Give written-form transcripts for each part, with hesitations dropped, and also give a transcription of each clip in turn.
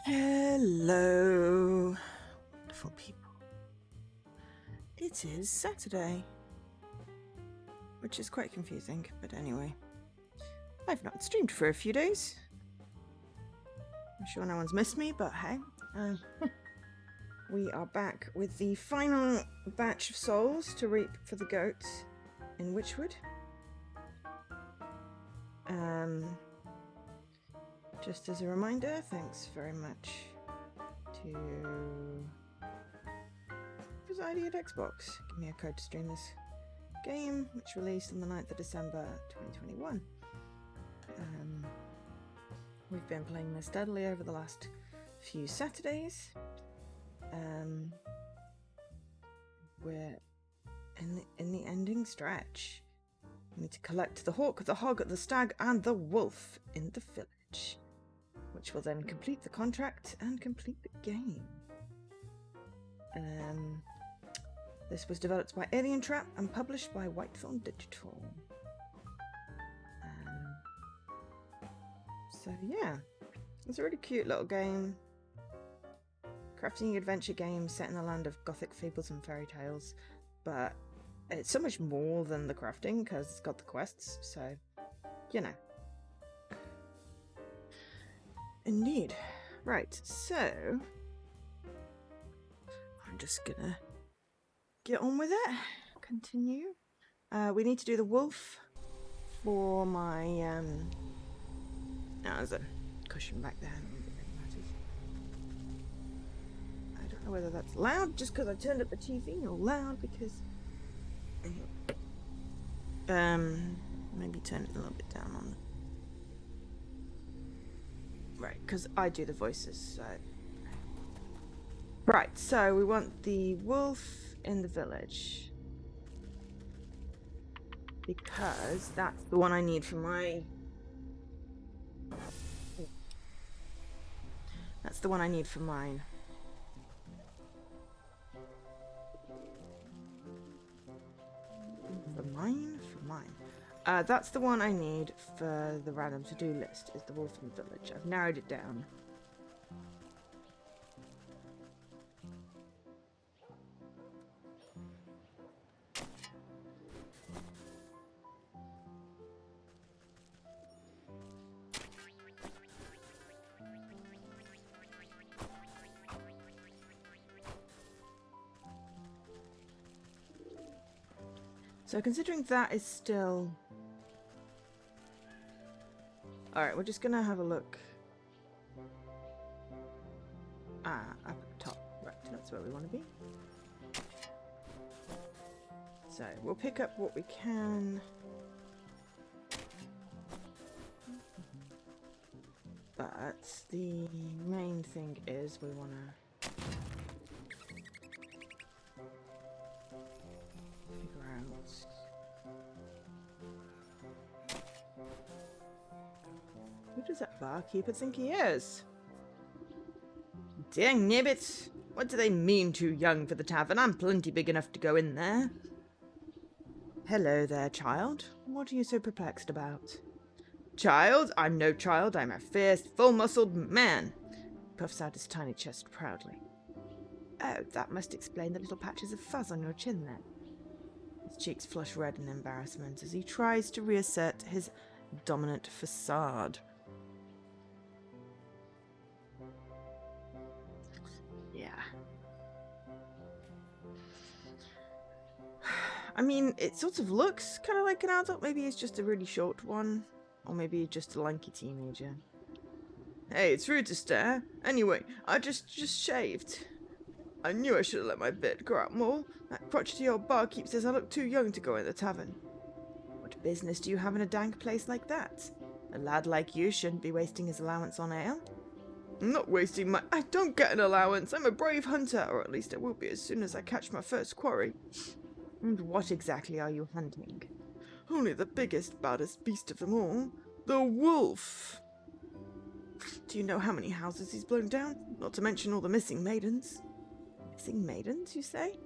Hello, wonderful people. It is Saturday, which is quite confusing, but anyway. I've not streamed for a few days. I'm sure no one's missed me, but hey. We are back with the final batch of souls to reap for the goats in Wytchwood. Just as a reminder, thanks very much to Presiding at Xbox. Give me a code to stream this game, which released on the 9th of December 2021. We've been playing this steadily over the last few Saturdays. We're in the ending stretch. We need to collect the hawk, the hog, the stag, and the wolf in the village, which will then complete the contract and complete the game. This was developed by Alien Trap and published by Wytchwood Digital. So yeah, it's a really cute little game. Crafting adventure game set in the land of gothic fables and fairy tales, but it's so much more than the crafting because it's got the quests, so you know. Indeed. Right, so I'm just gonna get on with it. Continue. We need to do the wolf for my there's a cushion back there. I don't know whether that's loud just because I turned up the TV, or loud because maybe turn it a little bit down on right, because I do the voices, so right, so we want the wolf in the village because that's the one I need for my mine. For mine. That's the one I need for the random to-do list, is the wolf in the village. I've narrowed it down. So considering that is still... Alright, we're just gonna have a look. Up at the top. Right, that's where we want to be. So, we'll pick up what we can. But the main thing is we want to figure out... Who does that barkeeper think he is? Dang nibbits! What do they mean too young for the tavern? I'm plenty big enough to go in there. Hello there, child. What are you so perplexed about? Child? I'm no child. I'm a fierce, full-muscled man. He puffs out his tiny chest proudly. Oh, that must explain the little patches of fuzz on your chin then. His cheeks flush red in embarrassment as he tries to reassert his dominant facade. Yeah. I mean, it sort of looks kind of like an adult. Maybe he's just a really short one. Or maybe just a lanky teenager. Hey, it's rude to stare. Anyway, I just shaved. I knew I should have let my beard grow out more. That crotchety old barkeep says I look too young to go in the tavern. What business do you have in a dank place like that? A lad like you shouldn't be wasting his allowance on ale. I'm not wasting my... I don't get an allowance. I'm a brave hunter, or at least I will be as soon as I catch my first quarry. And what exactly are you hunting? Only the biggest, baddest beast of them all. The wolf! Do you know how many houses he's blown down? Not to mention all the missing maidens. Missing maidens, you say?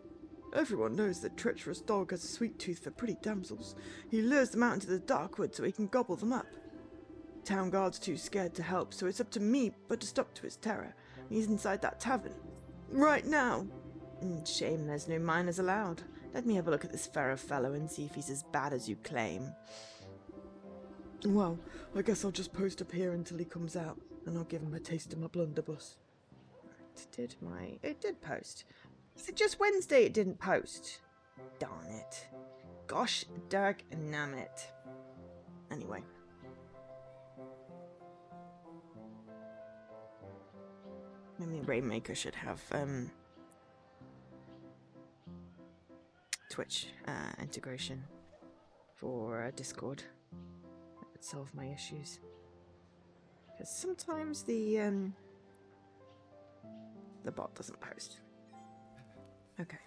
Everyone knows that treacherous dog has a sweet tooth for pretty damsels. He lures them out into the dark wood so he can gobble them up. Town guard's too scared to help, so it's up to me but to stop to his terror. He's inside that tavern. Right now. Shame there's no miners allowed. Let me have a look at this Pharaoh fellow and see if he's as bad as you claim. Well, I guess I'll just post up here until he comes out, and I'll give him a taste of my blunderbuss. Right, it did post. Is it just Wednesday it didn't post? Darn it. Gosh, dag nammit. Anyway. Maybe Rainmaker should have Twitch integration for Discord. That would solve my issues. Because sometimes the bot doesn't post. Okay.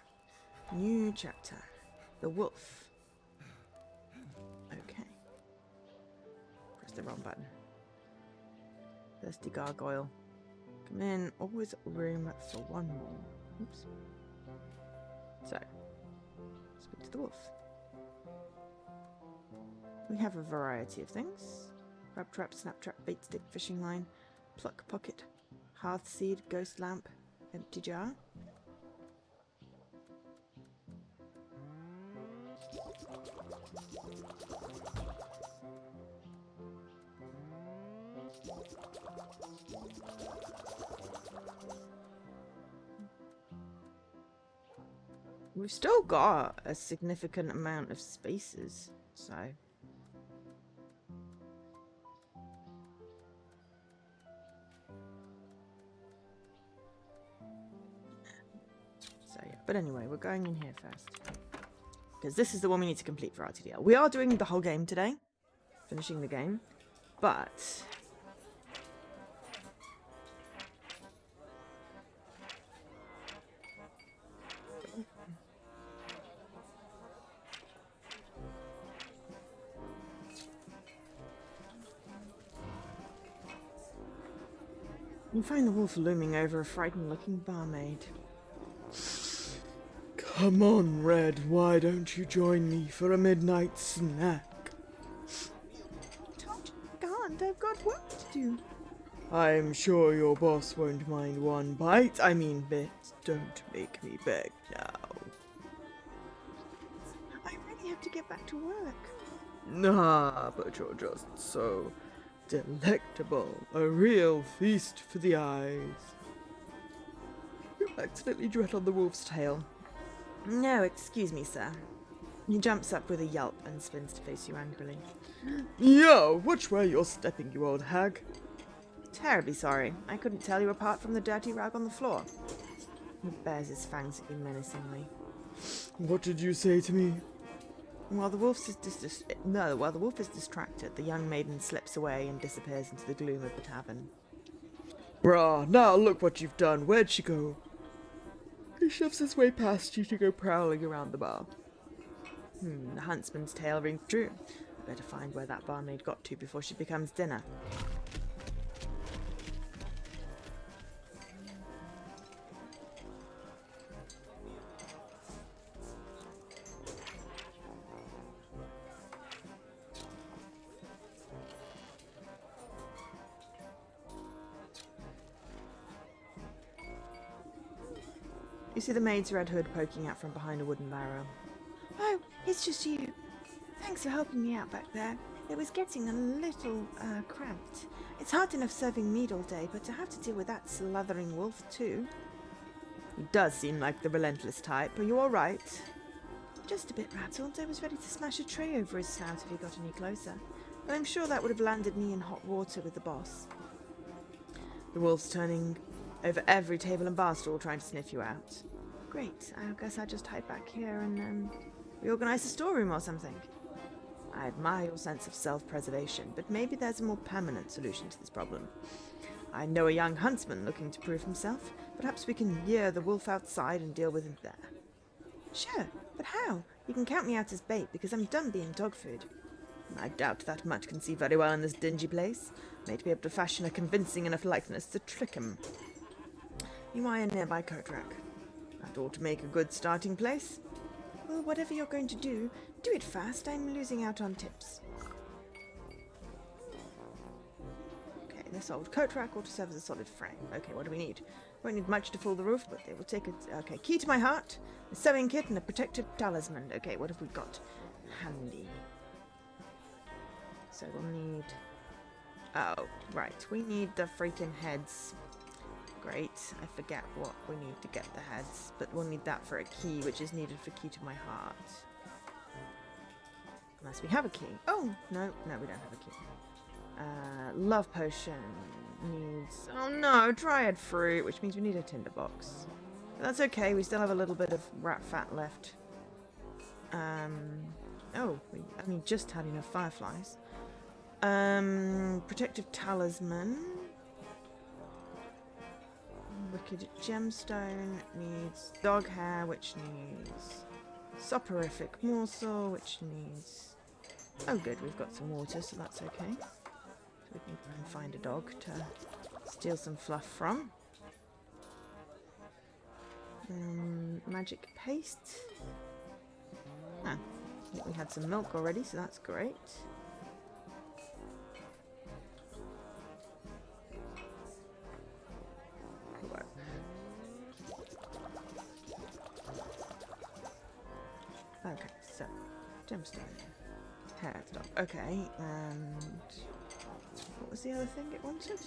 New chapter. The wolf. Okay. Press the wrong button. Thirsty gargoyle. Come in. Always room for one more. Oops. So. Speak to the wolf. We have a variety of things. Crab trap, snap trap, bait stick, fishing line, pluck pocket, hearth seed, ghost lamp, empty jar. We've still got a significant amount of spaces, so... yeah, but anyway, we're going in here first. Because this is the one we need to complete for our TDL. We are doing the whole game today. Finishing the game. But... you find the wolf looming over a frightened-looking barmaid. Come on, Red, why don't you join me for a midnight snack? Told you I can't, I've got work to do. I'm sure your boss won't mind one bite, I mean bit. Don't make me beg now. I really have to get back to work. Nah, but you're just so... delectable. A real feast for the eyes. You accidentally dread on the wolf's tail. No, excuse me, sir. He jumps up with a yelp and spins to face you angrily. Yo, which way you're stepping, you old hag? Terribly sorry. I couldn't tell you apart from the dirty rag on the floor. He bares his fangs at you menacingly. What did you say to me? While the wolf is distracted, the young maiden slips away and disappears into the gloom of the tavern. Brah, now look what you've done. Where'd she go? He shoves his way past you to go prowling around the bar. The huntsman's tale rings true. I better find where that barmaid got to before she becomes dinner. You see the maid's red hood poking out from behind a wooden barrel. Oh, it's just you. Thanks for helping me out back there. It was getting a little, cramped. It's hard enough serving meat all day, but to have to deal with that sluthering wolf too. He does seem like the relentless type. Are you alright? Just a bit rattled. I was ready to smash a tray over his snout if he got any closer. But I'm sure that would have landed me in hot water with the boss. The wolf's turning over every table and bar stool trying to sniff you out. Great, I guess I'll just hide back here and reorganize the storeroom or something. I admire your sense of self-preservation, but maybe there's a more permanent solution to this problem. I know a young huntsman looking to prove himself. Perhaps we can lure the wolf outside and deal with him there. Sure, but how? You can count me out as bait because I'm done being dog food. I doubt that much can see very well in this dingy place. May be able to fashion a convincing enough likeness to trick him. You eye a nearby coat rack. That ought to make a good starting place. Well, whatever you're going to do it fast. I'm losing out on tips. Okay, this old coat rack ought to serve as a solid frame. Okay, what do we need? Won't need much to fool the roof, but they will take it. Okay, key to my heart, a sewing kit, and a protective talisman. Okay, what have we got handy? So we'll need... Oh, right. We need the freaking heads. Great. I forget what we need to get the heads, but we'll need that for a key, which is needed for key to my heart. Unless we have a key. Oh, no, we don't have a key. Love potion needs... Oh no, dryad fruit, which means we need a tinderbox. But that's okay, we still have a little bit of rat fat left. Oh, we only just had enough fireflies. Protective talisman. Wicked gemstone needs dog hair, which needs soporific morsel, which needs... Oh good, we've got some water, so that's okay. So we can try and find a dog to steal some fluff from. Magic paste. Ah, I think we had some milk already, so that's great. Okay, so gemstone. Hair at the top. Okay, and what was the other thing it wanted?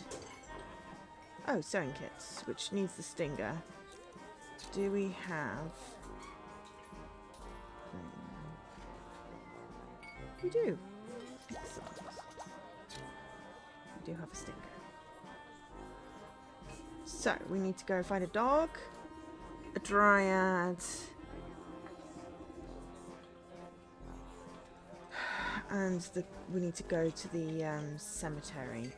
Oh, sewing kits, which needs the stinger. Do we have... We do. Excellent. We do have a stinger. So, we need to go find a dog, a dryad, and we need to go to the cemetery.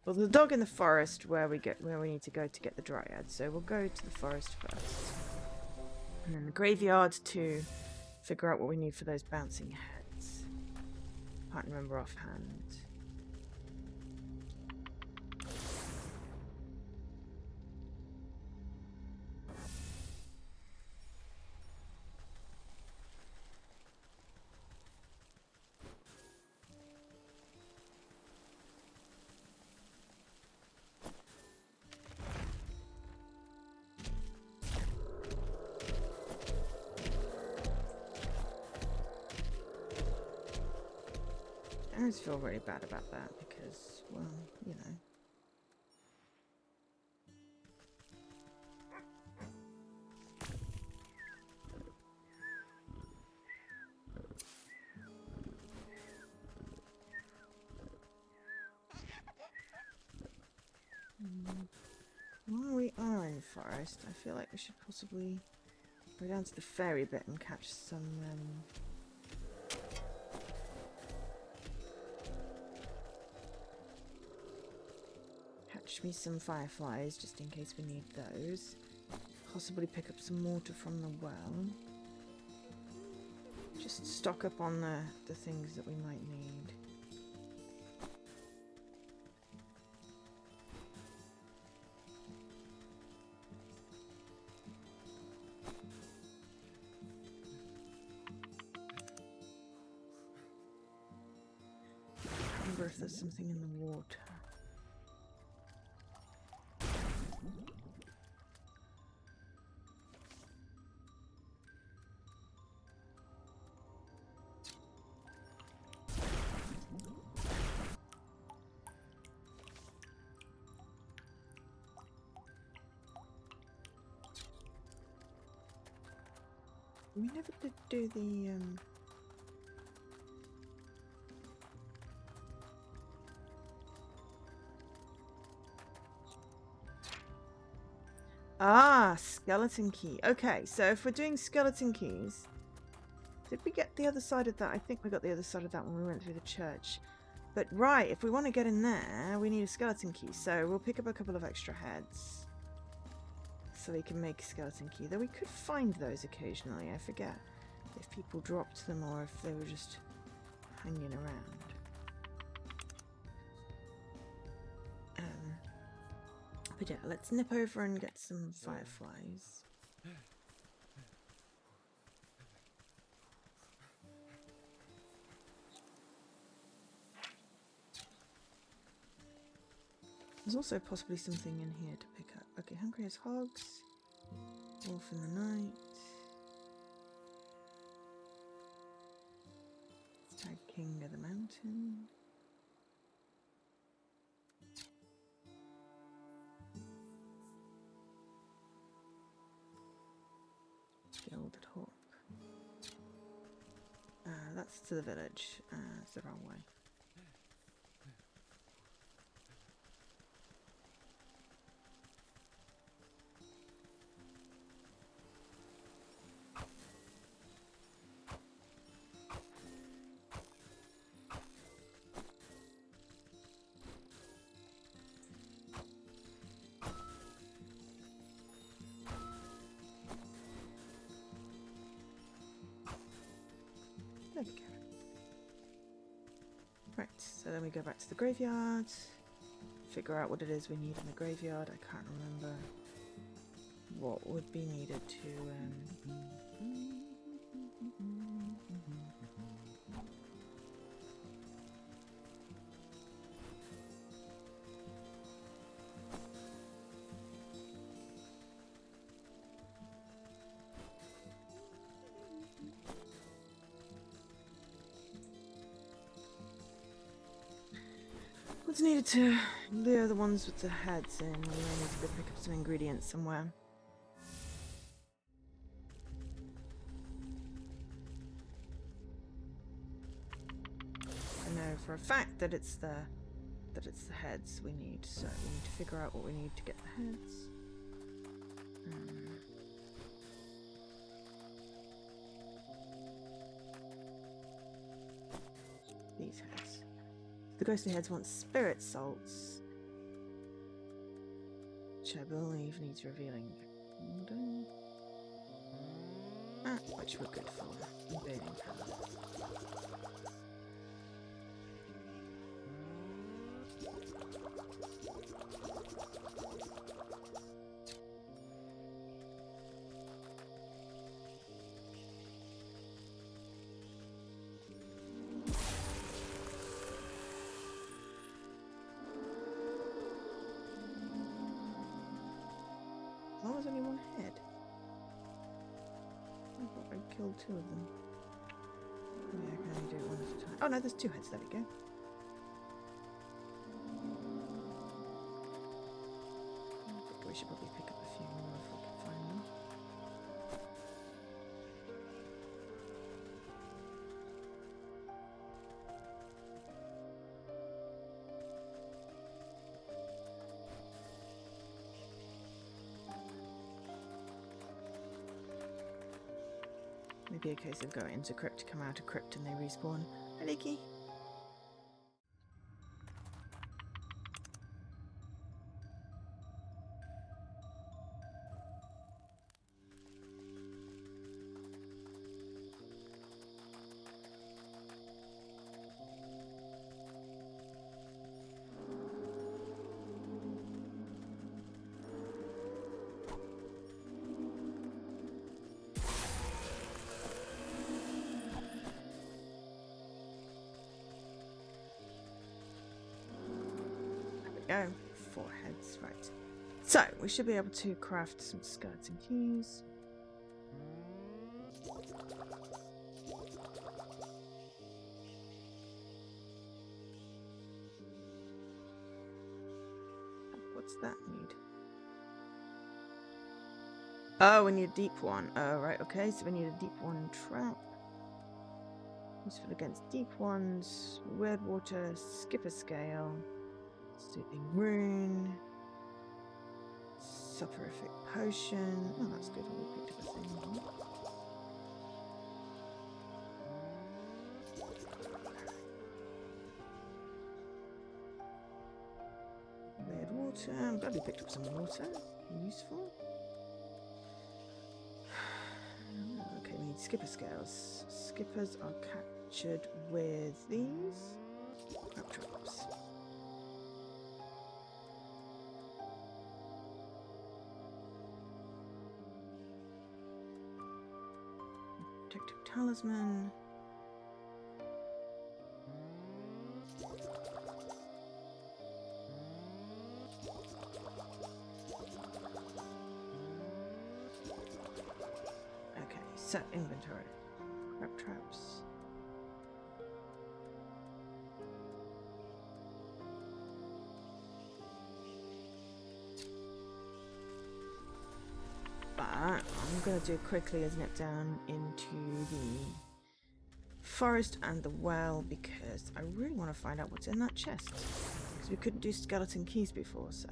Well, the dog in the forest where we need to go to get the dryad. So we'll go to the forest first, and then the graveyard to figure out what we need for those bouncing heads. Can't remember offhand. I always feel really bad about that because, well, you know. While we are in the forest, I feel like we should possibly go down to the fairy bit and catch some me some fireflies, just in case we need those. Possibly pick up some water from the well. Just stock up on the things that we might need. I wonder if there's something in the water. We never did do the skeleton key. Okay, so if we're doing skeleton keys, did we get the other side of that? I think we got the other side of that when we went through the church. But right, if we want to get in there, we need a skeleton key. So we'll pick up a couple of extra heads so we can make a skeleton key. Though we could find those occasionally. I forget if people dropped them or if they were just hanging around. But yeah, let's nip over and get some fireflies. There's also possibly something in here to pick up. Okay, hungry as hogs. Wolf in the night. Stag king of the mountain. Gilded hawk. That's to the village. It's the wrong way. There we go. Right, so then we go back to the graveyard, figure out what it is we need in the graveyard. I can't remember what would be needed to what's needed to lure the ones with the heads in. We may need to go pick up some ingredients somewhere. I know for a fact that it's the heads we need, so we need to figure out what we need to get the heads. These heads. The ghostly heads want spirit salts, which I believe needs revealing. Which we're good for. Invading power. Why was only one head? I thought I killed two of them. Maybe I can only do it one at a time. Oh no, there's two heads, there we go. I think we should probably pick up a few more if we can find them. Maybe a case of going into crypt, come out of crypt and they respawn. Hi, Leaky. Go. 4 heads, right. So, we should be able to craft some skirts and keys. What's that need? Oh, we need a deep one. Oh, right, okay, so we need a deep one trap. Useful against deep ones. Weird water, skipper scale. Soothing rune. Soporific potion. Oh, that's good. We picked up a thing. Weird water. I'm glad we picked up some water. Useful. Okay, we need skipper scales. Skippers are captured with these crab traps. Protective talisman. Set inventory. Crab traps. But I'm gonna do quickly is nip down into the forest and the well because I really want to find out what's in that chest. Because we couldn't do skeleton keys before, so.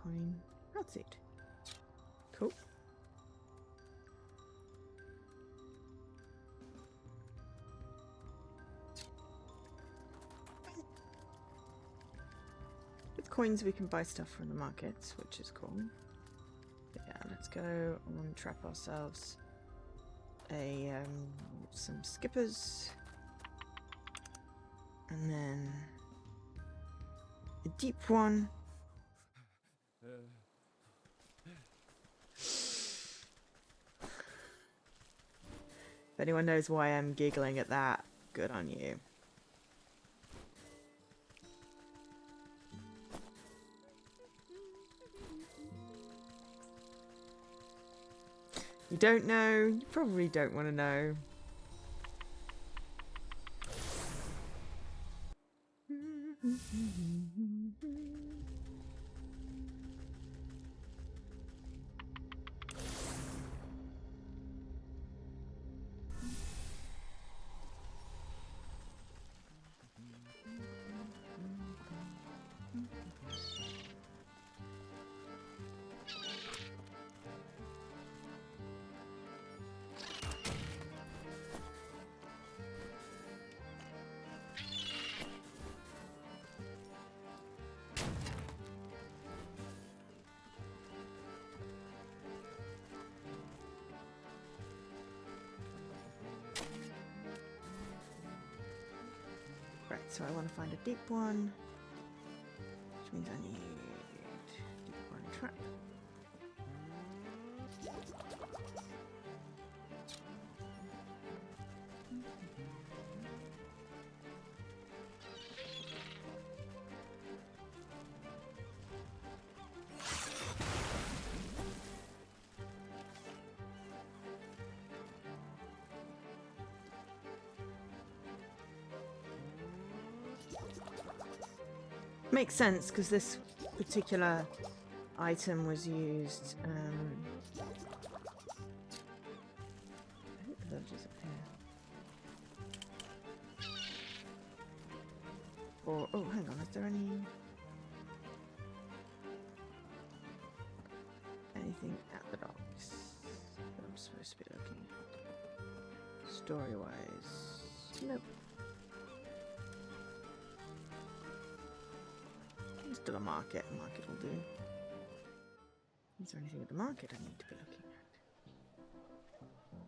Coin. That's it. Cool. With coins we can buy stuff from the markets, which is cool. But yeah, let's go and trap ourselves some skippers. And then a deep one. If anyone knows why I'm giggling at that, good on you. You don't know? You probably don't want to know. Right, so I want to find a deep one, which means I need deep one trap. Makes sense because this particular item was used. I think the villager's up here. Or oh, hang on, is there anything at the docks that I'm supposed to be looking at? Story-wise, nope. Still a market. A market will do. Is there anything at the market I need to be looking at?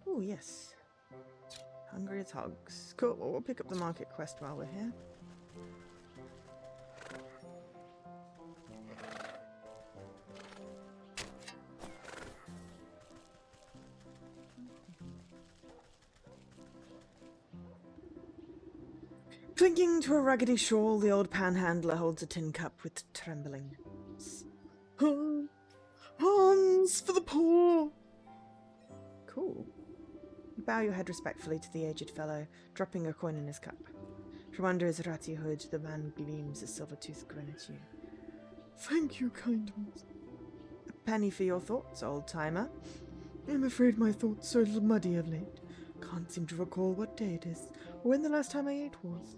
Oh, yes. Hungry as hogs. Cool. Well, we'll pick up the market quest while we're here. Clinging to a raggedy shawl, the old panhandler holds a tin cup with trembling hands. Hans for the poor! Cool. You bow your head respectfully to the aged fellow, dropping a coin in his cup. From under his ratty hood, the man gleams a silver-toothed grin at you. Thank you, kind ones. A penny for your thoughts, old-timer. I'm afraid my thoughts are a little muddy of late. Can't seem to recall what day it is, or when the last time I ate was.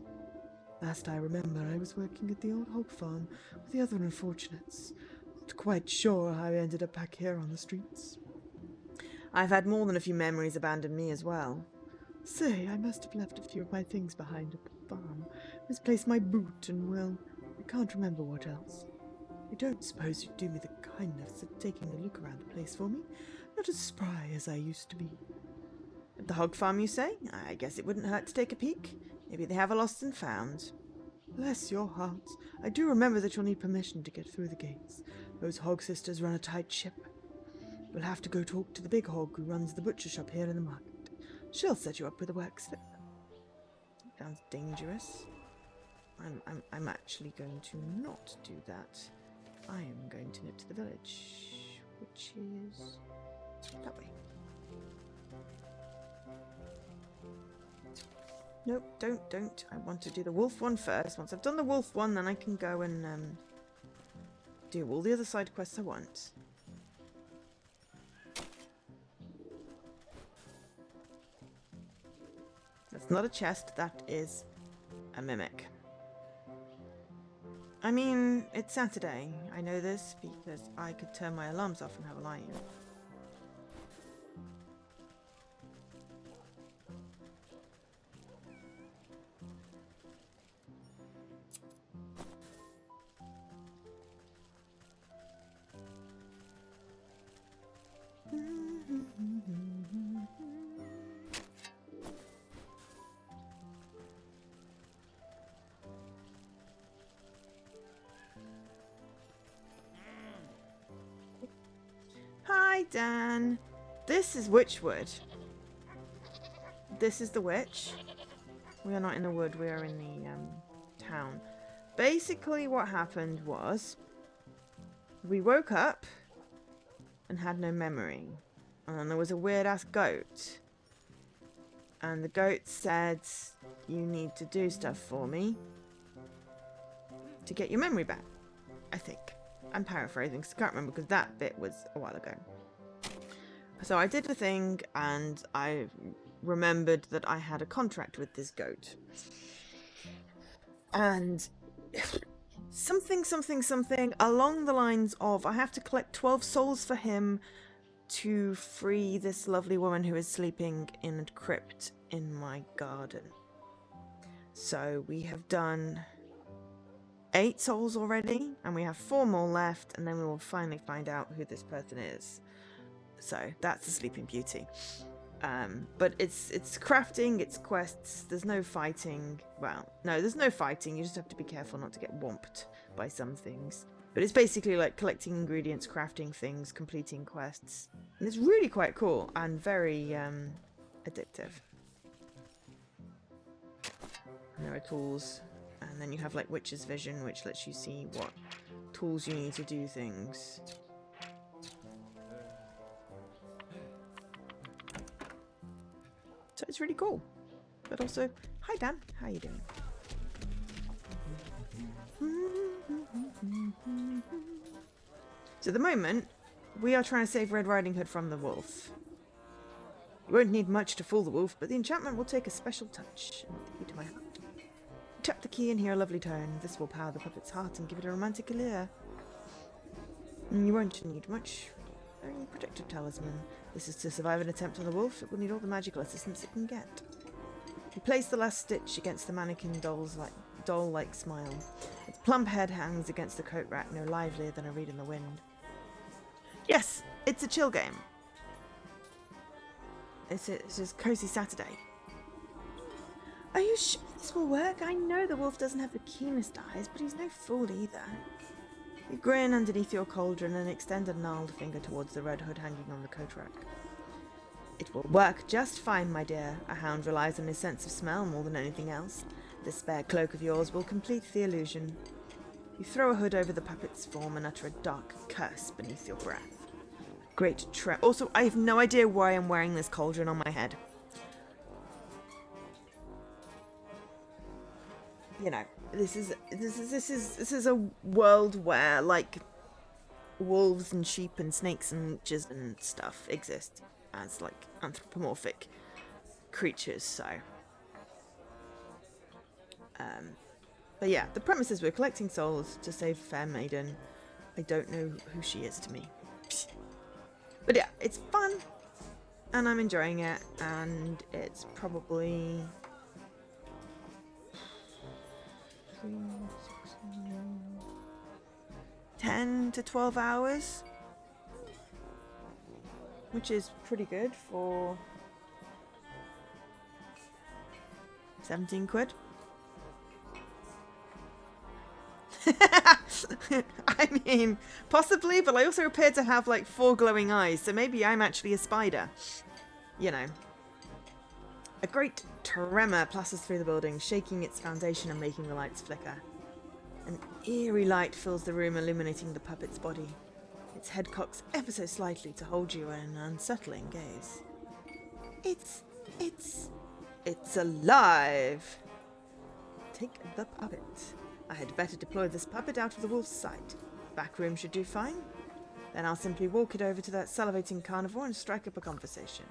Last I remember, I was working at the old hog farm with the other unfortunates. Not quite sure how I ended up back here on the streets. I've had more than a few memories abandon me as well. Say, I must have left a few of my things behind at the farm. Misplaced my boot and, well, I can't remember what else. I don't suppose you'd do me the kindness of taking a look around the place for me. Not as spry as I used to be. At the hog farm, you say? I guess it wouldn't hurt to take a peek. Maybe they have a lost and found. Bless your hearts. I do remember that you'll need permission to get through the gates. Those hog sisters run a tight ship. You'll have to go talk to the big hog who runs the butcher shop here in the market. She'll set you up with a work slip. Sounds dangerous. I'm actually going to not do that. I am going to nip to the village, which is that way. Nope, don't. I want to do the wolf one first. Once I've done the wolf one, then I can go and do all the other side quests I want. That's not a chest, that is a mimic. I mean, it's Saturday. I know this because I could turn my alarms off and have a lie in. Hi, Dan. This is Wytchwood. This is the witch. We are not in the wood, we are in the town. Basically what happened was we woke up and had no memory. And then there was a weird ass goat. And the goat said, you need to do stuff for me to get your memory back, I think. I'm paraphrasing because I can't remember because that bit was a while ago. So I did the thing and I remembered that I had a contract with this goat. And something along the lines of I have to collect 12 souls for him to free this lovely woman who is sleeping in a crypt in my garden. So we have done 8 souls already, and we have 4 more left, and then we will finally find out who this person is. So that's the Sleeping Beauty. But it's crafting, it's quests, there's no fighting. Well, no, there's no fighting, you just have to be careful not to get whomped by some things. But it's basically like collecting ingredients, crafting things, completing quests. And it's really quite cool and very addictive. And there are tools. And then you have like Witch's Vision, which lets you see what tools you need to do things. So it's really cool. But also, hi Dan, how you doing? So at the moment, we are trying to save Red Riding Hood from the wolf. You won't need much to fool the wolf, but the enchantment will take a special touch and lead you to my heart. Tap the key and hear a lovely tone. This will power the puppet's heart and give it a romantic allure. And you won't need much. Only protective talisman. This is to survive an attempt on the wolf. It will need all the magical assistance it can get. You place the last stitch against the mannequin doll-like smile. Its plump head hangs against the coat rack, no livelier than a reed in the wind. Yes, it's a chill game. It's just cozy Saturday. Are you sure this will work? I know the wolf doesn't have the keenest eyes, but he's no fool either. You grin underneath your cauldron and extend a gnarled finger towards the red hood hanging on the coat rack. It will work just fine, my dear. A hound relies on his sense of smell more than anything else. This spare cloak of yours will complete the illusion. You throw a hood over the puppet's form and utter a dark curse beneath your breath. Great Also, I have no idea why I'm wearing this cauldron on my head. You know, this is a world where like wolves and sheep and snakes and witches and stuff exist as like anthropomorphic creatures. So, but yeah, the premise is we're collecting souls to save Fair Maiden, I don't know who she is to me. But yeah, it's fun, and I'm enjoying it, and it's probably 10 to 12 hours, which is pretty good for 17 quid. I mean, possibly, but I also appear to have like 4 glowing eyes, so maybe I'm actually a spider. You know. A great tremor passes through the building, shaking its foundation and making the lights flicker. An eerie light fills the room, illuminating the puppet's body. Its head cocks ever so slightly to hold you in an unsettling gaze. It's alive! Take the puppet. I had better deploy this puppet out of the wolf's sight. Back room should do fine. Then I'll simply walk it over to that salivating carnivore and strike up a conversation.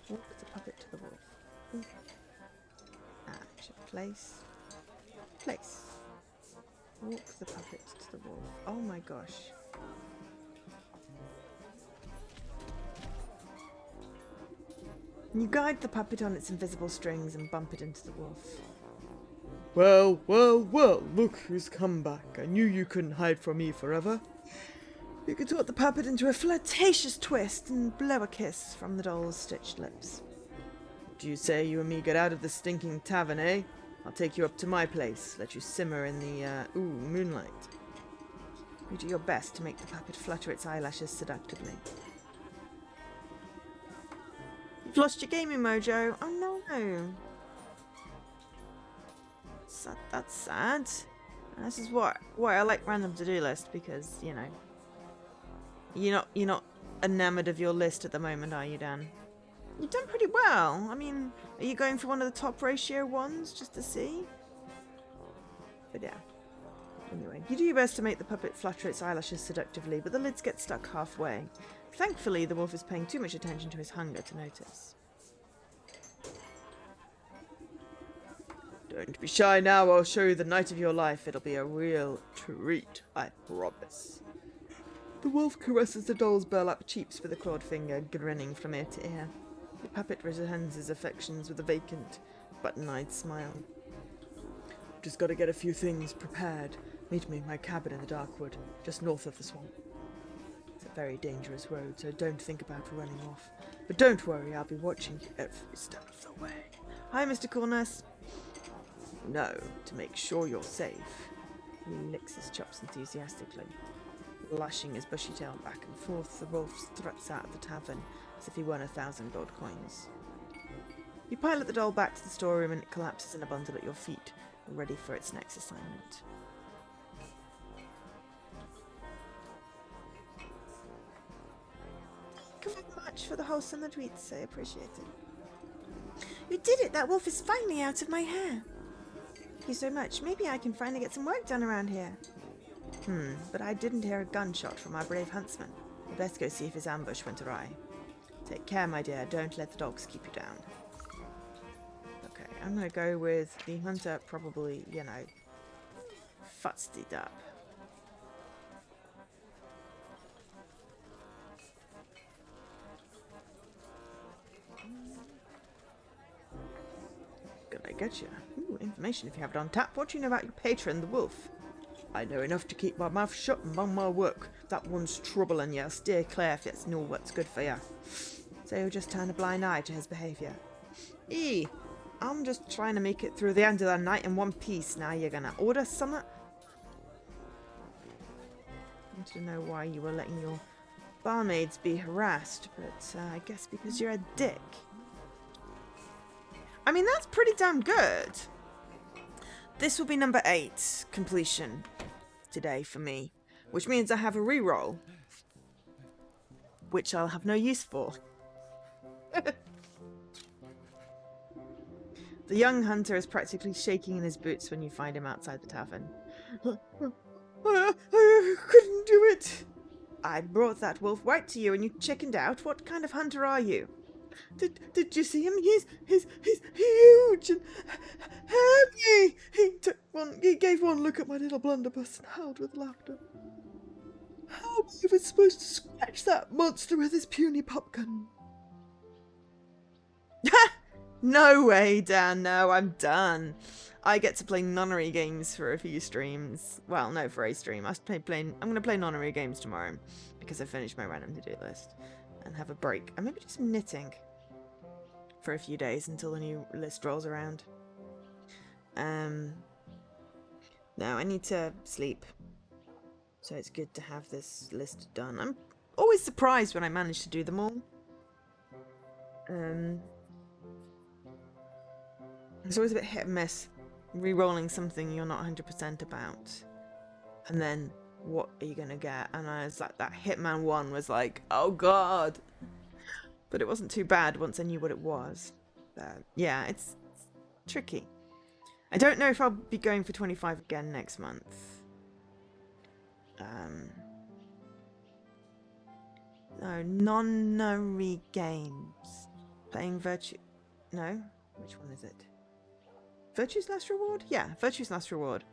Walk the puppet to the wolf. Action. Place. Place. Walk the puppet to the wolf. Oh my gosh. You guide the puppet on its invisible strings and bump it into the wolf. Well, well, well, look who's come back. I knew you couldn't hide from me forever. You contort the puppet into a flirtatious twist and blow a kiss from the doll's stitched lips. Do you say you and me get out of this stinking tavern, eh? I'll take you up to my place, let you simmer in the, moonlight. You do your best to make the puppet flutter its eyelashes seductively. You've lost your gaming mojo. Oh no. That's sad. And this is why I like random to-do list, because, you know, you're not enamored of your list at the moment, are you, Dan? You've done pretty well. I mean, are you going for one of the top ratio ones just to see? But yeah. Anyway, you do your best to make the puppet flutter its eyelashes seductively, but the lids get stuck halfway. Thankfully, the wolf is paying too much attention to his hunger to notice. Don't be shy now, I'll show you the night of your life. It'll be a real treat, I promise. The wolf caresses the doll's burlap cheeks with a clawed finger, grinning from ear to ear. The puppet returns his affections with a vacant, button-eyed smile. Just gotta get a few things prepared. Meet me in my cabin in the Darkwood, just north of the swamp. It's a very dangerous road, so don't think about running off. But don't worry, I'll be watching you every step of the way. Hi, Mr. Coolness. No, to make sure you're safe. He licks his chops enthusiastically. Lashing his bushy tail back and forth, the wolf struts out of the tavern as if he won 1,000 gold coins. You pilot the doll back to the storeroom and it collapses in a bundle at your feet, ready for its next assignment. Thank you very much for the wholesome tweets, I appreciate it. You did it! That wolf is finally out of my hair! Thank you so much. Maybe I can finally get some work done around here. But I didn't hear a gunshot from our brave huntsman. I'd best go see if his ambush went awry. Take care, my dear. Don't let the dogs keep you down. Okay, I'm gonna go with the hunter probably, you know, futzed it up. Good, I get you. Ooh, information if you have it on tap. What do you know about your patron, the wolf? I know enough to keep my mouth shut and run my work. That one's troubling you. Steer clear if it's know what's good for you. So you'll just turn a blind eye to his behaviour. I'm just trying to make it through the end of the night in one piece. Now you're gonna order something? I want to know why you were letting your barmaids be harassed, but I guess because you're a dick. I mean, that's pretty damn good. This will be number 8 completion today for me, which means I have a reroll, which I'll have no use for. The young hunter is practically shaking in his boots when you find him outside the tavern. I couldn't do it. I brought that wolf right to you and you chickened out. What kind of hunter are you? Did you see him? He's huge and heavy. He gave one look at my little blunderbuss and howled with laughter. How am I even supposed to scratch that monster with his puny pop gun? No way, Dan. No, I'm done. I get to play nonary games for a few streams. Well, no, for a stream. I'm going to play nonary games tomorrow because I finished my random to-do list and have a break. And maybe just knitting for a few days until the new list rolls around. No, I need to sleep. So it's good to have this list done. I'm always surprised when I manage to do them all. It's always a bit hit and miss. Re-rolling something you're not 100% about. And then, what are you going to get? And I was like, that Hitman 1 was like, oh god. But it wasn't too bad once I knew what it was. Yeah, it's tricky. I don't know if I'll be going for 25 again next month. No, nonary games. Playing Virtue... No? Which one is it? Virtue's Last Reward? Yeah, Virtue's Last Reward.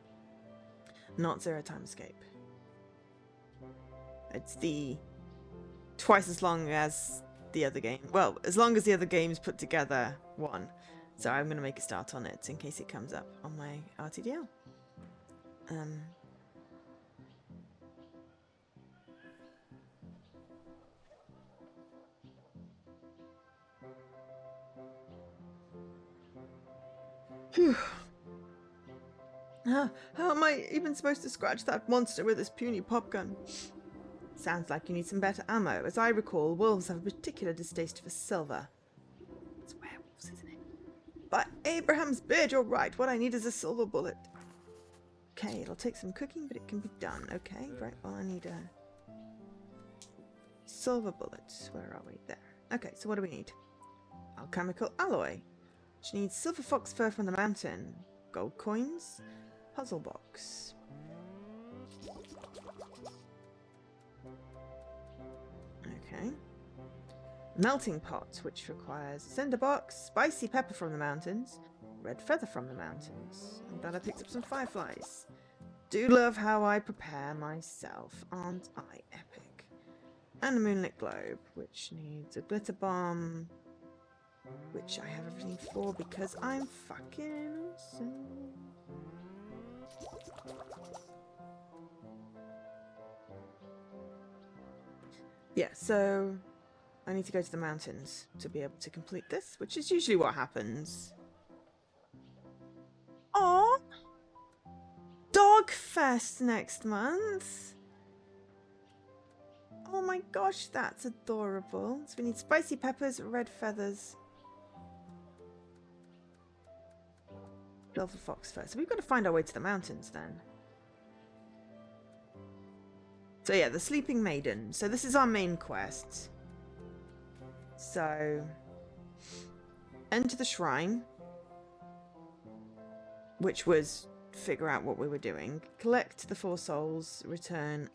Not Zero Time Escape. It's the... twice as long as the other game. Well, as long as the other games put together one. So I'm going to make a start on it in case it comes up on my RTDL. Phew. How am I even supposed to scratch that monster with this puny pop gun? Sounds like you need some better ammo. As I recall, wolves have a particular distaste for silver. It's werewolves, isn't it? By Abraham's beard, you're right. What I need is a silver bullet. Okay, it'll take some cooking, but it can be done. Okay, right. Well, I need a silver bullet. Where are we? There. Okay, so what do we need? Alchemical alloy. Which needs silver fox fur from the mountain. Gold coins. Puzzle box. Okay. Melting pot, which requires cinder box, spicy pepper from the mountains, red feather from the mountains. I'm glad I picked up some fireflies. Do love how I prepare myself, aren't I epic? And a moonlit globe, which needs a glitter bomb, which I have everything for because I'm fucking awesome. Yeah, so I need to go to the mountains to be able to complete this, which is usually what happens. Aww! Dog Fest next month! Oh my gosh, that's adorable. So we need spicy peppers, red feathers, silver fox fur. So we've got to find our way to the mountains then. So yeah, the Sleeping Maiden. So this is our main quest. So, enter the shrine, which was figure out what we were doing, collect the 4 souls, return,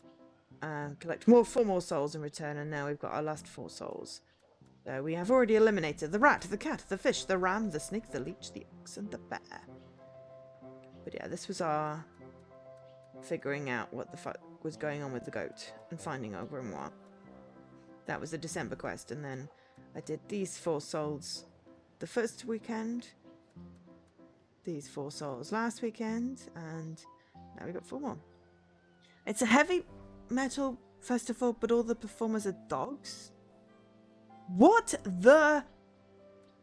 collect 4 more souls and return, and now we've got our last 4 souls. So we have already eliminated the rat, the cat, the fish, the ram, the snake, the leech, the ox, and the bear. But yeah, this was our figuring out what the fuck was going on with the goat and finding our grimoire. That was the December quest, and then I did these 4 souls the first weekend, these 4 souls last weekend, and now we got 4 more. It's a heavy metal festival, but all the performers are dogs? What the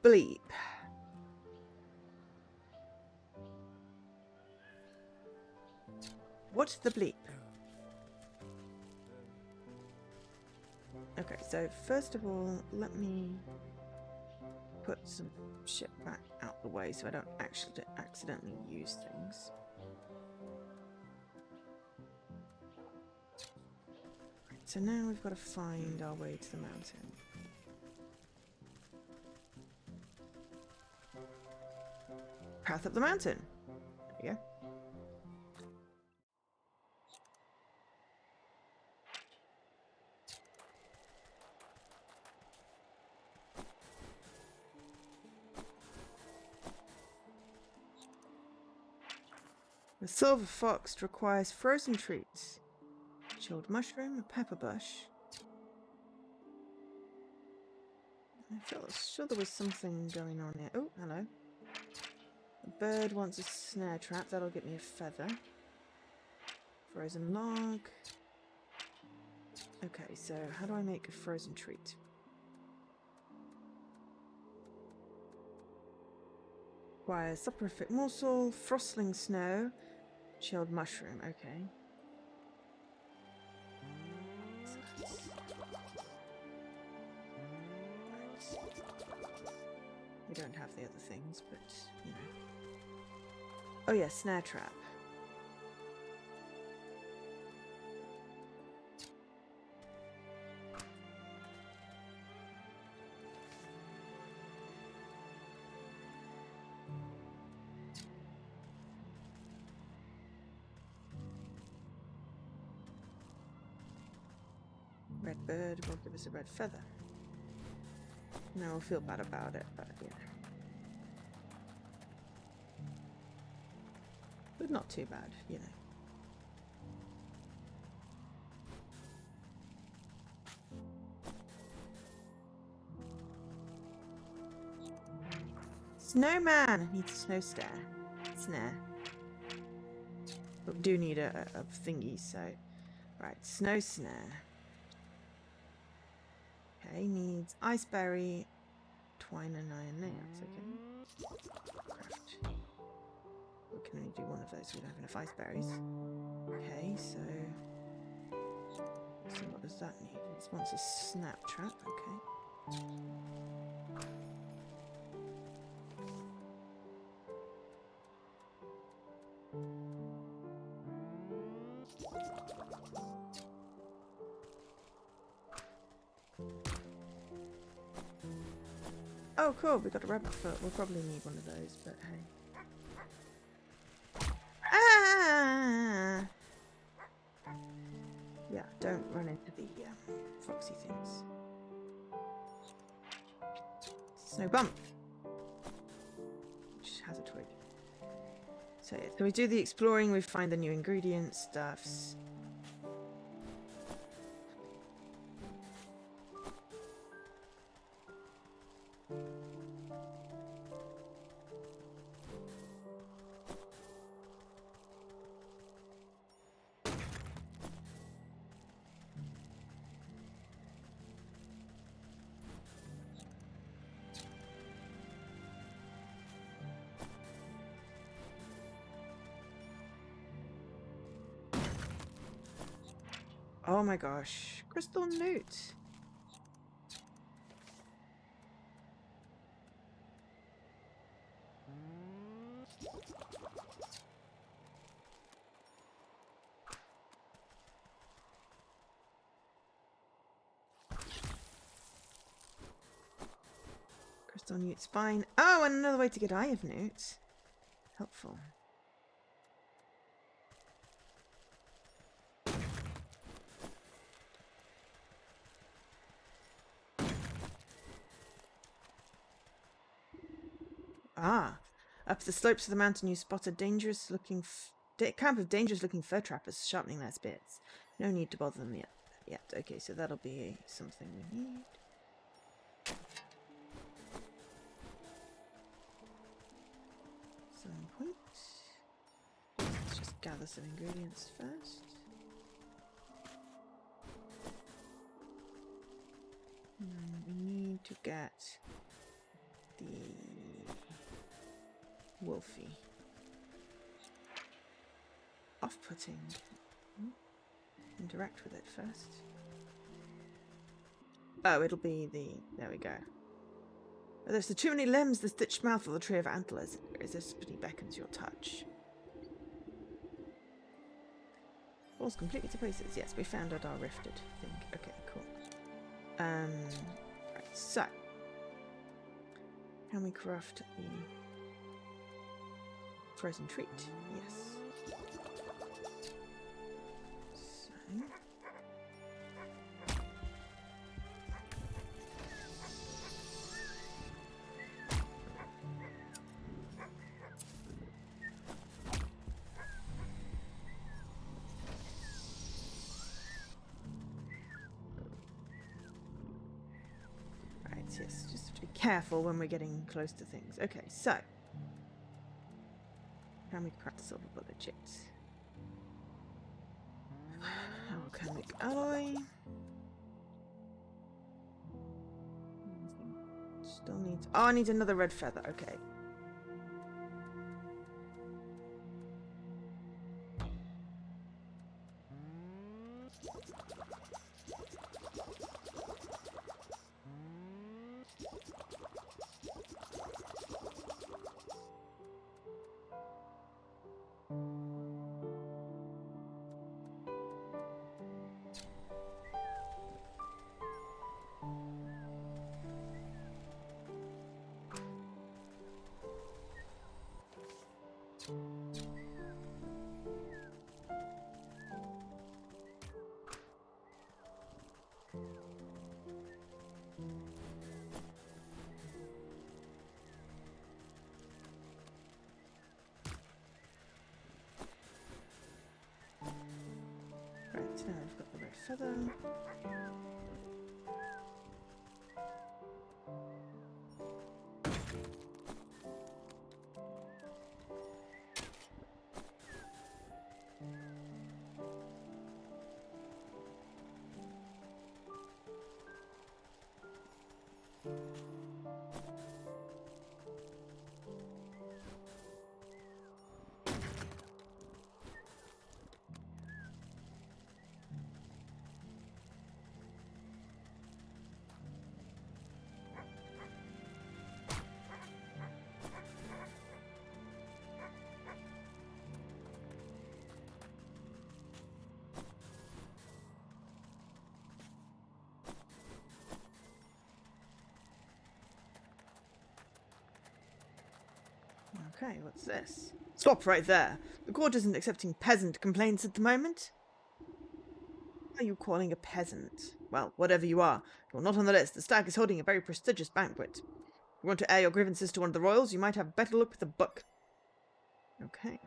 bleep? What the bleep? Okay, so first of all, let me put some shit back out the way so I don't actually accidentally use things. Right, so now we've got to find our way to the mountain. Path up the mountain. There you go. The silver fox requires frozen treats. Chilled mushroom, a pepper bush. I feel sure there was something going on here. Oh, hello. A bird wants a snare trap. That'll get me a feather. Frozen log. Okay, so how do I make a frozen treat? Requires soporific morsel, frostling snow, chilled mushroom. Okay. We don't have the other things, but, you know. Oh yeah, snare trap. Red bird will give us a red feather. Now we'll feel bad about it, but yeah. But not too bad, you know. Snowman needs a snow snare. But we do need a thingy, so right, snow snare. Okay, needs iceberry, twine and iron nails. Okay. Craft. We can only do one of those. We don't have enough iceberries. Okay, so what does that need? This wants a snap trap. Okay. Oh, cool. We got a rabbit foot. We'll probably need one of those, but hey. Ah! Yeah, don't run into the foxy things. Snow bump. Which has a twig. So yeah, so we do the exploring. We find the new ingredients, stuffs. Oh my gosh, crystal newt. Crystal newt's fine. Oh, and another way to get eye of newt. Helpful. Ah, up the slopes of the mountain you spot a dangerous-looking camp of dangerous-looking fur trappers sharpening their spears. No need to bother them yet. Okay, so that'll be something we need. Selling point. Let's just gather some ingredients first. We need to get the Wolfie. Off-putting. Interact with it first. Oh, it'll be the... There we go. Oh, there's the too many limbs, the stitched mouth of the tree of antlers. Irresistibly beckons your touch. Falls completely to pieces. Yes, we found out our rifted thing. Okay, cool. Right, so. Can we craft the frozen treat? Yes. So. yes. Just have to be careful when we're getting close to things. Okay, so. Can we craft the silver bullet chips? Alchemic alloy. Still needs. Oh, I need another red feather. Okay. Right, now I've got the red feather. Okay, what's this? Stop right there. The court isn't accepting peasant complaints at the moment. What are you calling a peasant? Well, whatever you are, you're not on the list. The stag is holding a very prestigious banquet. If you want to air your grievances to one of the royals, you might have better luck with a book. Okay.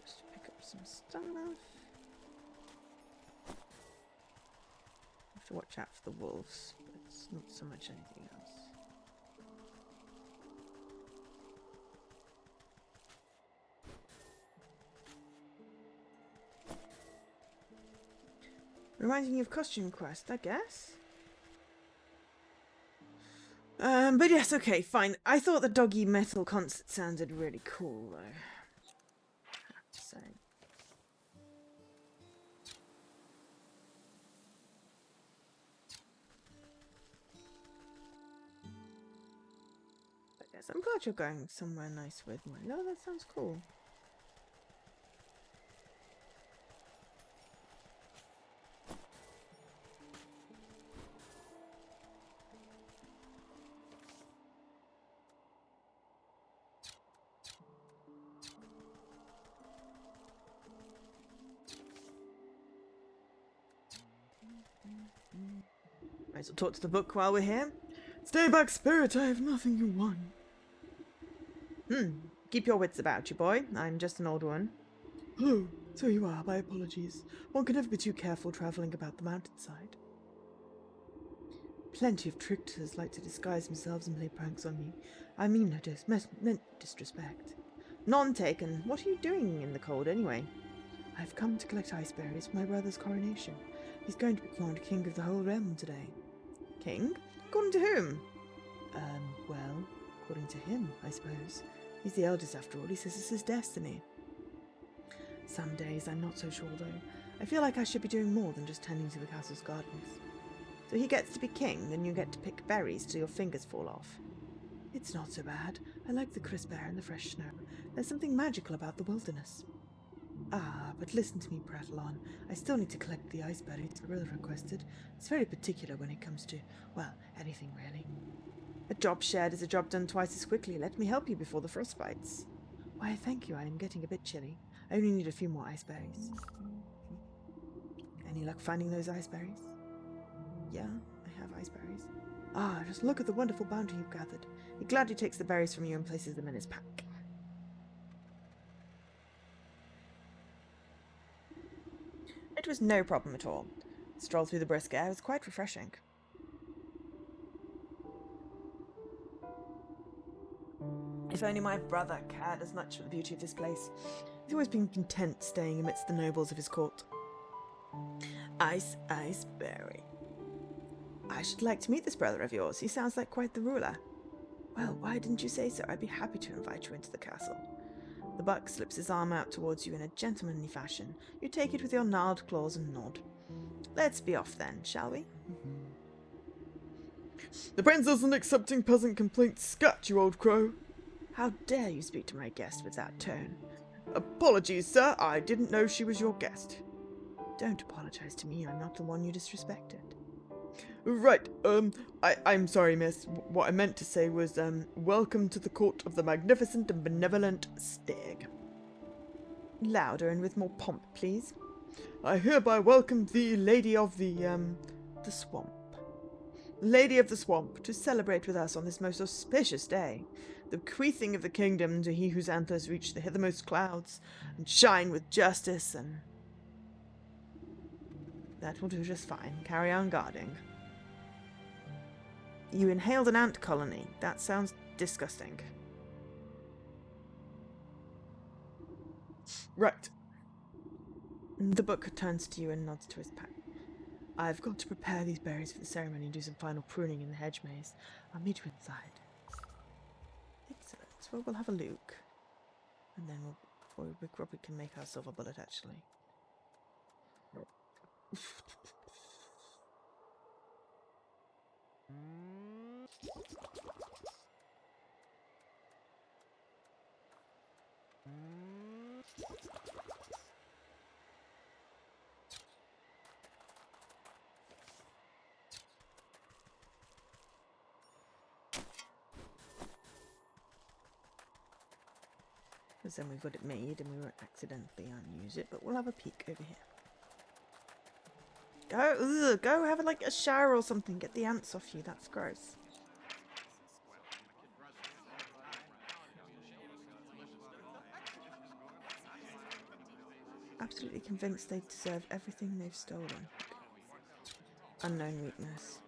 Just pick up some stuff. Have to watch out for the wolves, but it's not so much anything else. Reminding you of Costume Quest, I guess. But yes, okay, fine. I thought the doggy metal concert sounded really cool, though. I have to say. But yes, I'm glad you're going somewhere nice with me. No, that sounds cool. Might as well talk to the book while we're here. Stay back, spirit. I have nothing you want. Keep your wits about you, boy. I'm just an old one. Oh, so you are. My apologies. One can never be too careful travelling about the mountainside. Plenty of tricksters like to disguise themselves and play pranks on me. I mean no disrespect. None taken. What are you doing in the cold, anyway? I've come to collect ice berries for my brother's coronation. He's going to be crowned king of the whole realm today. King? According to whom? Well, according to him, I suppose. He's the eldest after all. He says it's his destiny. Some days I'm not so sure, though. I feel like I should be doing more than just tending to the castle's gardens. So he gets to be king, and you get to pick berries till your fingers fall off. It's not so bad. I like the crisp air and the fresh snow. There's something magical about the wilderness. Ah, but listen to me prattle on. I still need to collect the ice berries my brother requested. It's very particular when it comes to, well, anything really. A job shared is a job done twice as quickly. Let me help you before the frost bites. Why, thank you. I am getting a bit chilly. I only need a few more ice berries. Any luck finding those ice berries? Yeah, I have ice berries. Ah, just look at the wonderful bounty you've gathered. He gladly takes the berries from you and places them in his pack. It was no problem at all. The stroll through the brisk air was quite refreshing. If only my brother cared as much for the beauty of this place. He's always been content staying amidst the nobles of his court. Ice berry. I should like to meet this brother of yours. He sounds like quite the ruler. Well, why didn't you say so? I'd be happy to invite you into the castle. The buck slips his arm out towards you in a gentlemanly fashion. You take it with your gnarled claws and nod. Let's be off then, shall we? The prince isn't accepting peasant complaints, scat, you old crow. How dare you speak to my guest with that tone? Apologies, sir. I didn't know she was your guest. Don't apologize to me. I'm not the one you disrespected. Right, I'm sorry, miss. What I meant to say was, welcome to the court of the magnificent and benevolent Stag. Louder and with more pomp, please. I hereby welcome the Lady of the Swamp. Lady of the Swamp, To celebrate with us on this most auspicious day, the bequeathing of the kingdom to he whose antlers reach the hithermost clouds, and shine with justice and... That will do just fine. Carry on guarding. You inhaled an ant colony. That sounds disgusting. Right. The book turns to you and nods to his pack. I've got to prepare these berries for the ceremony and do some final pruning in the hedge maze. I'll meet you inside. Excellent. Well, we'll have a look. And then we probably can make our silver bullet, actually. Because then we've got it made and we won't accidentally unuse it, but we'll have a peek over here. Go have like a shower or something. Get the ants off you. That's gross. Absolutely convinced they deserve everything they've stolen. Unknown weakness.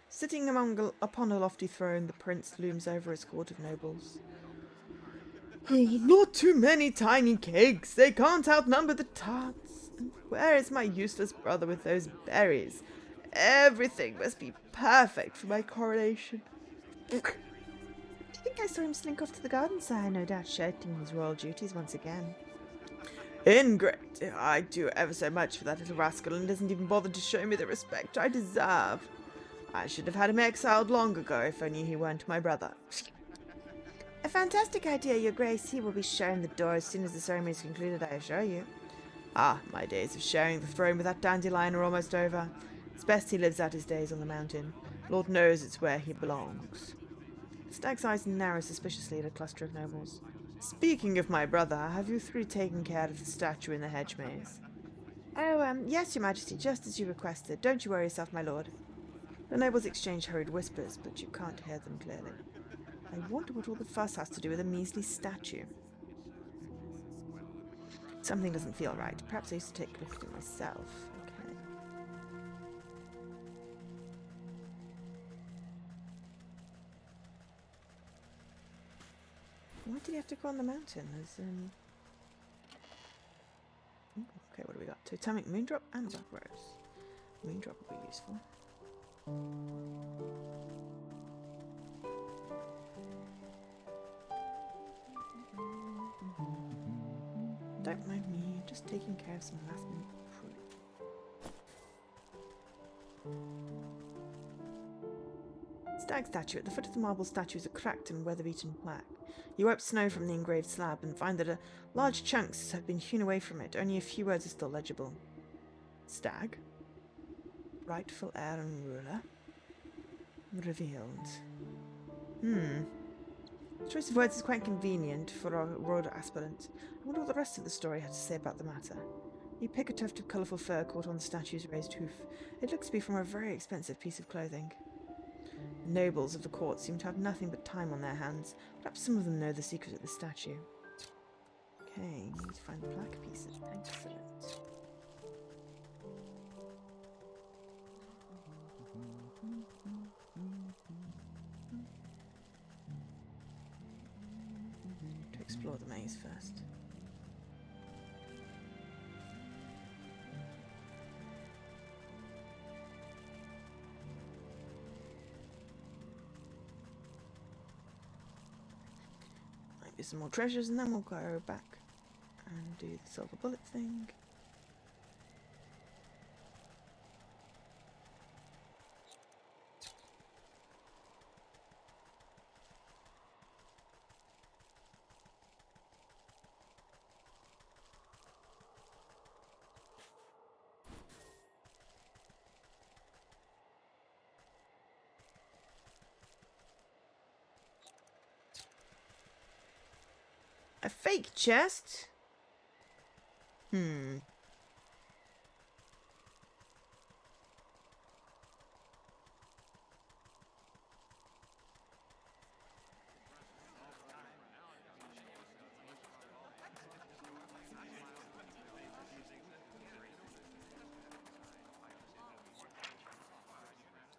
Sitting upon a lofty throne, the prince looms over his court of nobles. Not too many tiny cakes. They can't outnumber the tarts. And where is my useless brother with those berries? Everything must be perfect for my coronation. I think I saw him slink off to the garden side, no doubt shirking his royal duties once again. Ingrate. I do ever so much for that little rascal and doesn't even bother to show me the respect I deserve. I should have had him exiled long ago if only he weren't my brother. A fantastic idea, Your Grace. He will be shown the door as soon as the ceremony is concluded, I assure you. Ah, my days of sharing the throne with that dandelion are almost over. It's best he lives out his days on the mountain. Lord knows it's where he belongs. The stag's eyes narrow suspiciously at a cluster of nobles. Speaking of my brother, have you three taken care of the statue in the hedge maze? Oh, yes, Your Majesty, just as you requested. Don't you worry yourself, my lord. The nobles exchange hurried whispers, but you can't hear them clearly. I wonder what all the fuss has to do with a measly statue. Something doesn't feel right. Perhaps I used to take a look at it myself. Okay. Why did he have to go on the mountain? Okay, what do we got? Totemic Moondrop and Black Rose. Moondrop will be useful. Don't mind me, just taking care of some last minute fruit. Stag statue. At the foot of the marble statue is a cracked and weather-beaten plaque. You wipe snow from the engraved slab and find that large chunks have been hewn away from it. Only a few words are still legible. Stag. Rightful heir and ruler. Revealed. Choice of words is quite convenient for our royal aspirant. I wonder what the rest of the story had to say about the matter. You pick a tuft of colourful fur caught on the statue's raised hoof. It looks to be from a very expensive piece of clothing. The nobles of the court seem to have nothing but time on their hands. Perhaps some of them know the secret of the statue. Okay, need to find the plaque pieces. Excellent. To explore the maze first. Might be some more treasures, and then we'll go back and do the silver bullet thing. A fake chest?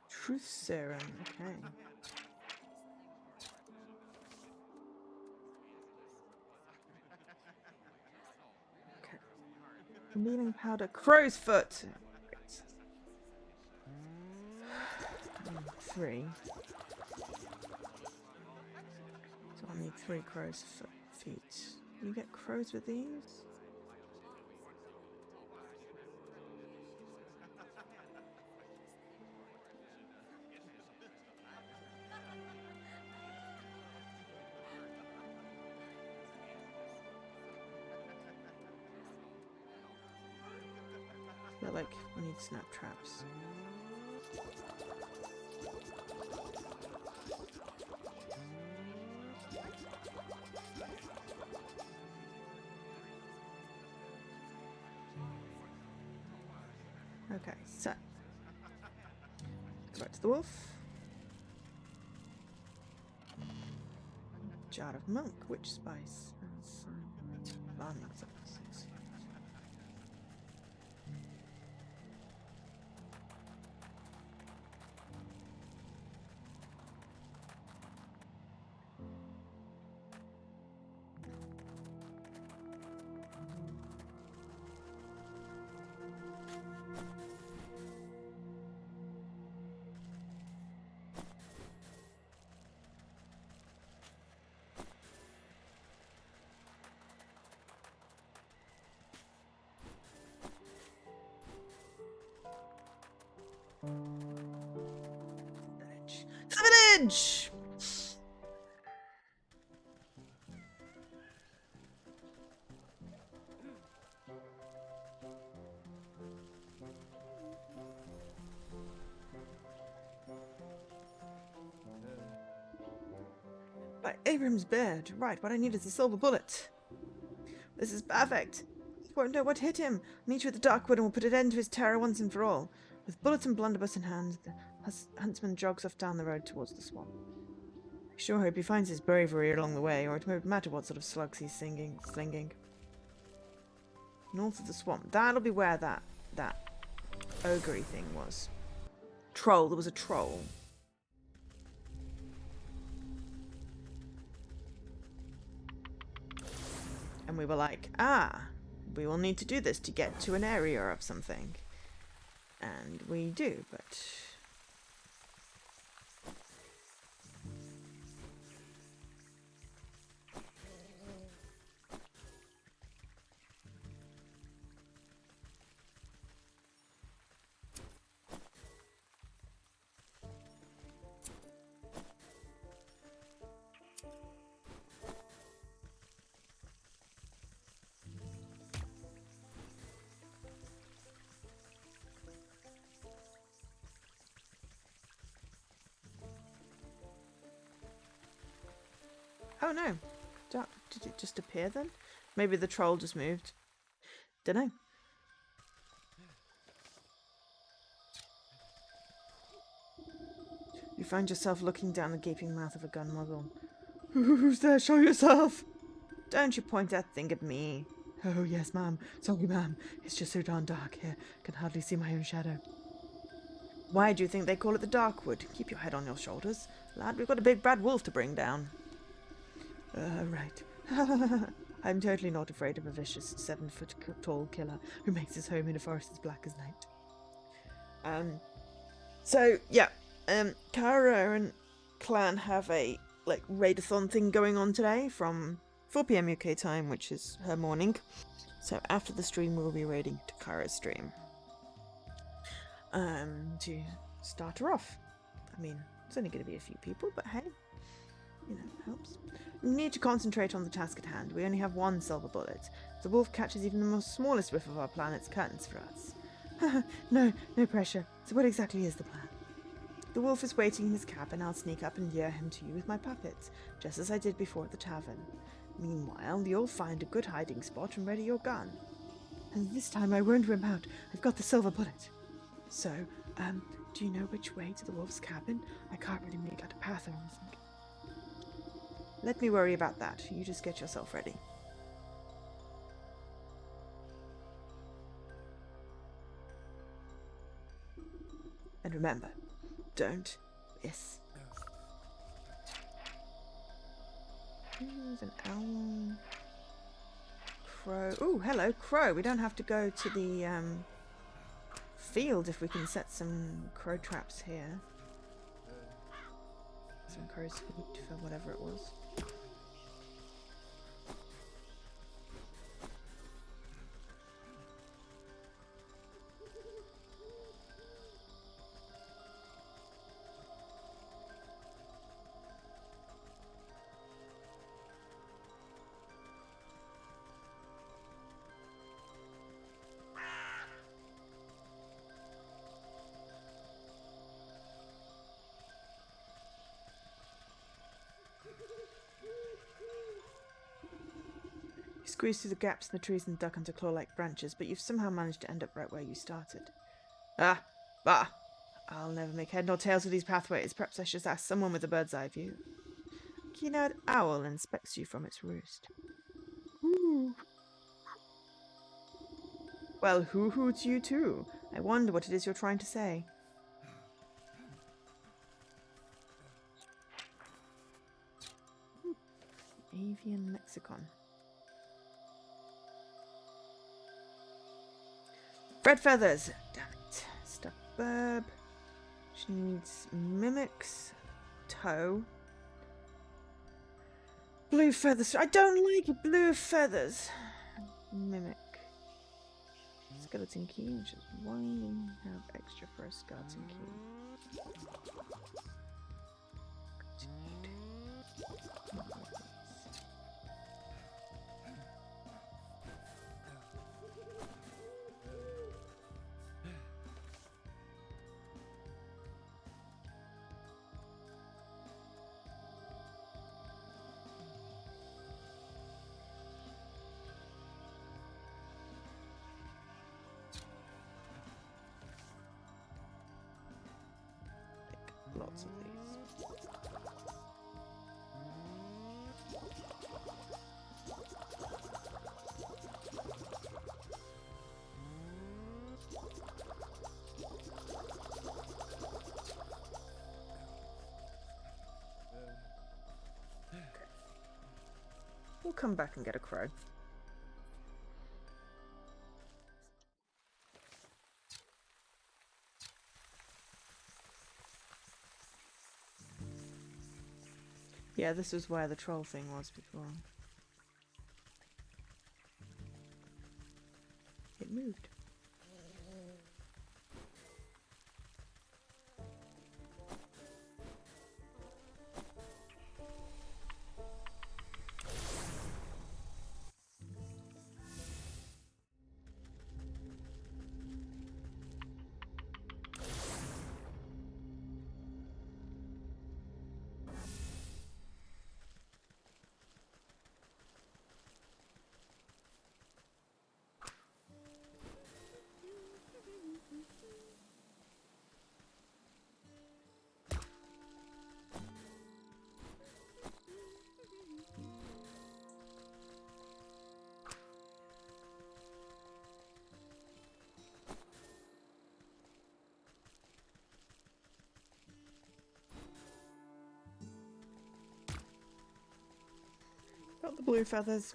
Truth serum, okay. Kneeling powder, crow's foot. Three. So I need 3 crow's feet. You get crows with these? They're like, we need snap traps. Okay, so go back to the wolf. Jar of monk, witch spice, and some farming supplies. To the village! By Abraham's beard. Right, what I need is a silver bullet. This is perfect. He won't know what hit him. I'll meet you at the Darkwood and we'll put an end to his terror once and for all. With bullet and blunderbuss in hand, the huntsman jogs off down the road towards the swamp. I sure hope he finds his bravery along the way, or it won't matter what sort of slugs he's slinging. North of the swamp. That'll be where that ogre thing was. Troll. There was a troll. And we were like, we will need to do this to get to an area of something. And we do, but... Oh no. Did it just appear then? Maybe the troll just moved. Dunno. You find yourself looking down the gaping mouth of a gun muzzle. Who's there? Show yourself! Don't you point that thing at me. Oh, yes, ma'am. Sorry, ma'am. It's just so darn dark here. Can hardly see my own shadow. Why do you think they call it the Darkwood? Keep your head on your shoulders. Lad, we've got a big bad wolf to bring down. Right. I'm totally not afraid of a vicious 7-foot tall killer who makes his home in a forest as black as night. So, yeah. Kara and Clan have a, raidathon thing going on today from 4 PM UK time, which is her morning. So after the stream, we'll be raiding to Kara's stream. To start her off. I mean, it's only going to be a few people, but hey, it helps. We need to concentrate on the task at hand. We only have one silver bullet. The wolf catches even the most smallest whiff of our planet's curtains for us. No pressure. So what exactly is the plan? The wolf is waiting in his cabin. I'll sneak up and lure him to you with my puppets, just as I did before at the tavern. Meanwhile, you'll find a good hiding spot and ready your gun. And this time I won't wimp out. I've got the silver bullet. So, do you know which way to the wolf's cabin? I can't really make out a path or anything. Let me worry about that. You just get yourself ready. And remember, don't miss. There's an owl. Crow. Oh, hello, crow. We don't have to go to the field if we can set some crow traps here. Some crow's feet for whatever it was. You squeeze through the gaps in the trees and duck under claw-like branches, but you've somehow managed to end up right where you started. Ah! Bah! I'll never make head nor tails of these pathways. Perhaps I should ask someone with a bird's eye view. A keen-eyed owl inspects you from its roost. Ooh. Well, who hoots you too? I wonder what it is you're trying to say. Avian lexicon. Red feathers! Damn it. Stuffed burb. She needs mimics. Toe. Blue feathers. I don't like blue feathers. Mimic. Skeleton key, which is why we have extra for a skeleton key. Lots of these. We'll come back and get a crow. Yeah, this was where the troll thing was before. It moved. Got the blue feathers.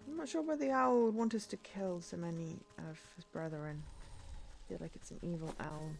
I'm not sure why the owl would want us to kill so many of his brethren. I feel like it's an evil owl.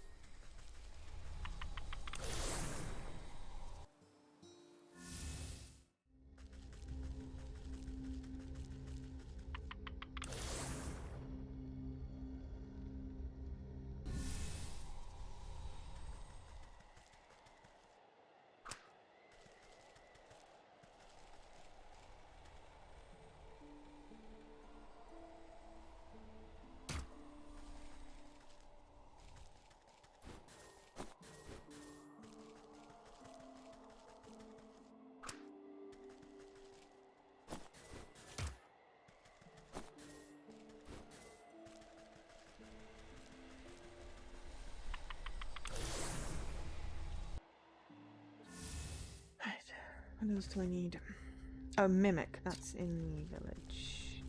Right, what else do I need? Oh, mimic. That's in the village.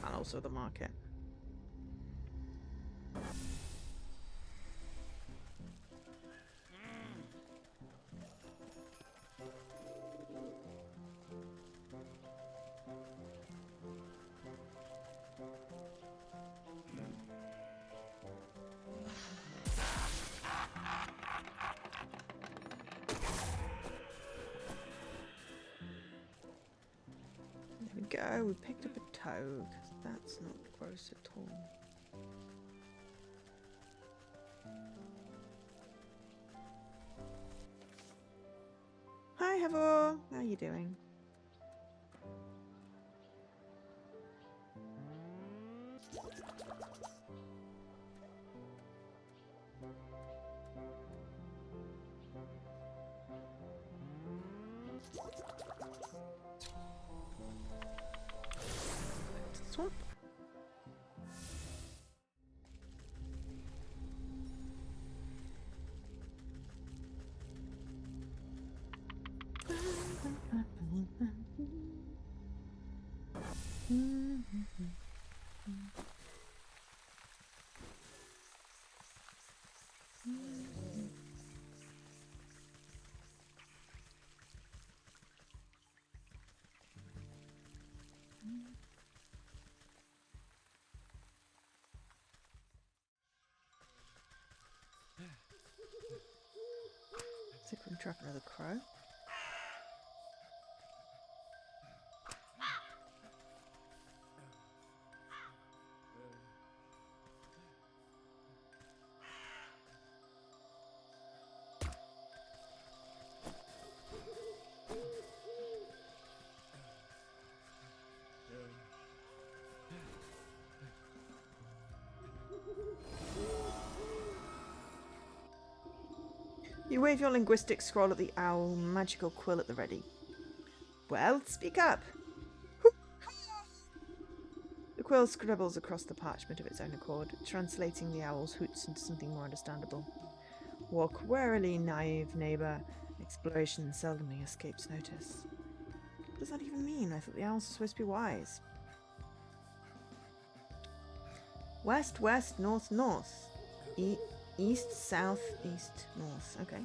And also the market. There we go. We picked up a toad. That's not gross at all. Hi, Havor. How are you doing? Swamp. See if we can trap another crow. You wave your linguistic scroll at the owl, magical quill at the ready. Well, speak up. The quill scribbles across the parchment of its own accord, translating the owl's hoots into something more understandable. Walk warily, naive neighbour. Exploration seldomly escapes notice. What does that even mean? I thought the owls were supposed to be wise. West, west, north, north. East, south, east, north. Okay.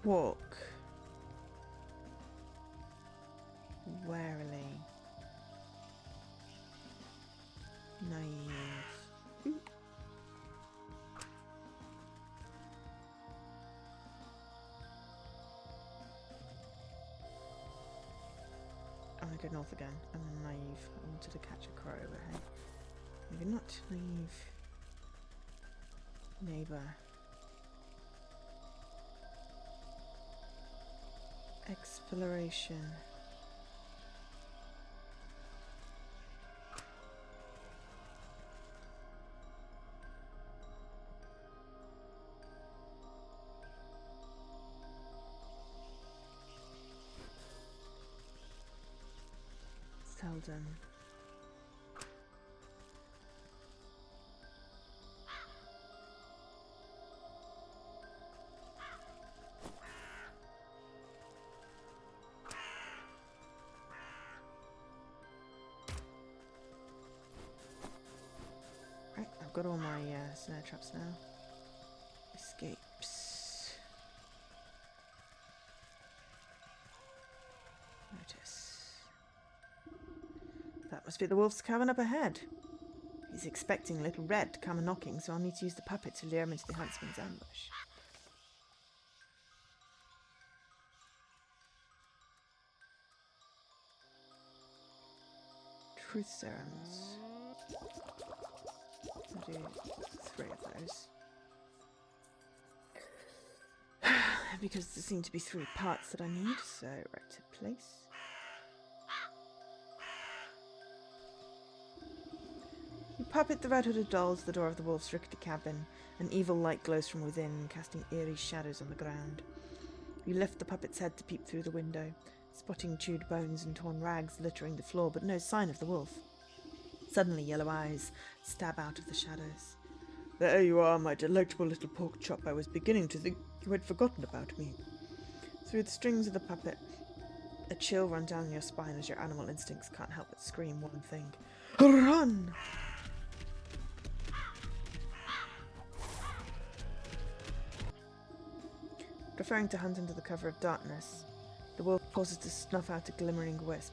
Walk. Warily. Naive. Ooh. I'm gonna go north again. I'm naive. I wanted to catch a crow, but hey. Maybe not naive. Neighbour. Exploration. Seldom. got all my snare traps now. Escapes. Notice. That must be the wolf's cabin up ahead. He's expecting Little Red to come a knocking, so I'll need to use the puppet to lure him into the huntsman's ambush. Truth serums. I'll do 3 of those. Because there seem to be 3 parts that I need, so right to place. You puppet the red-hooded doll to the door of the wolf's rickety cabin. An evil light glows from within, casting eerie shadows on the ground. You lift the puppet's head to peep through the window, spotting chewed bones and torn rags littering the floor, but no sign of the wolf. Suddenly, yellow eyes stab out of the shadows. There you are, my delectable little pork chop. I was beginning to think you had forgotten about me. Through the strings of the puppet, a chill runs down your spine as your animal instincts can't help but scream one thing. Run! Preferring to hunt under the cover of darkness, the wolf pauses to snuff out a glimmering wisp.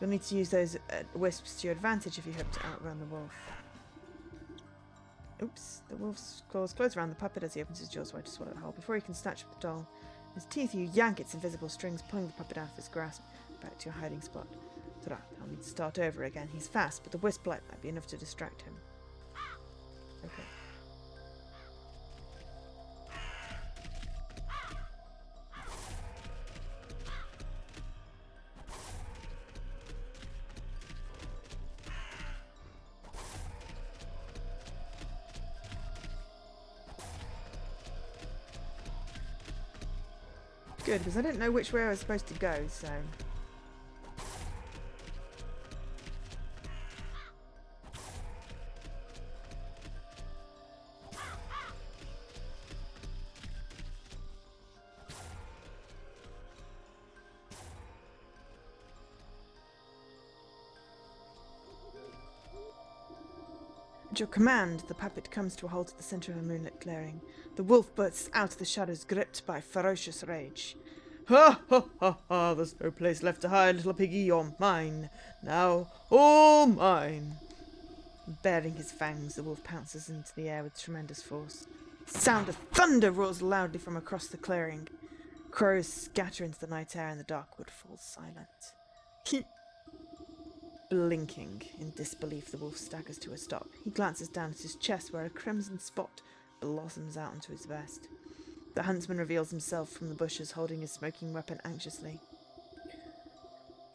You'll need to use those wisps to your advantage if you hope to outrun the wolf. Oops, the wolf's claws close around the puppet as he opens his jaws wide to swallow it whole. Before he can snatch up the doll, his teeth, you yank its invisible strings, pulling the puppet out of his grasp back to your hiding spot. Ta-da, I'll need to start over again. He's fast, but the wisp light might be enough to distract him. Okay. Good, because I didn't know which way I was supposed to go, so... At your command, the puppet comes to a halt at the centre of a moonlit clearing. The wolf bursts out of the shadows, gripped by ferocious rage. Ha ha ha ha! There's no place left to hide, little piggy. You're mine. Now, all mine. Baring his fangs, the wolf pounces into the air with tremendous force. Sound of thunder roars loudly from across the clearing. Crows scatter into the night air and the dark wood falls silent. Blinking in disbelief, the wolf staggers to a stop. He glances down at his chest where a crimson spot blossoms out onto his vest. The huntsman reveals himself from the bushes, holding his smoking weapon anxiously.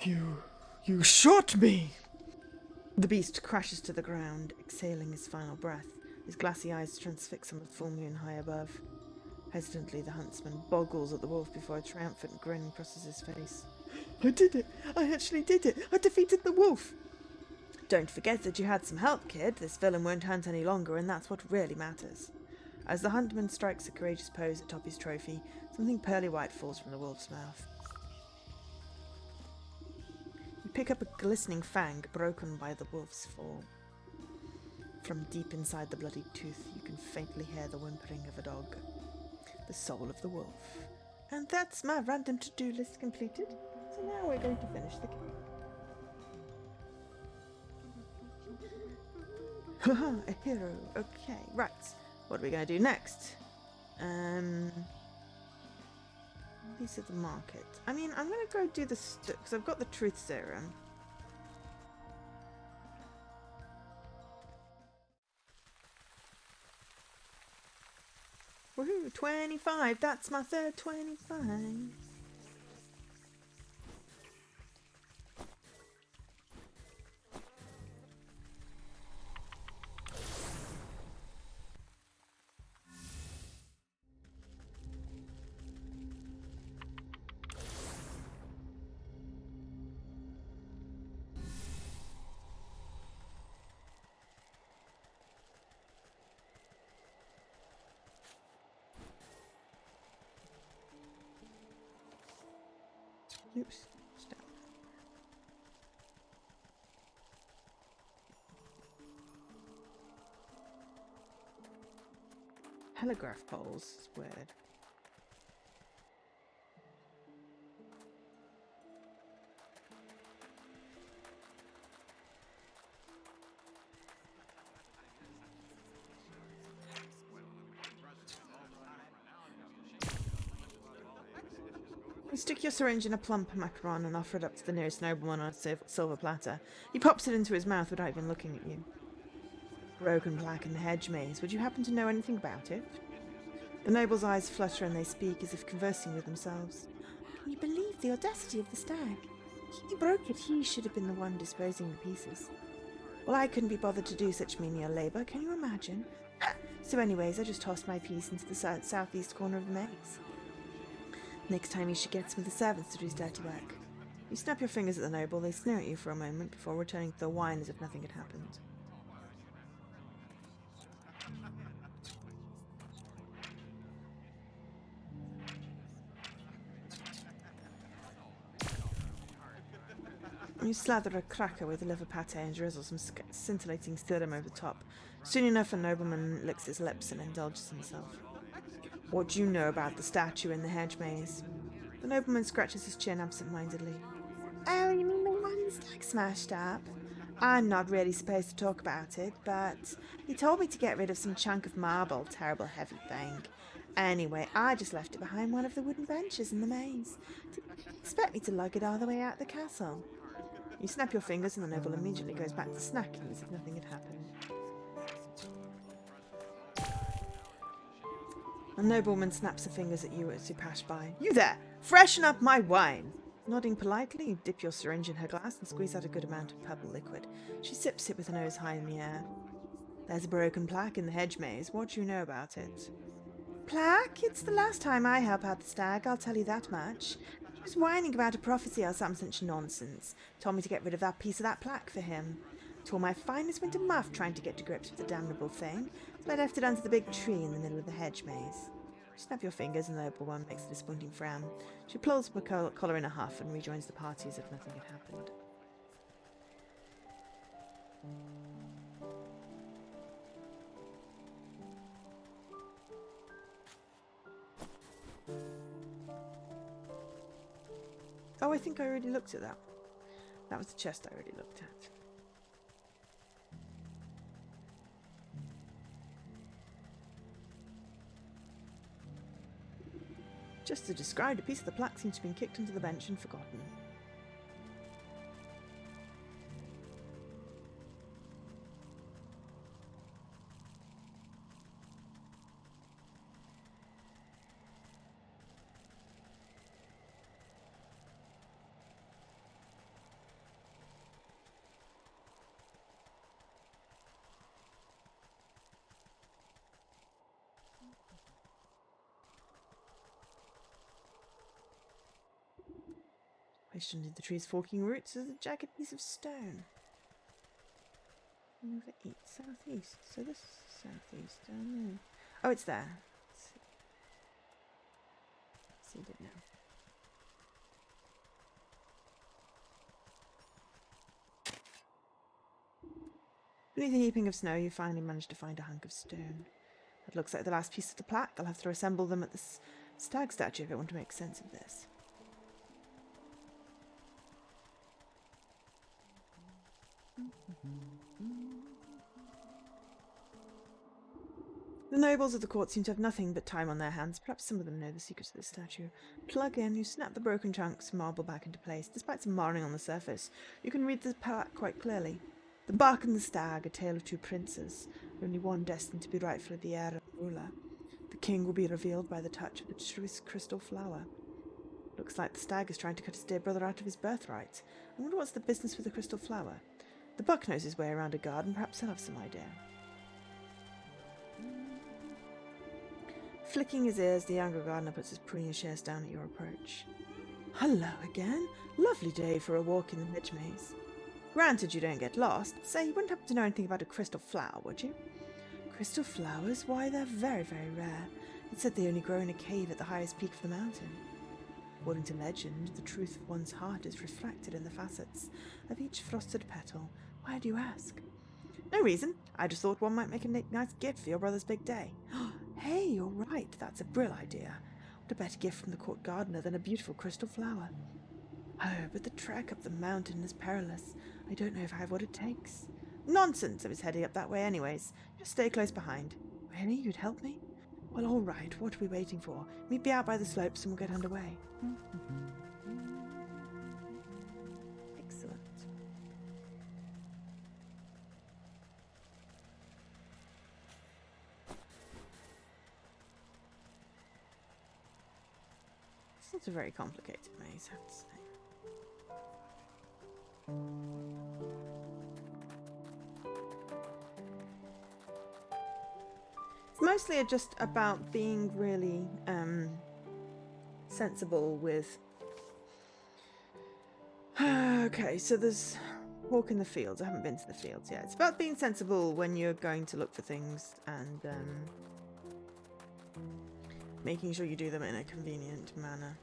You shot me! The beast crashes to the ground, exhaling his final breath. His glassy eyes transfix on the full moon high above. Hesitantly, the huntsman boggles at the wolf before a triumphant grin crosses his face. I did it! I actually did it! I defeated the wolf! Don't forget that you had some help, kid. This villain won't hunt any longer, and that's what really matters. As the huntsman strikes a courageous pose atop his trophy, something pearly white falls from the wolf's mouth. You pick up a glistening fang broken by the wolf's fall. From deep inside the bloodied tooth, you can faintly hear the whimpering of a dog. The soul of the wolf. And that's my random to-do list completed. So now we're going to finish the game. Haha, a hero. Okay, right. What are we going to do next? These are the market. I mean, I'm going to go do the because I've got the truth serum. Woohoo, 25. That's my third 25. Oops, stop. telegraph poles. It's weird. You stick your syringe in a plump macaron and offer it up to the nearest nobleman on a silver platter. He pops it into his mouth without even looking at you. Broken plaque in the hedge maze. Would you happen to know anything about it? The noble's eyes flutter and they speak as if conversing with themselves. Can you believe the audacity of the stag? He broke it. He should have been the one disposing the pieces. Well, I couldn't be bothered to do such menial labour. Can you imagine? So anyways, I just tossed my piece into the southeast corner of the maze. Next time you should get some of the servants to do his dirty work. You snap your fingers at the noble, they sneer at you for a moment before returning to the wine as if nothing had happened. You slather a cracker with liver pate and drizzle some scintillating serum over the top. Soon enough, a nobleman licks his lips and indulges himself. What do you know about the statue in the hedge maze? The nobleman scratches his chin absent-mindedly. Oh, you mean the one the stag smashed up? I'm not really supposed to talk about it, but he told me to get rid of some chunk of marble, terrible heavy thing. Anyway, I just left it behind one of the wooden benches in the maze. Didn't expect me to lug it all the way out the castle. You snap your fingers and the noble immediately goes back to snacking as if nothing had happened. The nobleman snaps her fingers at you as you pass by. You there! Freshen up my wine! Nodding politely, you dip your syringe in her glass and squeeze out a good amount of purple liquid. She sips it with her nose high in the air. There's a broken plaque in the hedge maze. What do you know about it? Plaque? It's the last time I help out the stag, I'll tell you that much. He was whining about a prophecy or some such nonsense. Told me to get rid of that piece of that plaque for him. Tore my finest winter muff trying to get to grips with the damnable thing, so I left it under the big tree in the middle of the hedge maze. Snap your fingers and the noble one makes a disappointing frown. She pulls up her collar in a huff and rejoins the party as if nothing had happened. Oh, I think I already looked at that. That was the chest I already looked at. Just as described, a piece of the plaque seems to have been kicked under the bench and forgotten. Placed under the tree's forking roots is a jagged piece of stone. Over southeast. So this is southeast. I don't know. Oh, it's there. See it now. Beneath a heaping of snow, you finally manage to find a hunk of stone. That looks like the last piece of the plaque. I'll have to reassemble them at the stag statue if I want to make sense of this. The nobles of the court seem to have nothing but time on their hands. Perhaps some of them know the secrets of this statue. Plug in, you snap the broken chunks of marble back into place. Despite some marring on the surface, you can read the plaque quite clearly. The Buck and the Stag, a tale of two princes, only one destined to be rightfully the heir and ruler. The king will be revealed by the touch of the truest crystal flower. Looks like the stag is trying to cut his dear brother out of his birthright. I wonder what's the business with the crystal flower. The Buck knows his way around a garden. Perhaps he'll have some idea. Flicking his ears, the younger gardener puts his pruning shears down at your approach. Hello again. Lovely day for a walk in the hedge maze. Granted you don't get lost, say you wouldn't happen to know anything about a crystal flower, would you? Crystal flowers? Why, they're very, very rare. It's said they only grow in a cave at the highest peak of the mountain. According to legend, the truth of one's heart is reflected in the facets of each frosted petal. Why do you ask? No reason. I just thought one might make a nice gift for your brother's big day. Hey, you're right. That's a brill idea. What a better gift from the court gardener than a beautiful crystal flower. Oh, but the trek up the mountain is perilous. I don't know if I have what it takes. Nonsense! I was heading up that way anyways. Just stay close behind. Really? You'd help me? Well, all right. What are we waiting for? Meet me out by the slopes and we'll get underway. Excellent. It's not a very complicated maze, I have to say. It's mostly just about being really sensible with... Okay, so there's walk in the fields. I haven't been to the fields yet. It's about being sensible when you're going to look for things and making sure you do them in a convenient manner.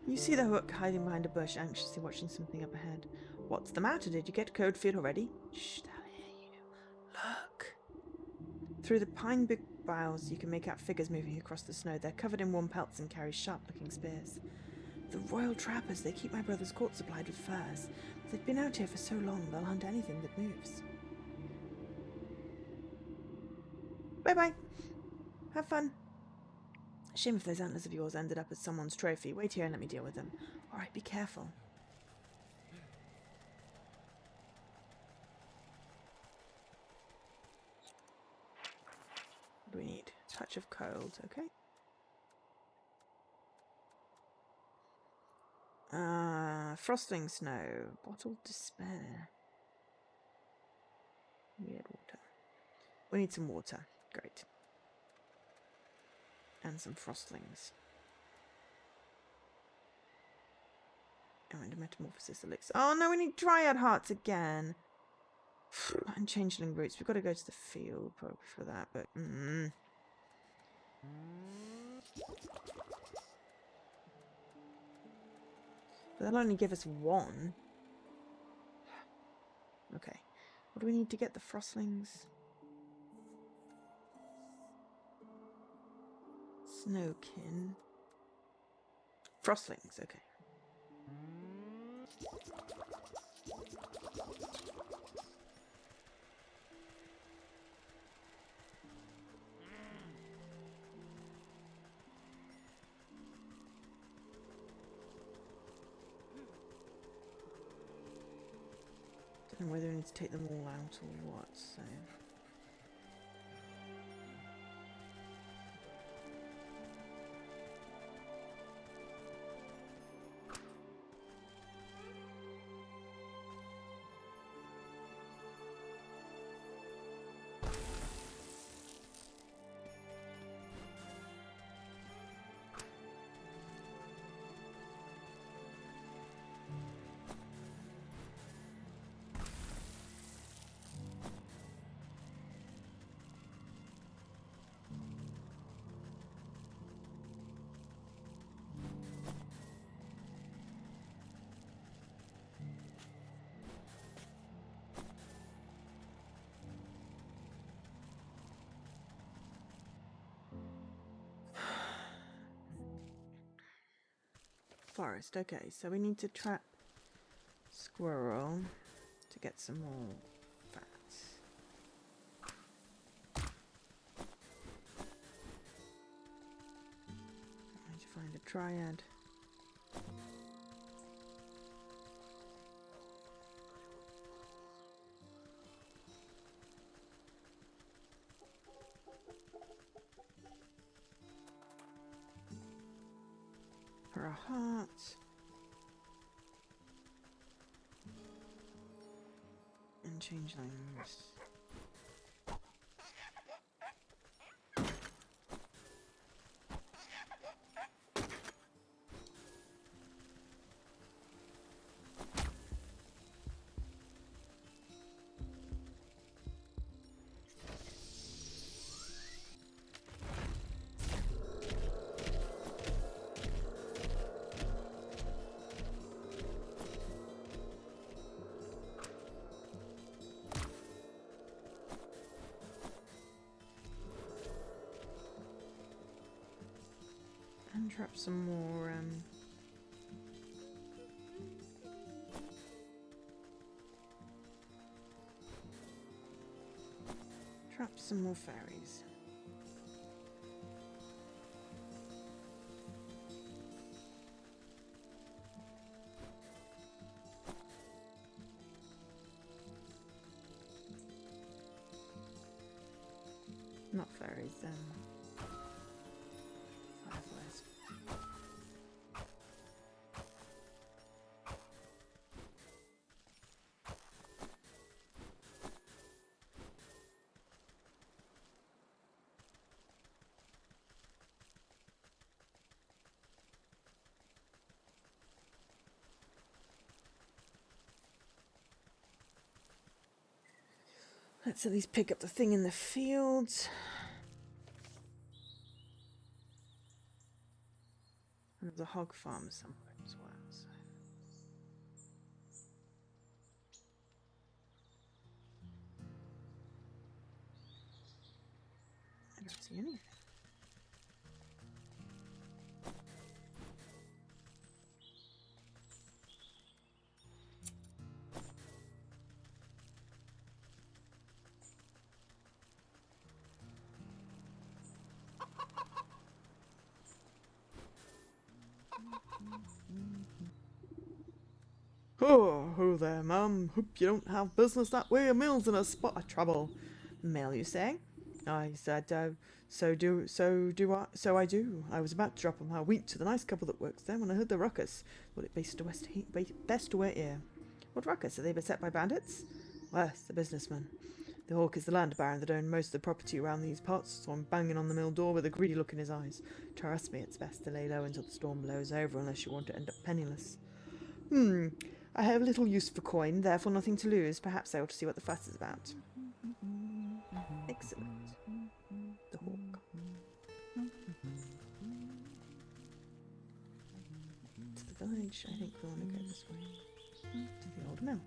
You see the hook hiding behind a bush, anxiously watching something up ahead. What's the matter? Did you get code feed already? Shh, they'll hear you. Look. Through the pine boughs, you can make out figures moving across the snow. They're covered in warm pelts and carry sharp-looking spears. The royal trappers. They keep my brother's court supplied with furs. They've been out here for so long, they'll hunt anything that moves. Bye-bye. Have fun. Shame if those antlers of yours ended up as someone's trophy. Wait here and let me deal with them. Alright, be careful. What do we need? Touch of cold, okay. Frosting snow. Bottled despair. Weird water. We need some water. Great. And some frostlings. Oh, and a metamorphosis elixir. Oh no, we need dryad hearts again. And changeling roots. We've got to go to the field probably for that, but But they'll only give us one. Okay. What do we need to get the frostlings? Snowkin. Frostlings, okay. Don't know whether we need to take them all out or what, so... Forest, okay, so we need to trap squirrel to get some more fat. I need to find a dryad. For a heart. And changelings. Trap some more, trap some more fairies. Not fairies, fireflies. Let's at least pick up the thing in the fields. And there's a hog farm somewhere as well. So. I don't see anything. Oh there, ma'am. Hope you don't have business that way. A mill's in a spot of trouble. Mill, you say? I said, so I do. I was about to drop my wheat to the nice couple that works there when I heard the ruckus. Thought it best to wait here. What ruckus? Are they beset by bandits? Worse, the businessman. The hawk is the land baron that owned most of the property around these parts, so I'm banging on the mill door with a greedy look in his eyes. Trust me, it's best to lay low until the storm blows over, unless you want to end up penniless. I have little use for coin, therefore nothing to lose. Perhaps I ought to see what the fuss is about. Excellent. The hawk. To the village. I think we want to go this way. To the old mill.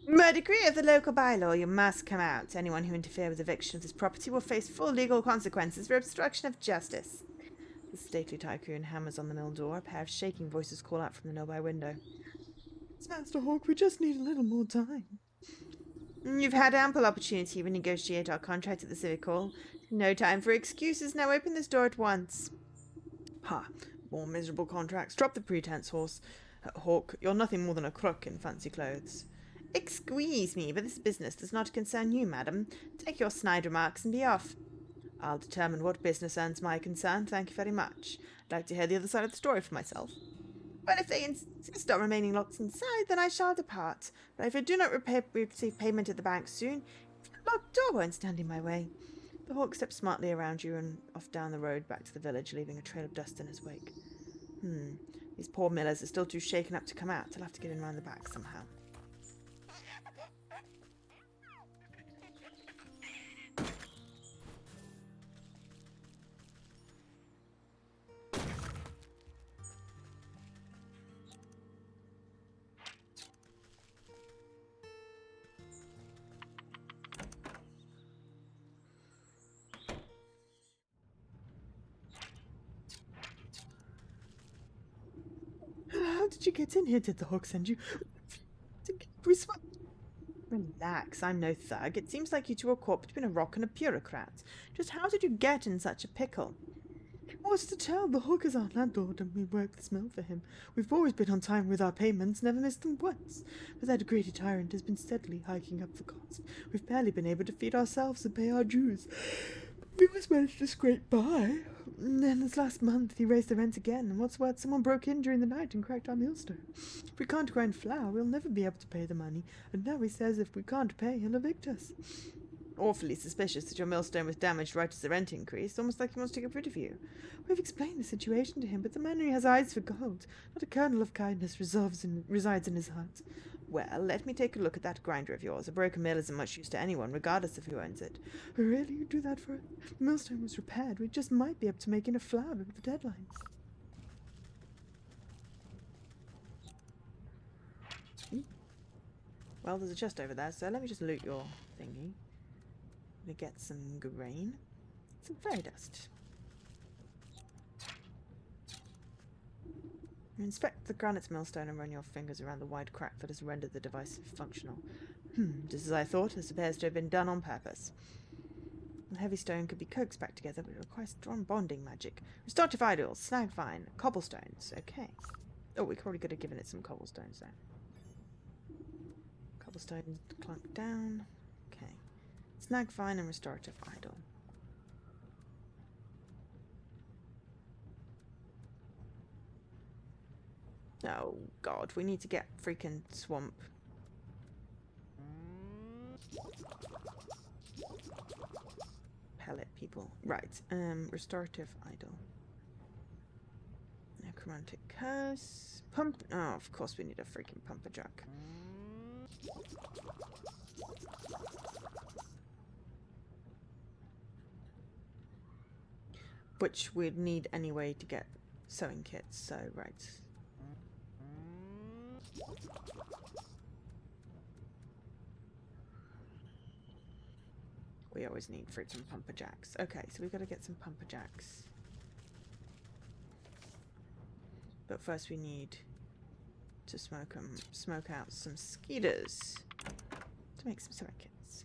By decree of the local bylaw, you must come out. Anyone who interferes with eviction of this property will face full legal consequences for obstruction of justice. The stately tycoon hammers on the mill door. A pair of shaking voices call out from the nearby window. It's Master Hawk, we just need a little more time. You've had ample opportunity to renegotiate our contract at the Civic Hall. No time for excuses. Now open this door at once. Ha! More miserable contracts. Drop the pretense, Hawk. You're nothing more than a crook in fancy clothes. Excuse me, but this business does not concern you, madam. Take your snide remarks and be off. I'll determine what business earns my concern. Thank you very much. I'd like to hear the other side of the story for myself. Well, if they insist on remaining locked inside, then I shall depart. But if I do not receive payment at the bank soon, the locked door won't stand in my way. The hawk steps smartly around you and off down the road back to the village, leaving a trail of dust in his wake. These poor millers are still too shaken up to come out. I'll have to get in round the back somehow. How did you get in here? Did the hawk send you? Relax, I'm no thug. It seems like you two are caught between a rock and a bureaucrat. Just how did you get in such a pickle? What's to tell? The hawk is our landlord and we work this mill for him. We've always been on time with our payments, never missed them once. But that greedy tyrant has been steadily hiking up the cost. We've barely been able to feed ourselves and pay our dues. We always managed to scrape by. And then this last month he raised the rent again, and what's worse, someone broke in during the night and cracked our millstone. If we can't grind flour, we'll never be able to pay the money, and now he says if we can't pay, he'll evict us. Awfully suspicious that your millstone was damaged right as the rent increased, almost like he wants to get rid of you. We've explained the situation to him, but the man who has eyes for gold, not a kernel of kindness, resides in his heart. Well, let me take a look at that grinder of yours. A broken mill isn't much use to anyone, regardless of who owns it. Really? You'd do that for it? The millstone was repaired. We just might be up to making a flower with the deadlines. Well, there's a chest over there, so let me just loot your thingy. We get some grain, some fairy dust. Inspect the granite millstone and run your fingers around the wide crack that has rendered the device functional. Just as I thought, this appears to have been done on purpose. The heavy stone could be coaxed back together, but it requires strong bonding magic. Restorative idols, snag vine, cobblestones. Okay. Oh, we probably could have given it some cobblestones there. Cobblestone clunk down. Okay. Snag vine and restorative idol. Oh god, we need to get freaking swamp. Pellet people. Right. Restorative idol. Necromantic curse. Pump. Oh, of course we need a freaking pumper jack. Which we'd need anyway to get sewing kits, so right. We always need freaking pumper jacks. Okay, so we've got to get some pumper jacks. But first we need to smoke out some skeeters to make some sewing kits.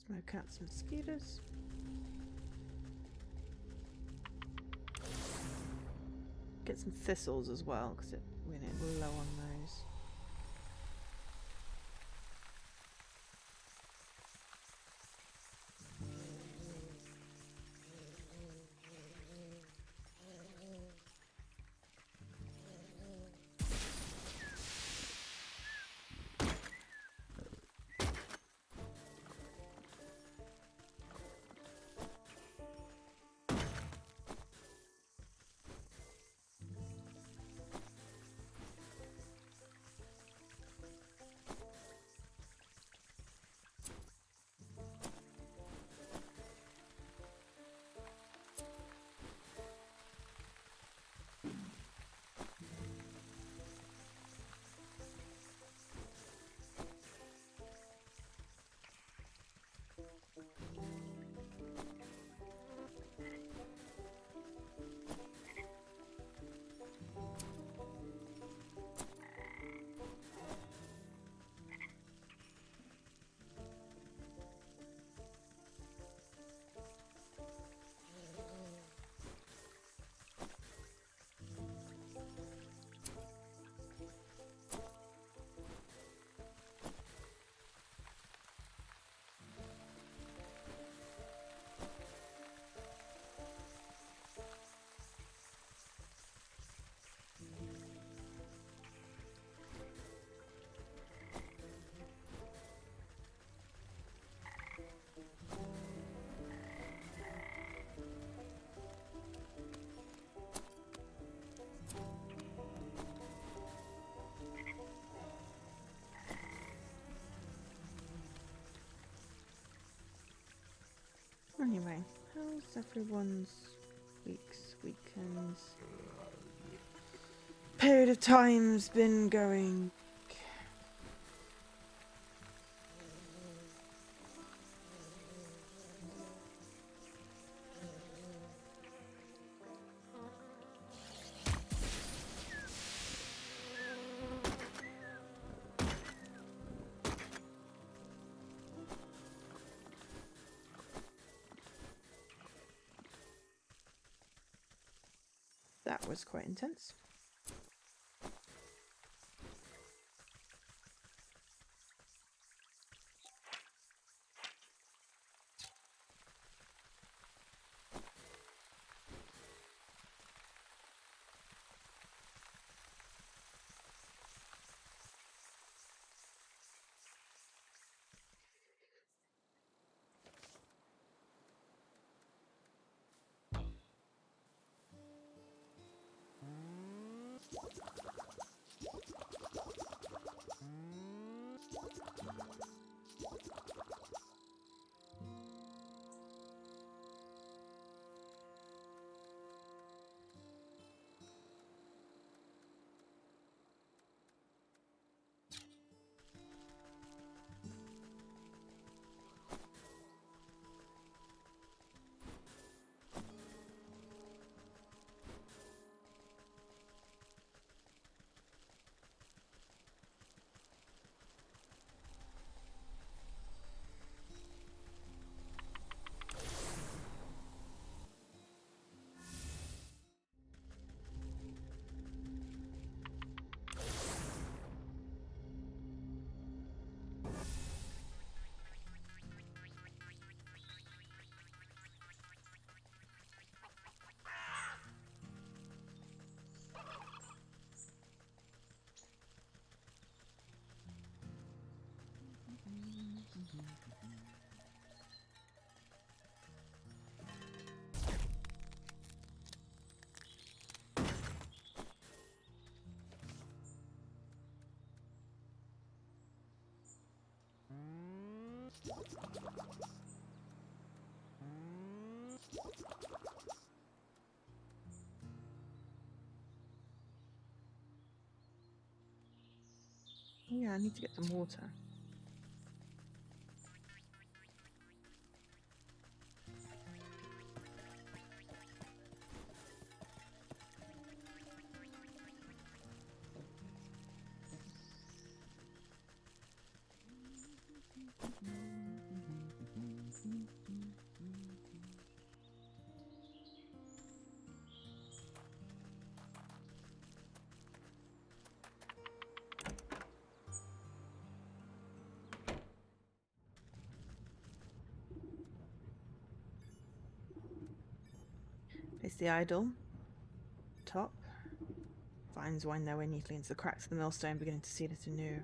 Smoke out some mosquitoes. Get some thistles as well, because we're low on those. Everyone's weeks, weekends. Period of time's been going. That was quite intense. Yeah, I need to get some water. Place the idol. Top. Vines wind their way neatly into the cracks of the millstone, beginning to seal it anew.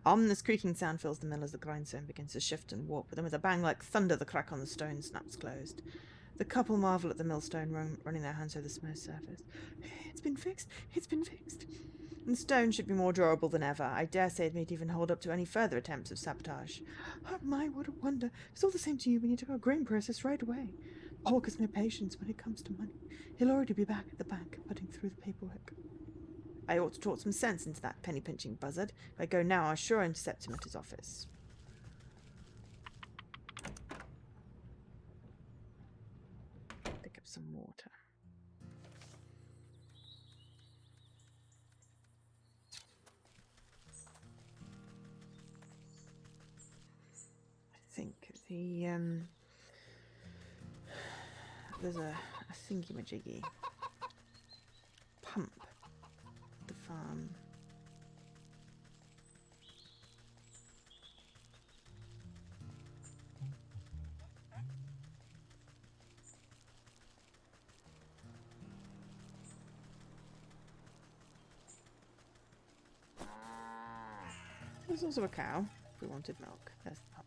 Ominous creaking sound fills the mill as the grindstone begins to shift and warp. But then with a bang like thunder, the crack on the stone snaps closed. The couple marvel at the millstone, running their hands over the smooth surface. It's been fixed. It's been fixed. The stone should be more durable than ever. I dare say it may even hold up to any further attempts of sabotage. Oh my, what a wonder. It's all the same to you when you took our grain process right away. Hawk has no patience when it comes to money. He'll already be back at the bank, putting through the paperwork. I ought to talk some sense into that penny-pinching buzzard. If I go now, I'll sure intercept him at his office. Pick up some water. I think there's a thingy-majiggy pump at the farm. There's also a cow if we wanted milk. There's the pump.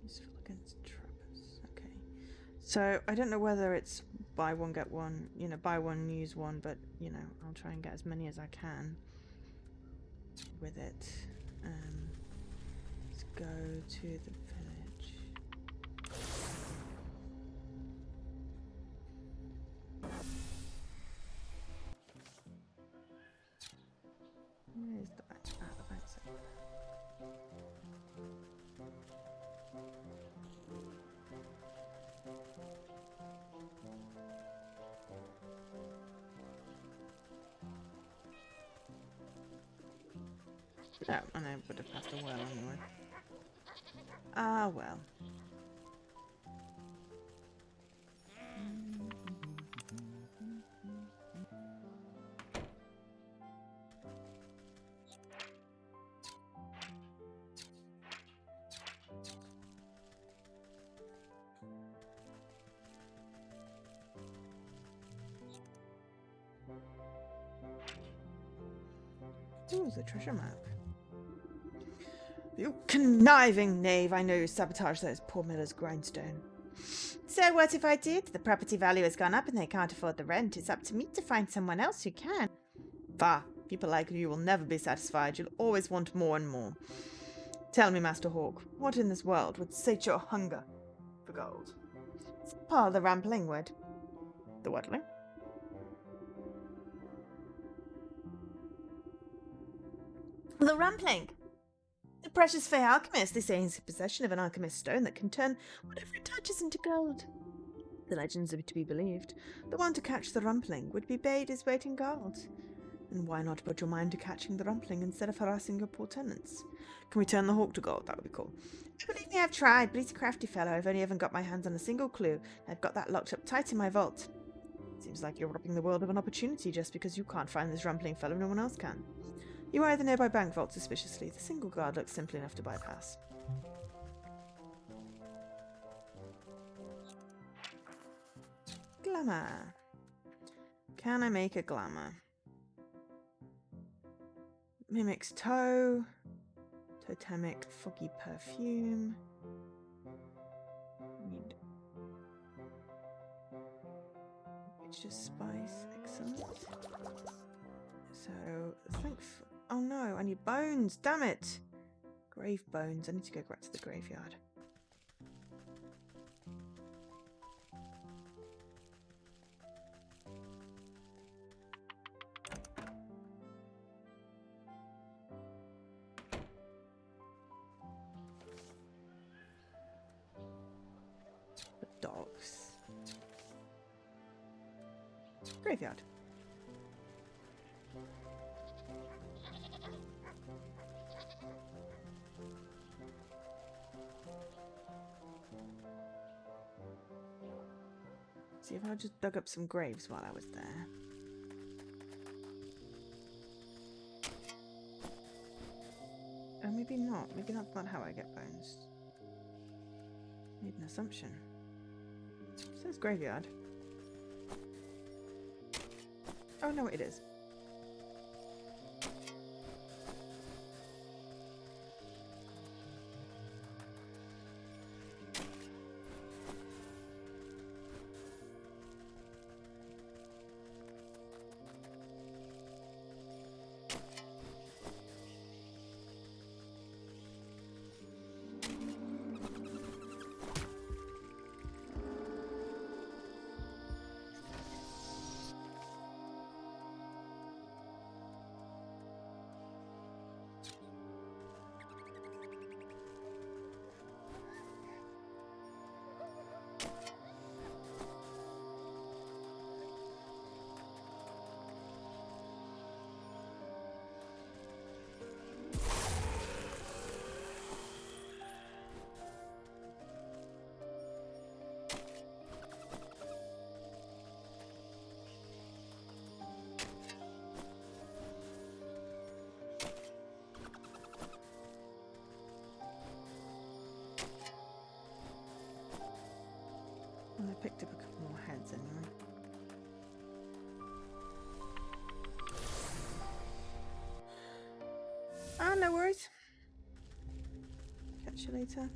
Useful against trappers. Okay. So I don't know whether it's buy one get one, you know, buy one use one, but you know, I'll try and get as many as I can with it. Let's go to the village. Where is the bank? Ah, the bank's over there. No, and I would have passed a well anyway. Ah, well. Ooh, the treasure map. You conniving knave, I know you sabotaged those poor miller's grindstone. So what if I did? The property value has gone up and they can't afford the rent. It's up to me to find someone else who can. Bah, people like you will never be satisfied. You'll always want more and more. Tell me, Master Hawk, what in this world would sate your hunger for gold? Paul the Rampling would. The whatling? The Rampling. The precious fey alchemist. They say he's in possession of an alchemist stone that can turn whatever it touches into gold. The legends are to be believed. The one to catch the Rumpling would be paid his weight in gold. And why not put your mind to catching the Rumpling instead of harassing your poor tenants? Can we turn the Hawk to gold? That would be cool. Believe me, I've tried, but he's a crafty fellow. I've only ever got my hands on a single clue. I've got that locked up tight in my vault. Seems like you're robbing the world of an opportunity just because you can't find this Rumpling fellow no one else can. You eye the nearby bank vault suspiciously. The single guard looks simple enough to bypass. Glamour. Can I make a glamour? Mimics toe. Totemic foggy perfume. Need witch's spice. Excellent. So, oh no, I need bones. Damn it. Grave bones. I need to go back to the graveyard. The dogs. Graveyard. See if I just dug up some graves while I was there. Oh, maybe not. Maybe that's not how I get bones. Made an assumption. It says graveyard. Oh no, it is. Well, I picked up a couple more heads anyway. Ah, no worries. Catch you later.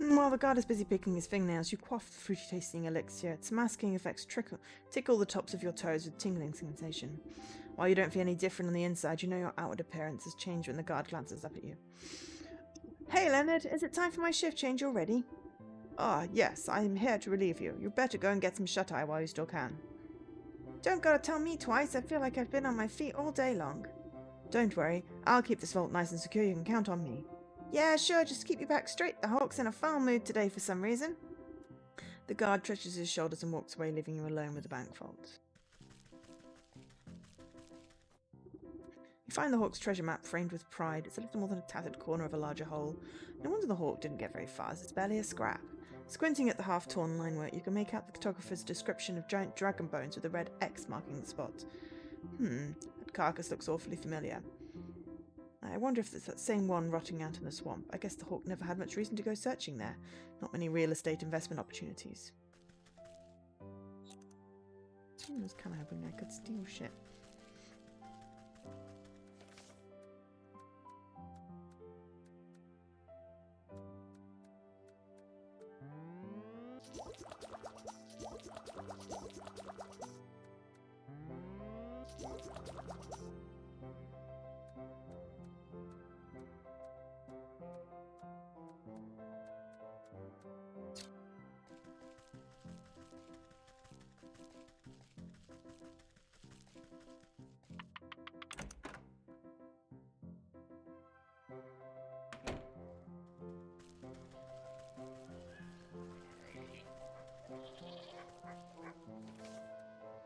While the guard is busy picking his fingernails, you quaff the fruity tasting elixir. Its masking effects tickle the tops of your toes with tingling sensation. While you don't feel any different on the inside, you know your outward appearance has changed when the guard glances up at you. Hey, Leonard, is it time for my shift change already? Ah, yes, I am here to relieve you. You better go and get some shut-eye while you still can. Don't gotta tell me twice. I feel like I've been on my feet all day long. Don't worry, I'll keep this vault nice and secure. You can count on me. Yeah, sure, just keep your back straight. The Hawk's in a foul mood today for some reason. The guard stretches his shoulders and walks away, leaving you alone with the bank vault. You find the Hawk's treasure map framed with pride. It's a little more than a tattered corner of a larger whole. No wonder the Hawk didn't get very far, as it's barely a scrap. Squinting at the half-torn linework, you can make out the cartographer's description of giant dragon bones with a red X marking the spot. That carcass looks awfully familiar. I wonder if it's that same one rotting out in the swamp. I guess the Hawk never had much reason to go searching there. Not many real estate investment opportunities. I was kind of hoping I could steal shit.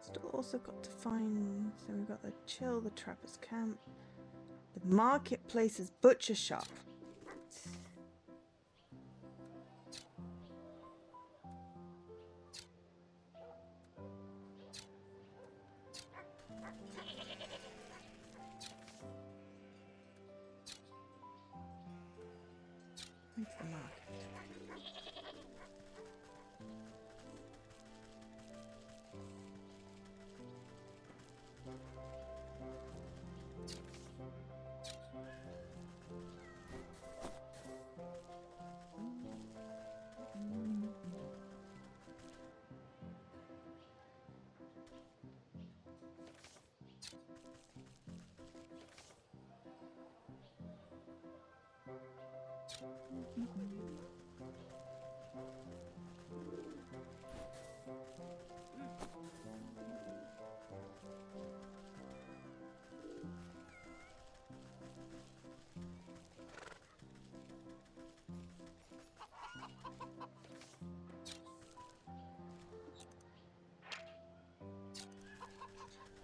Still also got to find, so we've got the Chill, the Trapper's Camp, the Marketplace's Butcher Shop. Where's the market?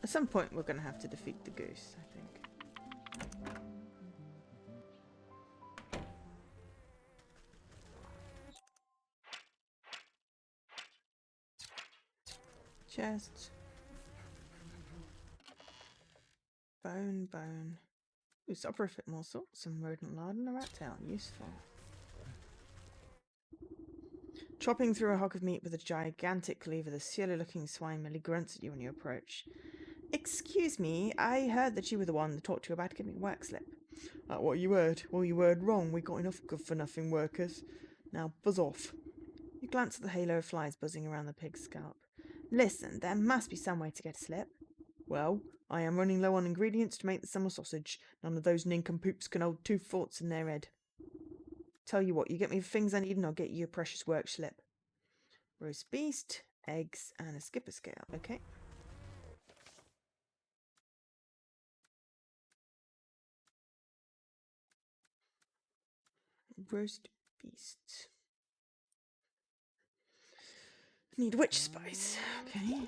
At some point we're going to have to defeat the goose, I think. Chest. Bone. Ooh, soporific morsel, some rodent lard and a rat tail. Useful. Chopping through a hog of meat with a gigantic cleaver, the surly-looking swine merely grunts at you when you approach. Excuse me, I heard that you were the one that talked to you about getting work slip. What you heard? Well, you heard wrong. We got enough good-for-nothing workers. Now, buzz off. You glance at the halo of flies buzzing around the pig's scalp. Listen, there must be some way to get a slip. Well, I am running low on ingredients to make the summer sausage. None of those nincompoops can hold two thoughts in their head. Tell you what, you get me the things I need and I'll get you your precious work slip. Roast beast, eggs, and a skipper scale, okay? Roast beast. Need witch spice, okay.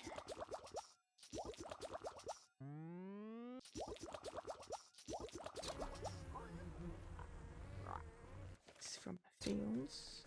It's from the fields.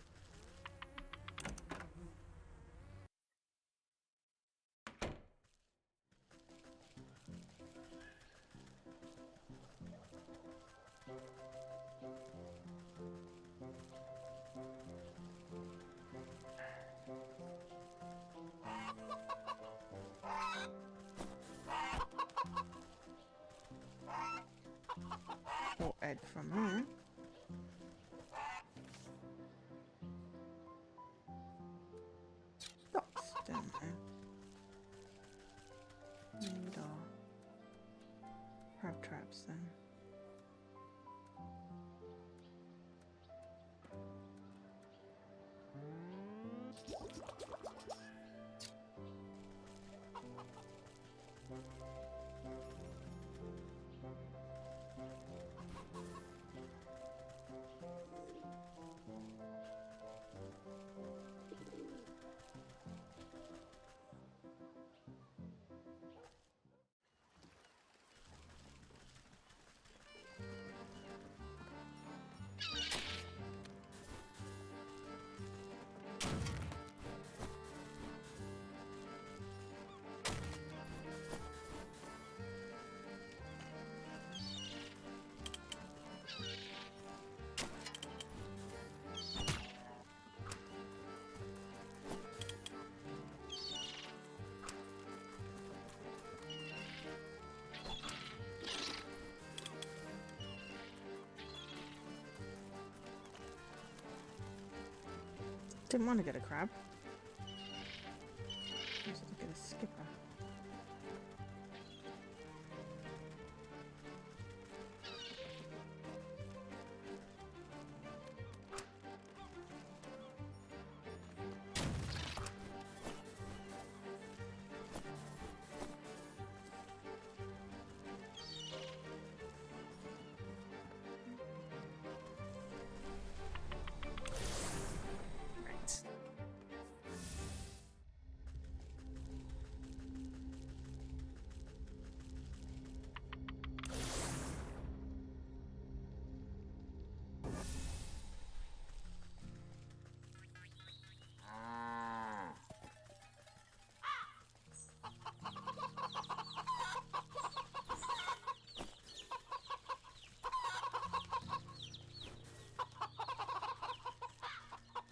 Or egg from there. Ducks down there. Need our crab traps then. Didn't want to get a crab. I wanted to get a skipper.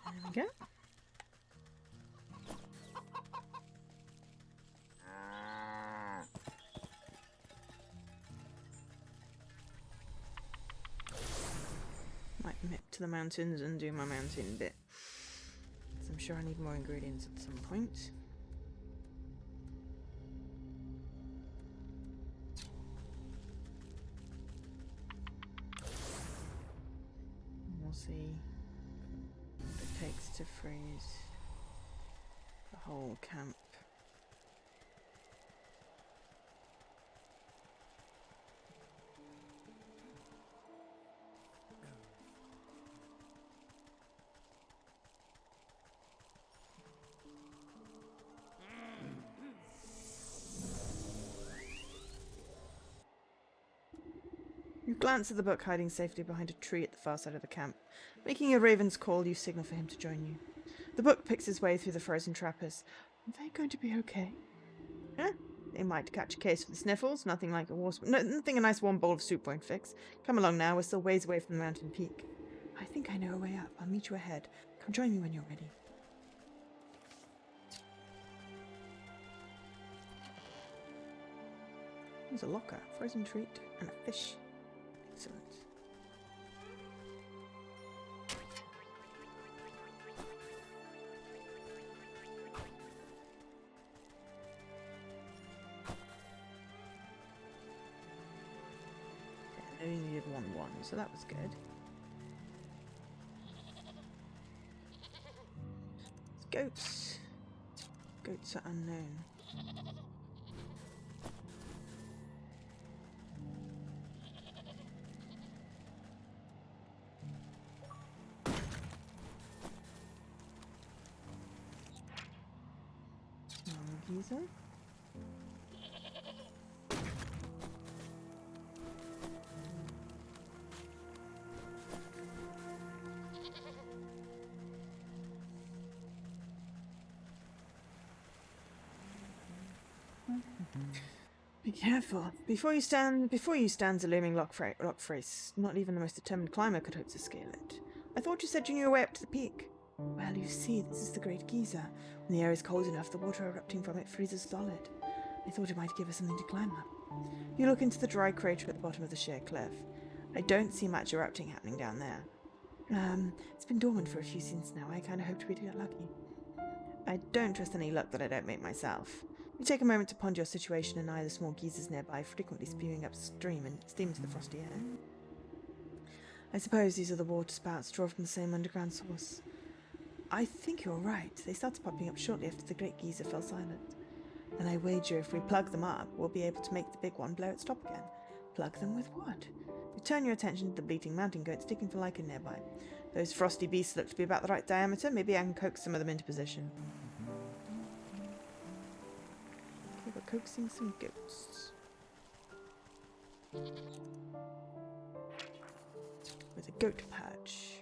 There we go. Might nip to the mountains and do my mountain bit. 'Cause I'm sure I need more ingredients at some point. We'll see what it takes to freeze the whole camp. You glance at the book hiding safely behind a tree at the far side of the camp. Making a raven's call, you signal for him to join you. The book picks his way through the frozen trappers. Are they going to be okay? Eh, they might catch a case of the sniffles. Nothing like a nothing a nice warm bowl of soup won't fix. Come along now. We're still ways away from the mountain peak. I think I know a way up. I'll meet you ahead. Come join me when you're ready. There's a locker, frozen treat, and a fish. Excellent. I only needed one, so that was good. Goats. Goats are unknown. Geezer. Be careful. Before you stands a looming rock face. Not even the most determined climber could hope to scale it. I thought you said you knew your way up to the peak. Well, you see, this is the Great Geyser. When the air is cold enough, the water erupting from it freezes solid. I thought it might give us something to climb up. You look into the dry crater at the bottom of the sheer cliff. I don't see much erupting happening down there. It's been dormant for a few seasons now. I kind of hoped we'd get lucky. I don't trust any luck that I don't make myself. You take a moment to ponder your situation and eye the small geysers nearby, frequently spewing upstream and steam into the frosty air. I suppose these are the water spouts drawn from the same underground source. I think you're right. They started popping up shortly after the Great Geyser fell silent. Then I wager if we plug them up, we'll be able to make the big one blow its top again. Plug them with what? You turn your attention to the bleating mountain goats digging for lichen nearby. Those frosty beasts look to be about the right diameter. Maybe I can coax some of them into position. Okay, we're coaxing some goats. With a goat perch.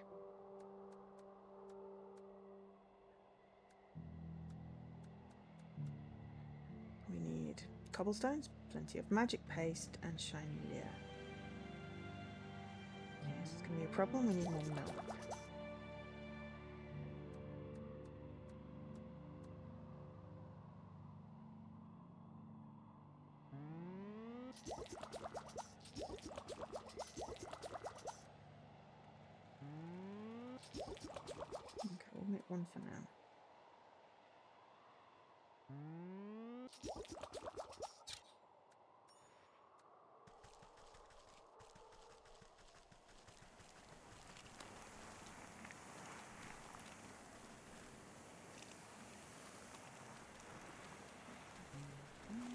We need cobblestones, plenty of magic paste, and shiny leer. Yes, it's going to be a problem. We need more milk. Okay, we'll make one for now.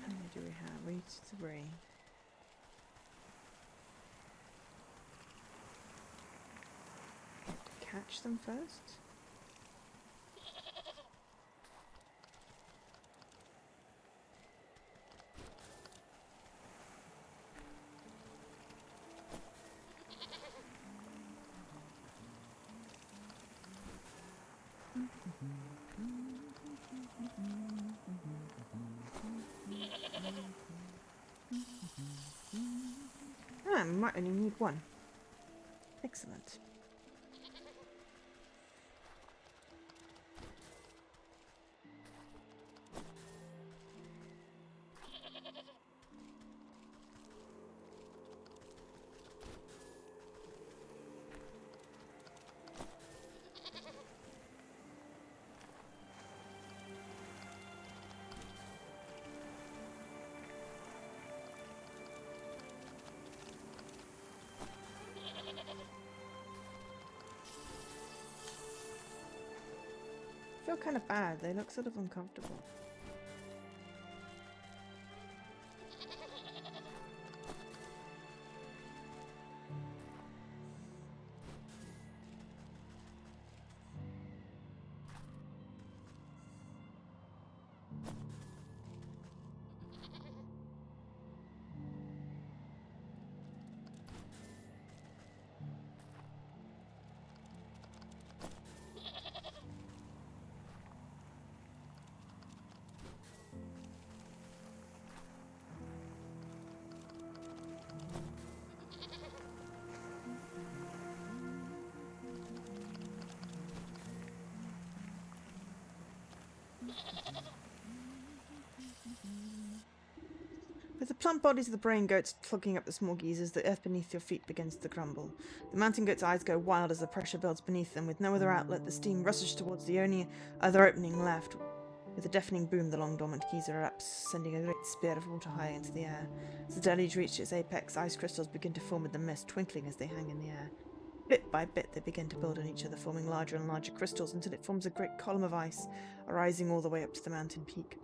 How many do we have? We need 3. Catch them first. Ah, we might only need 1. Excellent. I feel kind of bad. They look sort of uncomfortable. With the plump bodies of the brain goats clogging up the small geysers, the earth beneath your feet begins to crumble. The mountain goats' eyes go wild as the pressure builds beneath them. With no other outlet, the steam rushes towards the only other opening left. With a deafening boom, the long dormant geyser erupts, sending a great spear of water high into the air. As the deluge reaches its apex, ice crystals begin to form in the mist, twinkling as they hang in the air. Bit by bit, they begin to build on each other, forming larger and larger crystals until it forms a great column of ice, rising all the way up to the mountain peak.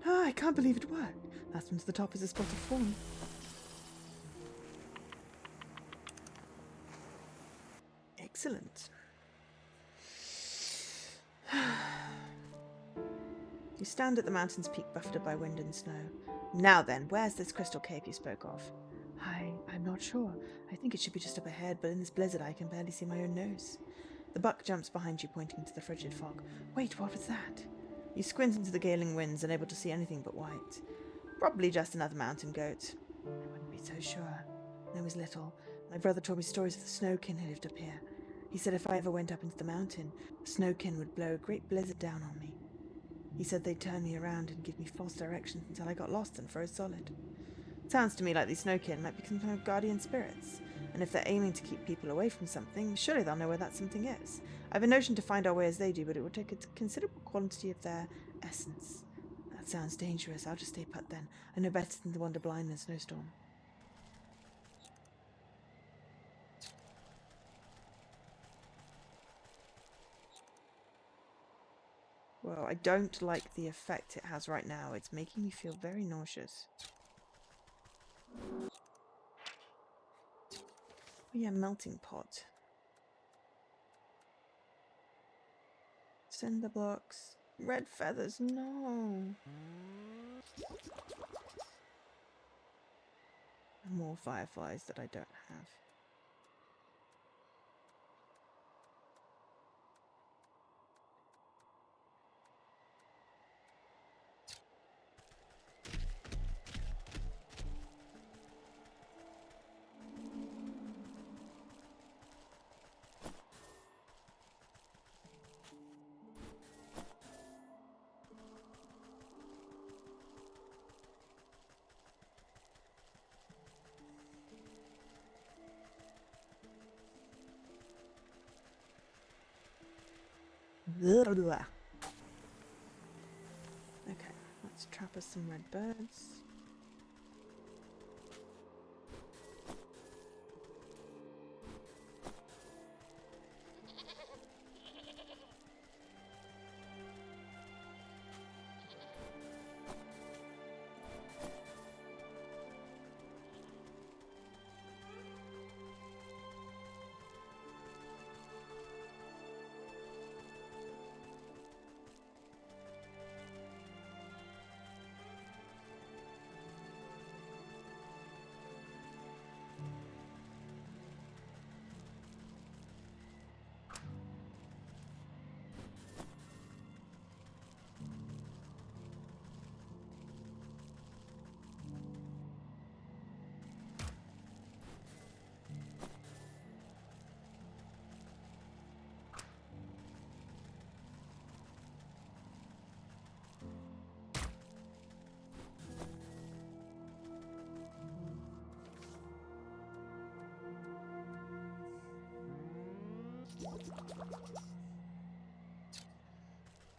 Ah, I can't believe it worked. Last one to the top is a spot of fawn. Excellent. You stand at the mountain's peak, buffeted by wind and snow. Now then, where's this crystal cave you spoke of? I'm not sure. I think it should be just up ahead, but in this blizzard I can barely see my own nose. The buck jumps behind you, pointing into the frigid fog. Wait, what was that? You squint into the galing winds, unable to see anything but white. Probably just another mountain goat. I wouldn't be so sure. When I was little, my brother told me stories of the snowkin who lived up here. He said if I ever went up into the mountain, the snowkin would blow a great blizzard down on me. He said they'd turn me around and give me false directions until I got lost and froze solid. Sounds to me like these snowkin might be some kind of guardian spirits, and if they're aiming to keep people away from something, surely they'll know where that something is. I have a notion to find our way as they do, but it would take a considerable quantity of their essence. That sounds dangerous. I'll just stay put then. I know better than to wander blind in a snowstorm. Well, I don't like the effect it has right now. It's making me feel very nauseous. Oh yeah, melting pot. Cinder blocks. Red feathers, no. More fireflies that I don't have. Okay, let's trap us some red birds.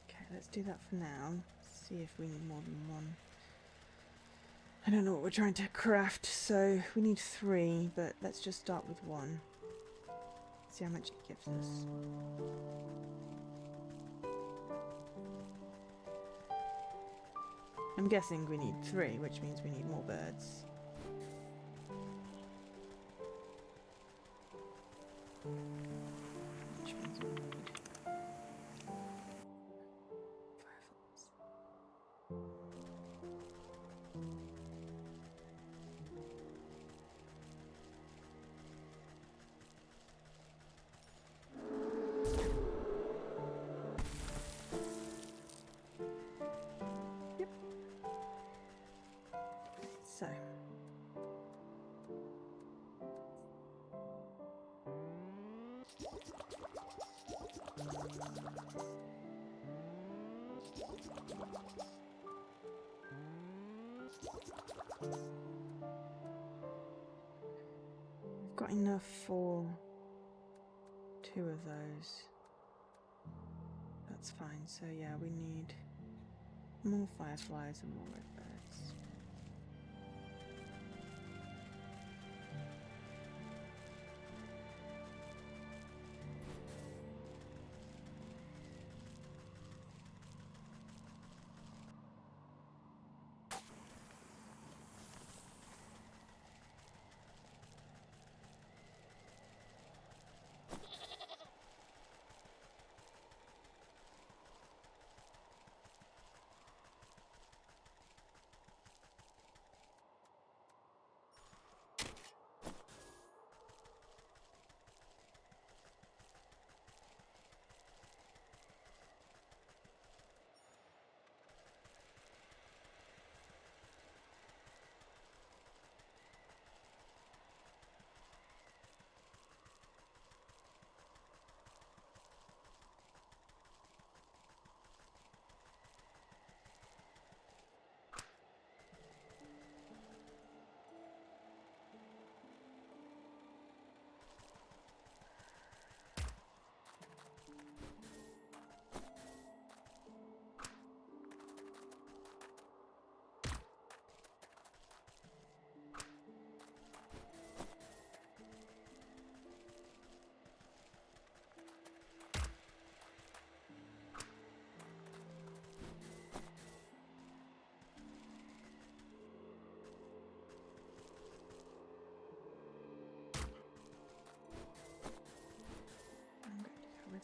Okay, let's do that for now. See if we need more than one. I don't know what we're trying to craft, so we need 3, but let's just start with 1. See how much it gives us. I'm guessing we need 3, which means we need more birds. Which means we need fireflies. Yep. So. We've got enough for 2 of those. That's fine. So yeah, we need more fireflies and more redbirds.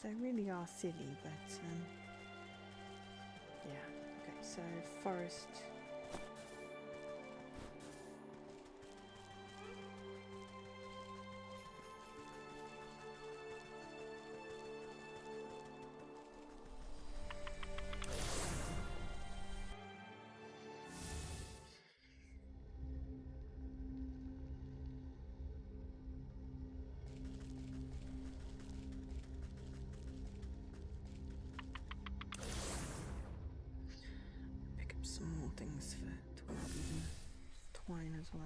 They really are silly, but yeah. Okay, so forest. Pick up some more things for twine as well.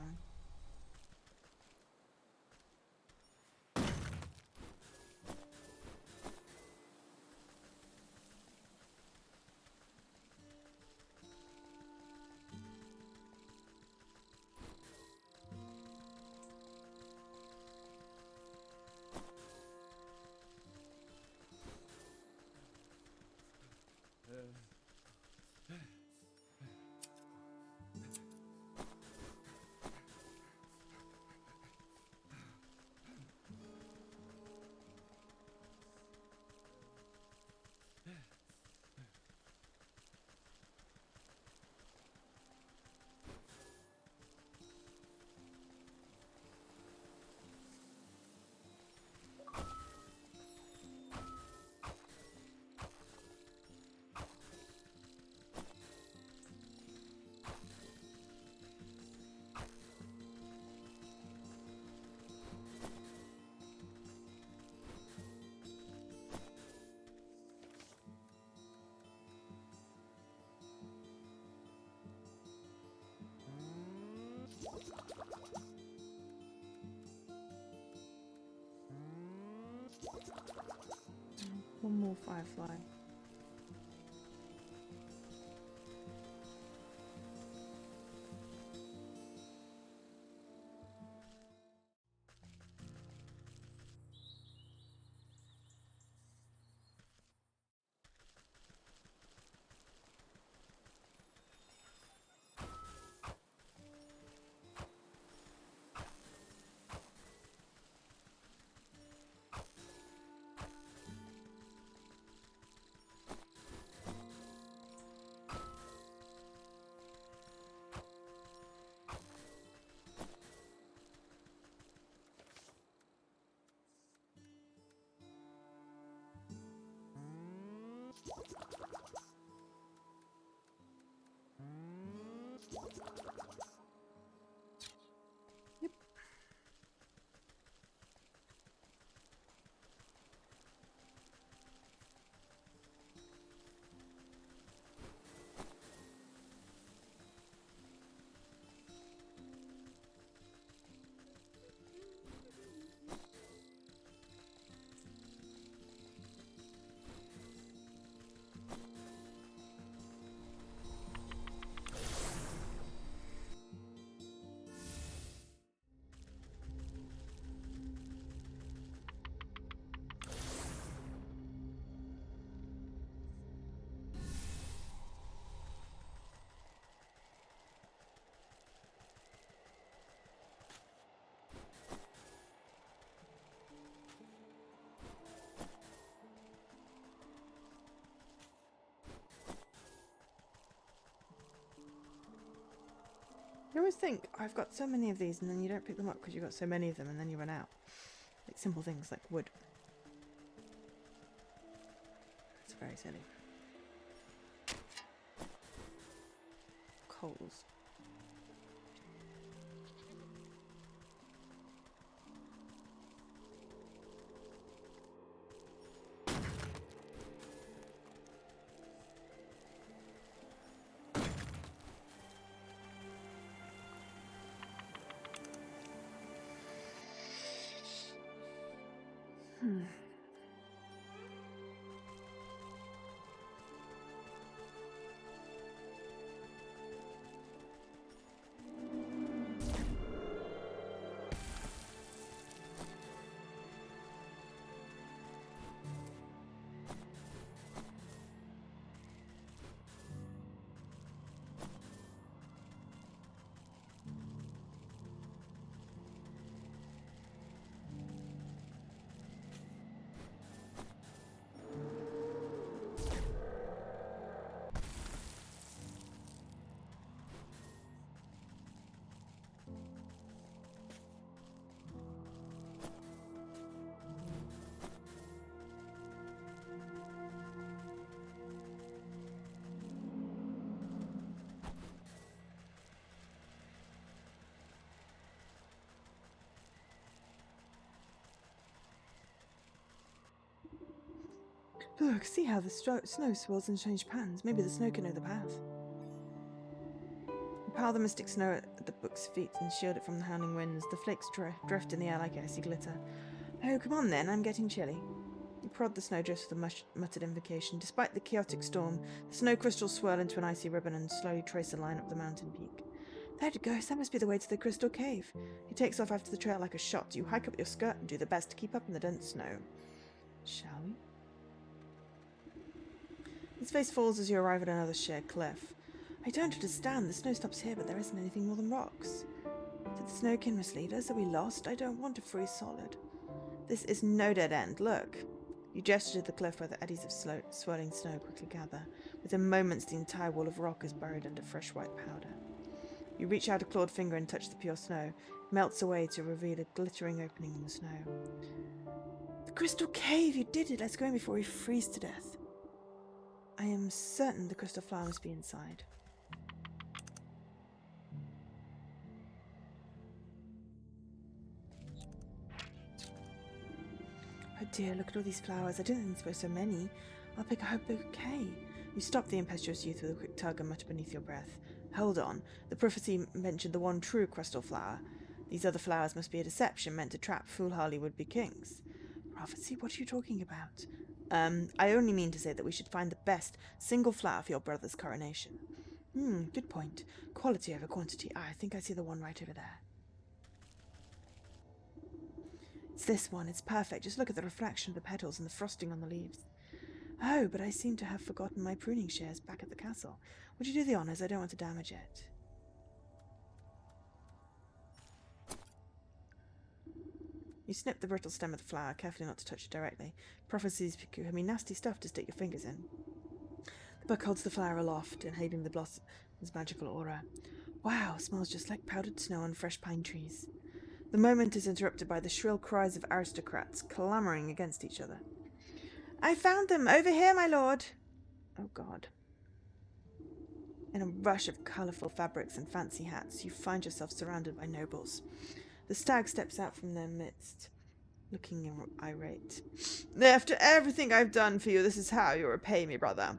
One more firefly. Yep. always think, I've got so many of these, and then you don't pick them up because you've got so many of them, and then you run out. Like simple things like wood. It's very silly. Coals. Look, see how the snow swirls and changes patterns. Maybe the snow can know the path. You pile the mystic snow at the book's feet and shield it from the howling winds. The flakes drift in the air like icy glitter. Oh, come on then, I'm getting chilly. You prod the snowdrifts with a muttered invocation. Despite the chaotic storm, the snow crystals swirl into an icy ribbon and slowly trace a line up the mountain peak. There it goes, that must be the way to the crystal cave. He takes off after the trail like a shot. You hike up your skirt and do the best to keep up in the dense snow. Shall we? His face falls as you arrive at another sheer cliff. I don't understand. The snow stops here, but there isn't anything more than rocks. Did the snowkin mislead us? Are we lost? I don't want to freeze solid. This is no dead end. Look. You gesture to the cliff where the eddies of swirling snow quickly gather. Within moments, the entire wall of rock is buried under fresh white powder. You reach out a clawed finger and touch the pure snow. It melts away to reveal a glittering opening in the snow. The crystal cave! You did it! Let's go in before we freeze to death. I am certain the crystal flower must be inside. Oh dear, look at all these flowers. I didn't think there were so many. I'll pick a whole bouquet. You stop the impetuous youth with a quick tug and mutter beneath your breath. Hold on. The prophecy mentioned the one true crystal flower. These other flowers must be a deception meant to trap foolhardy would-be kings. Prophecy? What are you talking about? I only mean to say that we should find the best single flower for your brother's coronation. Good point. Quality over quantity. I think I see the one right over there. It's this one. It's perfect. Just look at the reflection of the petals and the frosting on the leaves. Oh, but I seem to have forgotten my pruning shears back at the castle. Would you do the honours? I don't want to damage it. You snip the brittle stem of the flower, carefully not to touch it directly. Prophecies can be nasty stuff to stick your fingers in. The book holds the flower aloft, inhaling the blossom's magical aura. Wow, smells just like powdered snow on fresh pine trees. The moment is interrupted by the shrill cries of aristocrats, clamouring against each other. I found them! Over here, my lord! Oh, God. In a rush of colourful fabrics and fancy hats, you find yourself surrounded by nobles. The stag steps out from their midst, looking irate. After everything I've done for you, this is how you repay me, brother.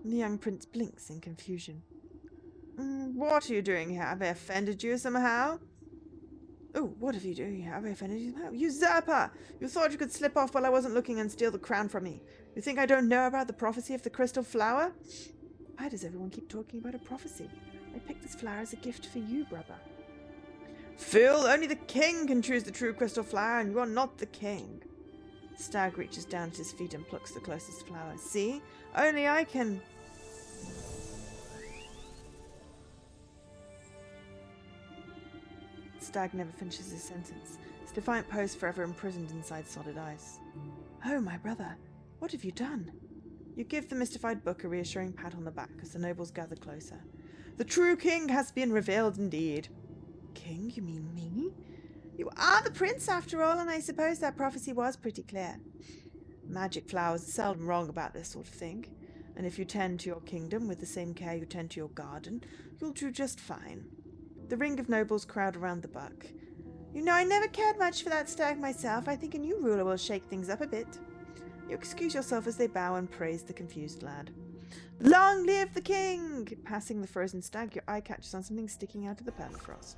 And the young prince blinks in confusion. What are you doing here? Have I offended you somehow? Oh, what have you doing here? Have I offended you somehow? Usurper! You thought you could slip off while I wasn't looking and steal the crown from me. You think I don't know about the prophecy of the crystal flower? Why does everyone keep talking about a prophecy? I picked this flower as a gift for you, brother. Fool! Only the king can choose the true crystal flower, and you are not the king. The stag reaches down at his feet and plucks the closest flower. See? Only I can... The stag never finishes his sentence. His defiant pose forever imprisoned inside solid ice. Oh, my brother, what have you done? You give the mystified book a reassuring pat on the back as the nobles gather closer. The true king has been revealed indeed. King? You mean me? You are the prince after all, and I suppose that prophecy was pretty clear. Magic flowers are seldom wrong about this sort of thing, and if you tend to your kingdom with the same care you tend to your garden, you'll do just fine. The ring of nobles crowd around the buck. You know, I never cared much for that stag myself. I think a new ruler will shake things up a bit. You excuse yourself as they bow and praise the confused lad. Long live the king! Passing the frozen stag, your eye catches on something sticking out of the permafrost.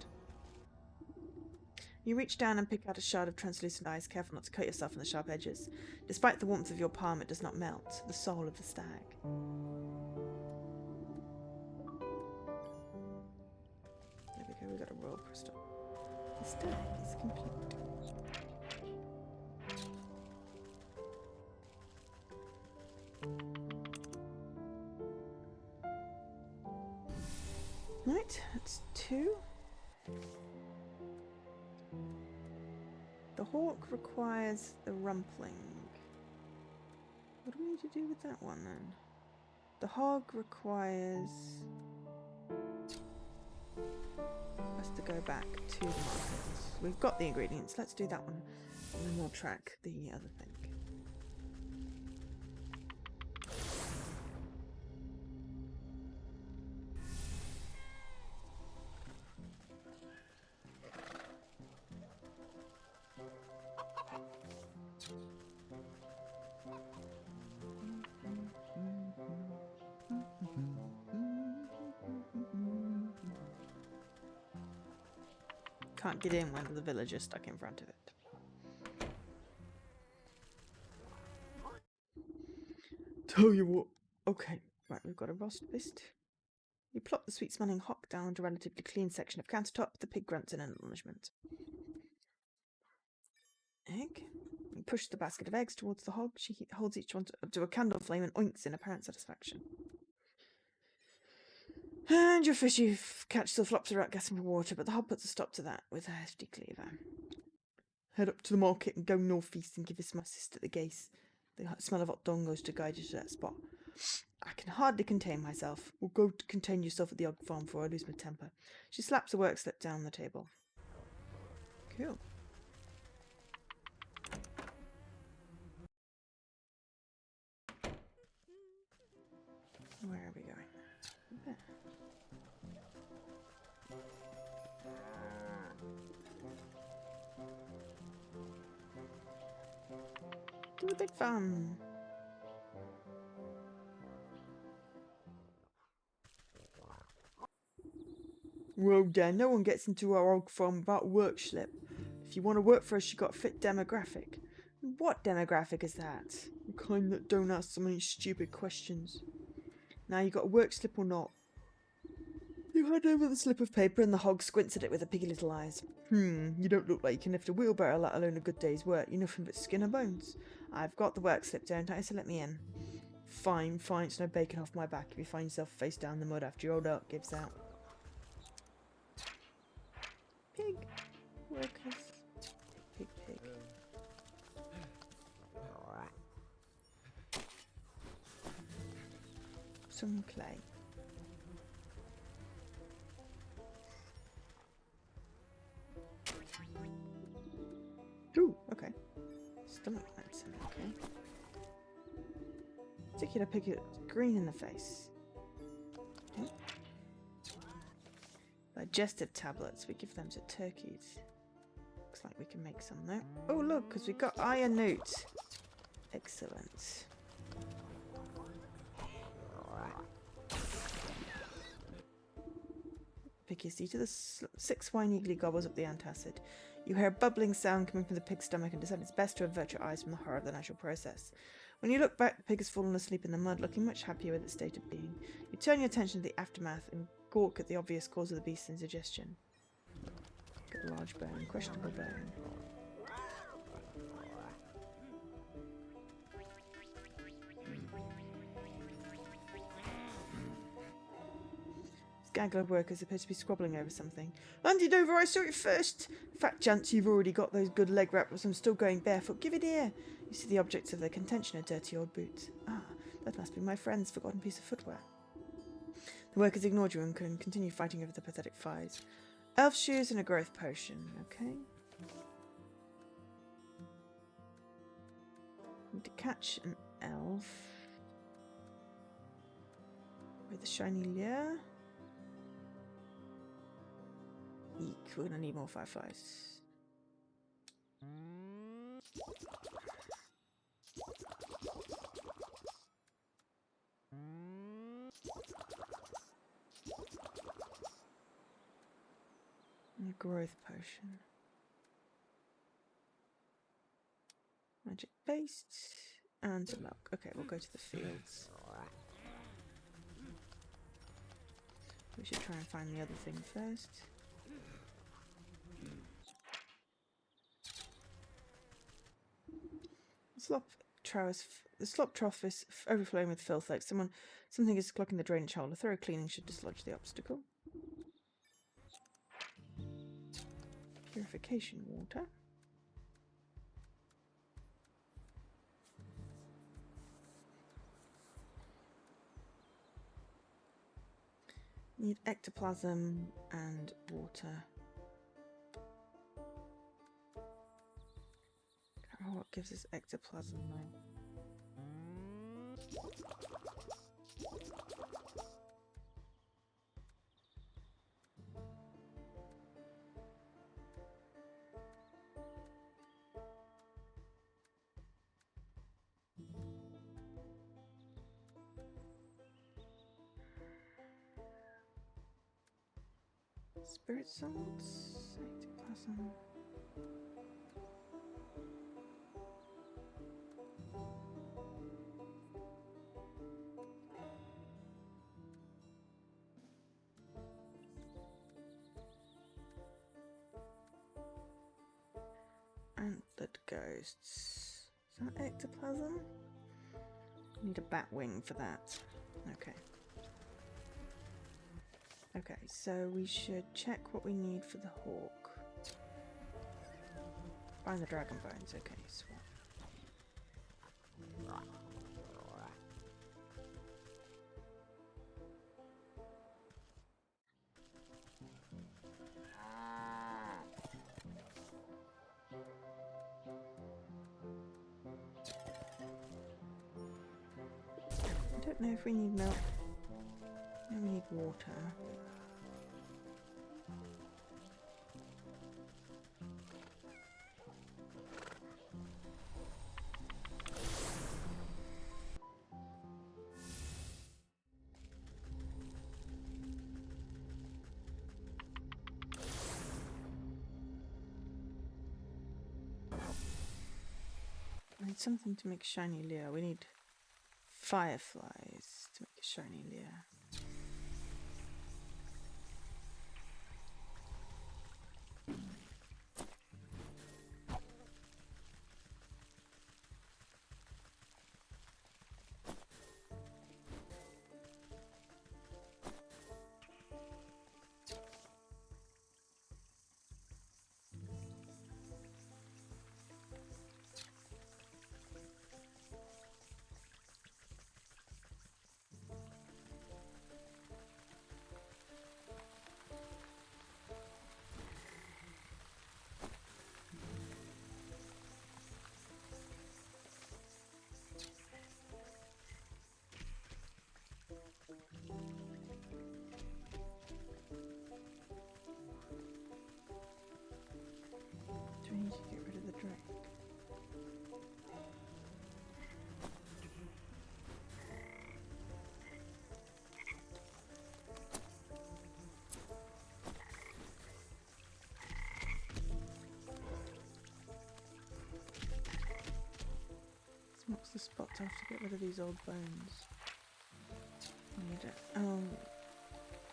You reach down and pick out a shard of translucent ice, careful not to cut yourself on the sharp edges. Despite the warmth of your palm, it does not melt. The soul of the stag. There we go, we got a royal crystal. The stag is complete. Right, that's 2. The hawk requires the rumpling. What do we need to do with that one then? The hog requires us to go back to the market. We've got the ingredients, let's do that one. And then we'll track the other thing. Can't get in when the villager's stuck in front of it. Tell you what. Okay, right, we've got a roast list. You plop the sweet-smelling hock down onto a relatively clean section of countertop. The pig grunts in acknowledgement. Egg. You push the basket of eggs towards the hog. She holds each one to a candle flame and oinks in apparent satisfaction. And your fishy catch still flops around gasping for water, but the hog puts a stop to that with a hefty cleaver. Head up to the market and go northeast and give us my sister the gaze. The smell of hot dung goes to guide you to that spot. I can hardly contain myself. We'll go to contain yourself at the Ogg farm before I lose my temper. She slaps a work slip down the table. Cool. Where are we going? There. To the big farm. Well, Dan, no one gets into our Ogg farm without a work slip. If you want to work for us, you got a fit demographic. What demographic is that? The kind that don't ask so many stupid questions. Now, you got a work slip or not? You hand over the slip of paper and the hog squints at it with her piggy little eyes. You don't look like you can lift a wheelbarrow, let alone a good day's work. You're nothing but skin and bones. I've got the work slip, don't I? So let me in. Fine, it's no bacon off my back if you find yourself face down in the mud after your old heart gives out. Pig. Workers. Pig. Some clay. Ooh, okay. Stomach medicine, okay. Particular pig, green in the face. Okay. Digestive tablets, we give them to turkeys. Looks like we can make some though. Oh look, because we've got iron newt. Excellent. Pick your seat to the 6 wine eagerly gobbles up the antacid. You hear a bubbling sound coming from the pig's stomach and decide it's best to avert your eyes from the horror of the natural process. When you look back, the pig has fallen asleep in the mud, looking much happier with its state of being. You turn your attention to the aftermath and gawk at the obvious cause of the beast's indigestion. Got a large bone, questionable bone. Gaggle of workers appear to be squabbling over something. Handed over, I saw it first. Fat chance you've already got those good leg wraps. I'm still going barefoot. Give it here. You see the objects of their contention are dirty old boots. Ah, that must be my friend's forgotten piece of footwear. The workers ignored you and can continue fighting over the pathetic fires. Elf shoes and a growth potion, okay. Need to catch an elf with a shiny lure. Eek, we're gonna need more fireflies. And a growth potion. Magic paste and some milk. Okay, we'll go to the fields. We should try and find the other thing first. The slop trough is overflowing with filth. Like something is clogging the drainage hole. A thorough cleaning should dislodge the obstacle. Purification water. Need ectoplasm and water. Can't remember what gives us ectoplasm though. Spirit salts, ectoplasm. Antlered ghosts. Is that ectoplasm? Need a bat wing for that. Okay. Okay, so we should check what we need for the hawk. Find the dragon bones. Okay, swap. I don't know if we need milk. No, we need water. I need something to make a shiny lure. We need fireflies to make a shiny lure. Do we need to get rid of the drake? What's the spot to have to get rid of these old bones? I need it.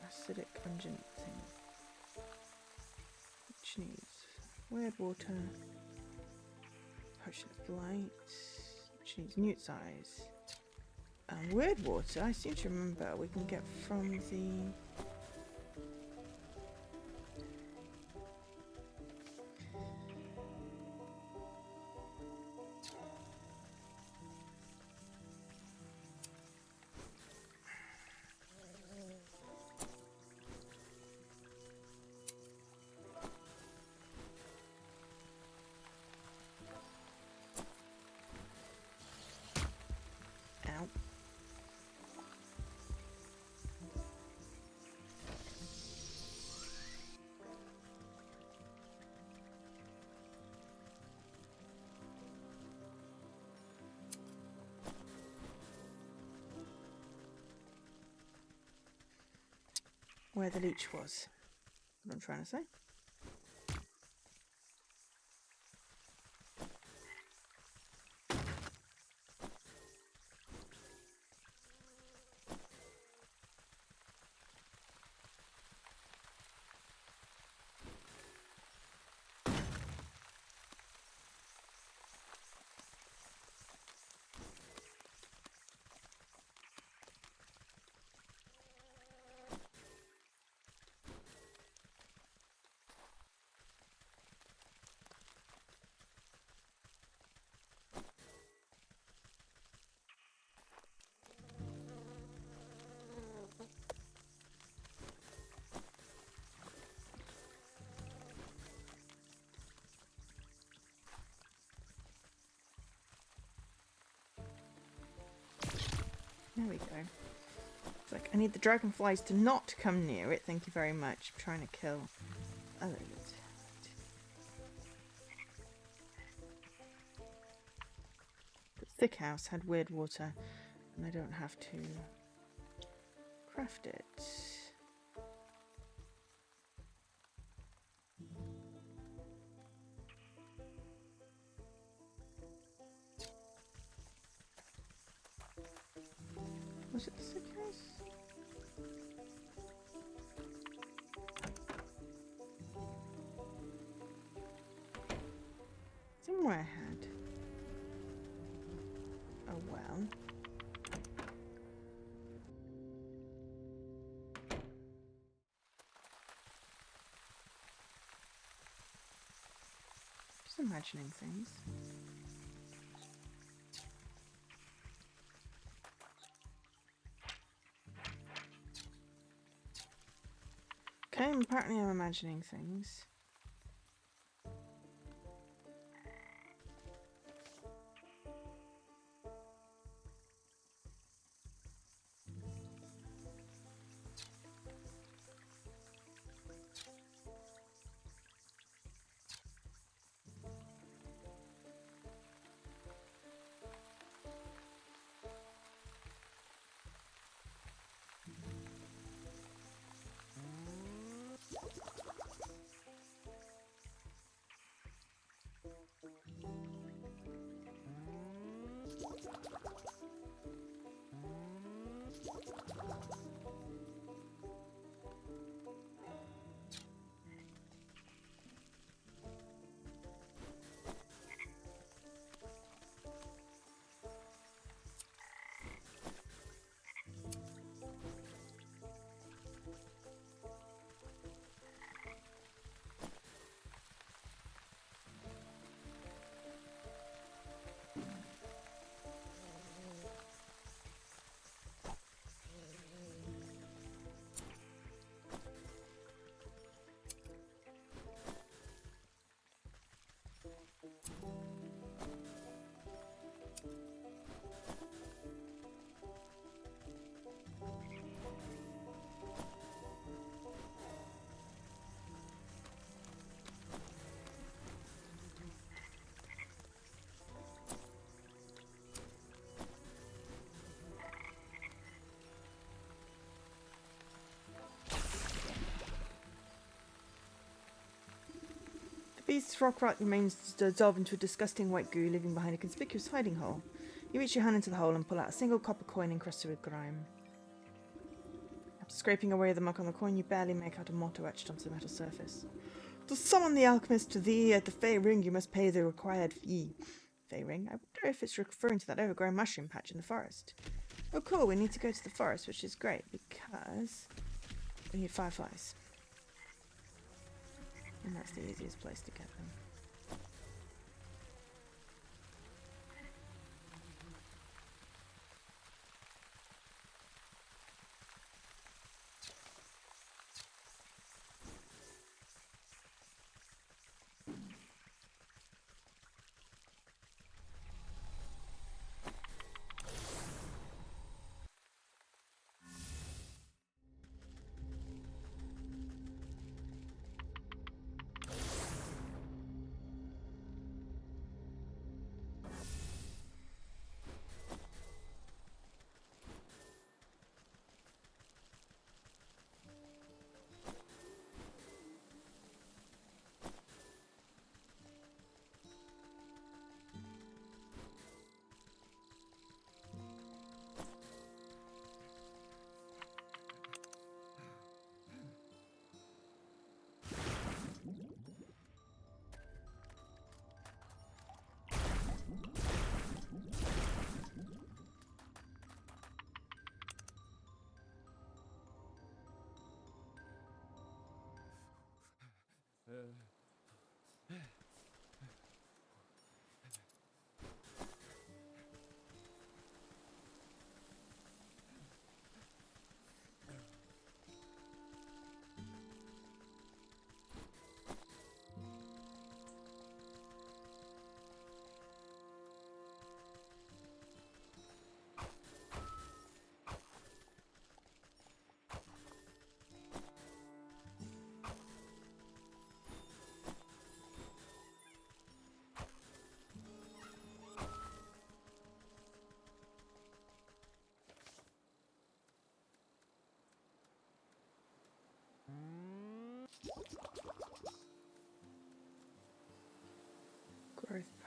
Acidic pungent thing. Which needs weird water. Potion of blight. Which needs newt's eyes. Weird water, I seem to remember we can get from the where the leech was. What I'm trying to say. There we go. It's like, I need the dragonflies to not come near it. Thank you very much. I'm trying to kill others. The thick house had weird water, and I don't have to craft it. Was it the sick house? Somewhere I had. Oh well. Just imagining things. Okay, apparently I'm imagining things. The beast's rock rat remains dissolved into a disgusting white goo, leaving behind a conspicuous hiding hole. You reach your hand into the hole and pull out a single copper coin encrusted with grime. After scraping away the muck on the coin, you barely make out a motto etched onto the metal surface. To summon the alchemist to thee at the Fey Ring, you must pay the required fee. Fey Ring? I wonder if it's referring to that overgrown mushroom patch in the forest. Oh cool, we need to go to the forest, which is great, because we need fireflies. And that's the easiest place to get them.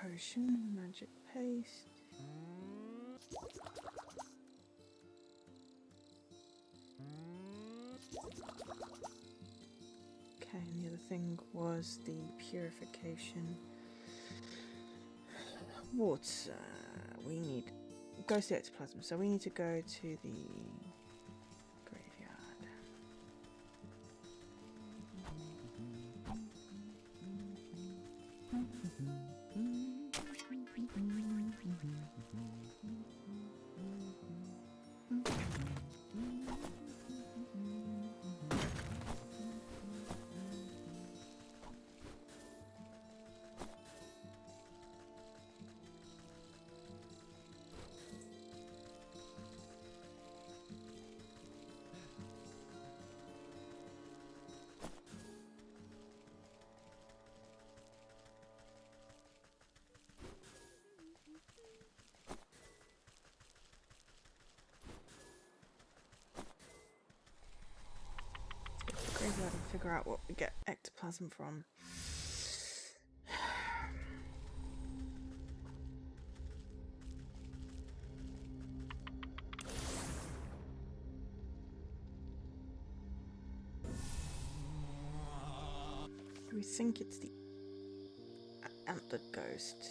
potion, magic paste. Okay, and the other thing was the purification. Water. We need ghost ectoplasm, so we need to go to the graveyard. Graveyard and figure out what we get ectoplasm from. We think it's the antlered ghost.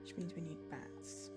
Which means we need bats.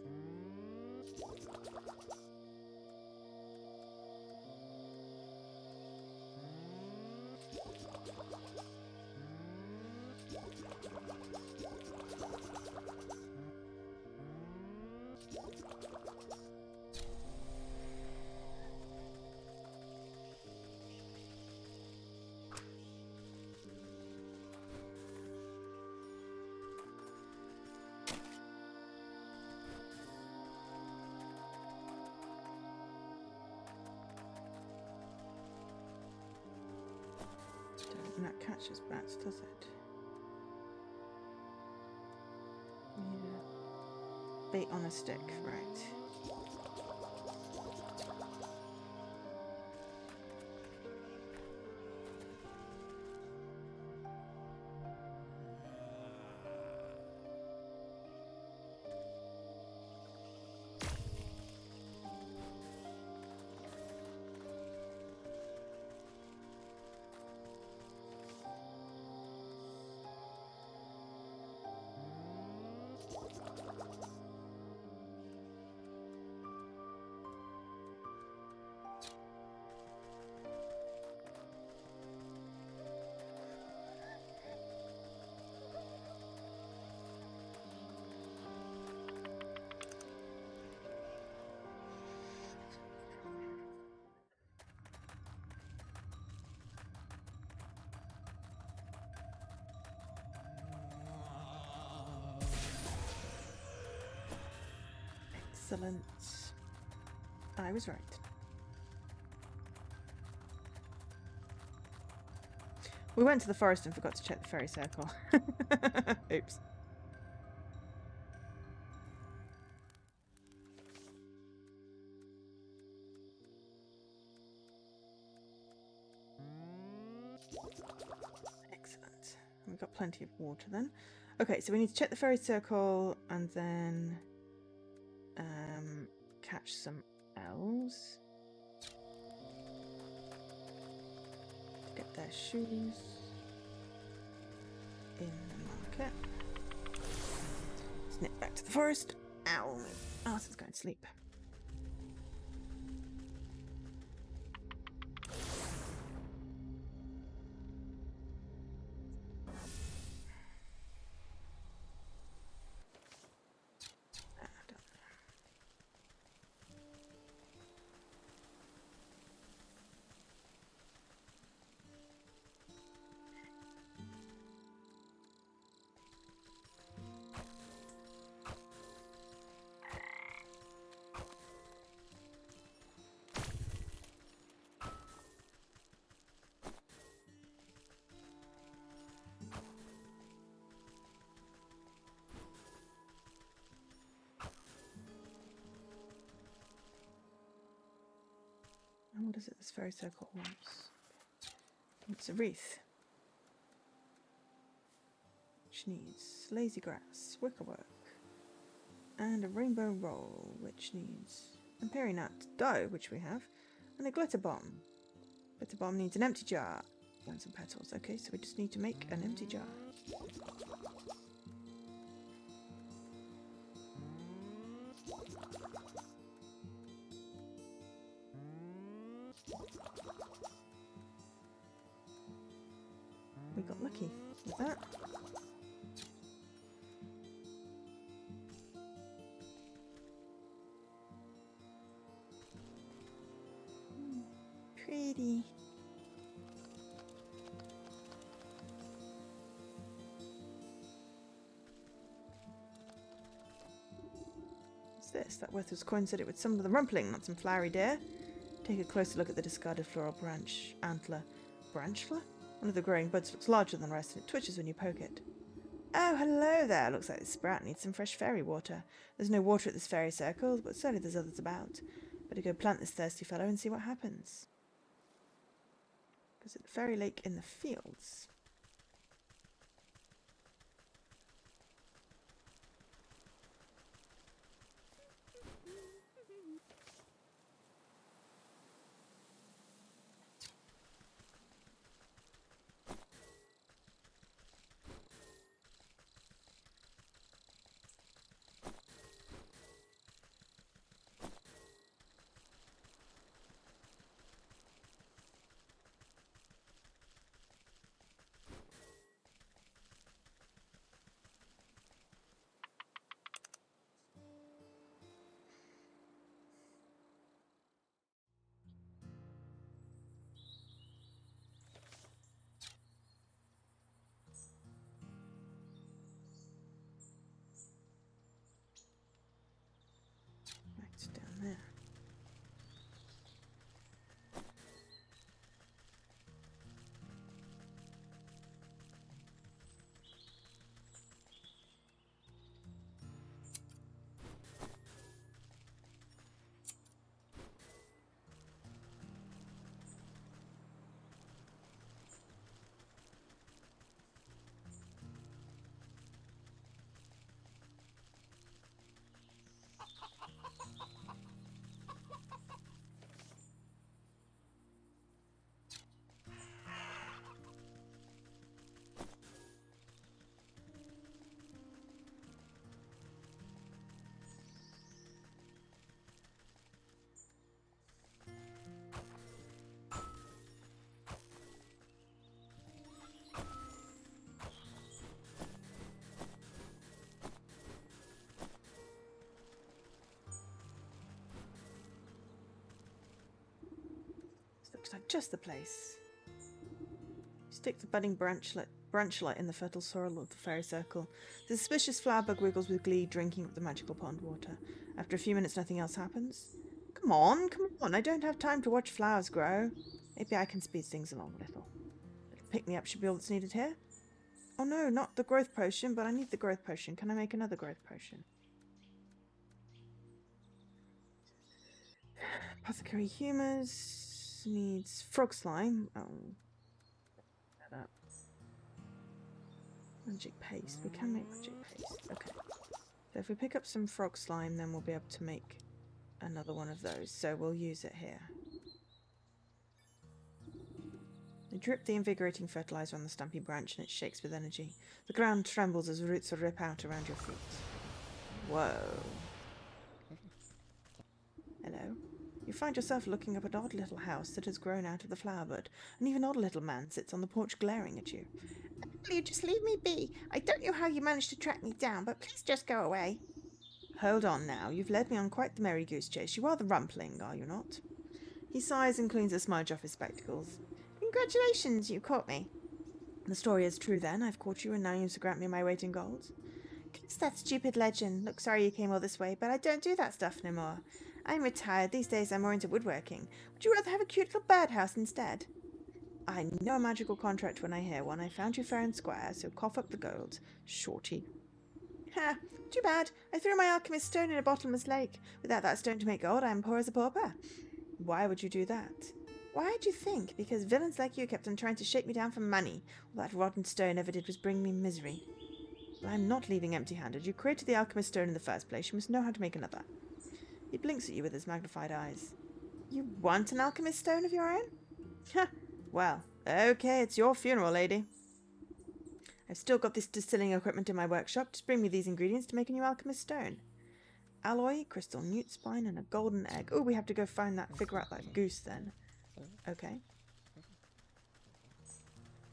And that catches bats, does it? Yeah. Bait on a stick, right. Excellent. I was right. We went to the forest and forgot to check the fairy circle. Oops. Excellent. We've got plenty of water then. Okay, so we need to check the fairy circle and then catch some elves. Get their shoes in the market. Snip back to the forest. Ow, my ass is going to sleep. What is it this fairy circle wants? It's a wreath. Which needs lazy grass, wickerwork, and a rainbow roll, which needs a berry nut dough, which we have, and a glitter bomb. Glitter bomb needs an empty jar and some petals. Okay, so we just need to make an empty jar. We got lucky with that. Pretty. What's this? That worthless coin said it would summon the rumpling, not some flowery deer. Take a closer look at the discarded floral branch antler. Branchler? One of the growing buds looks larger than the rest and it twitches when you poke it. Oh, hello there. Looks like this sprout needs some fresh fairy water. There's no water at this fairy circle, but certainly there's others about. Better go plant this thirsty fellow and see what happens. Is it the fairy lake in the fields? Right down there. Looks like just the place. Stick the budding branchlet in the fertile soil of the fairy circle. The suspicious flower bug wiggles with glee, drinking up the magical pond water. After a few minutes, nothing else happens. Come on, I don't have time to watch flowers grow. Maybe I can speed things along a little. Pick-me-up should be all that's needed here. Oh no, not the growth potion, but I need the growth potion. Can I make another growth potion? Apothecary humours needs frog slime. Oh, that up. Magic paste. We can make magic paste. Okay. So if we pick up some frog slime, then we'll be able to make another one of those. So we'll use it here. You drip the invigorating fertilizer on the stumpy branch and it shakes with energy. The ground trembles as roots rip out around your feet. Whoa. Hello. You find yourself looking up at an odd little house that has grown out of the flower bud. An even odd little man sits on the porch glaring at you. Will you just leave me be? I don't know how you managed to track me down, but please just go away. Hold on now. You've led me on quite the merry goose chase. You are the rumpling, are you not? He sighs and cleans a smudge off his spectacles. Congratulations, you caught me. The story is true then. I've caught you and now you have to grant me my weight in gold. It's that stupid legend. Look, sorry you came all this way, but I don't do that stuff no more. I'm retired. These days I'm more into woodworking. Would you rather have a cute little birdhouse instead? I know a magical contract when I hear one. I found you fair and square, so cough up the gold, shorty. Ha! Too bad. I threw my alchemist stone in a bottomless lake. Without that stone to make gold, I am poor as a pauper. Why would you do that? Why do you think? Because villains like you kept on trying to shake me down for money. All that rotten stone ever did was bring me misery. Well, I'm not leaving empty-handed. You created the alchemist stone in the first place. You must know how to make another. He blinks at you with his magnified eyes. You want an alchemist stone of your own? Well, okay, it's your funeral, lady. I've still got this distilling equipment in my workshop. Just bring me these ingredients to make a new alchemist stone. Alloy, crystal newt spine, and a golden egg. Oh, we have to go find that, figure out that goose then. Okay.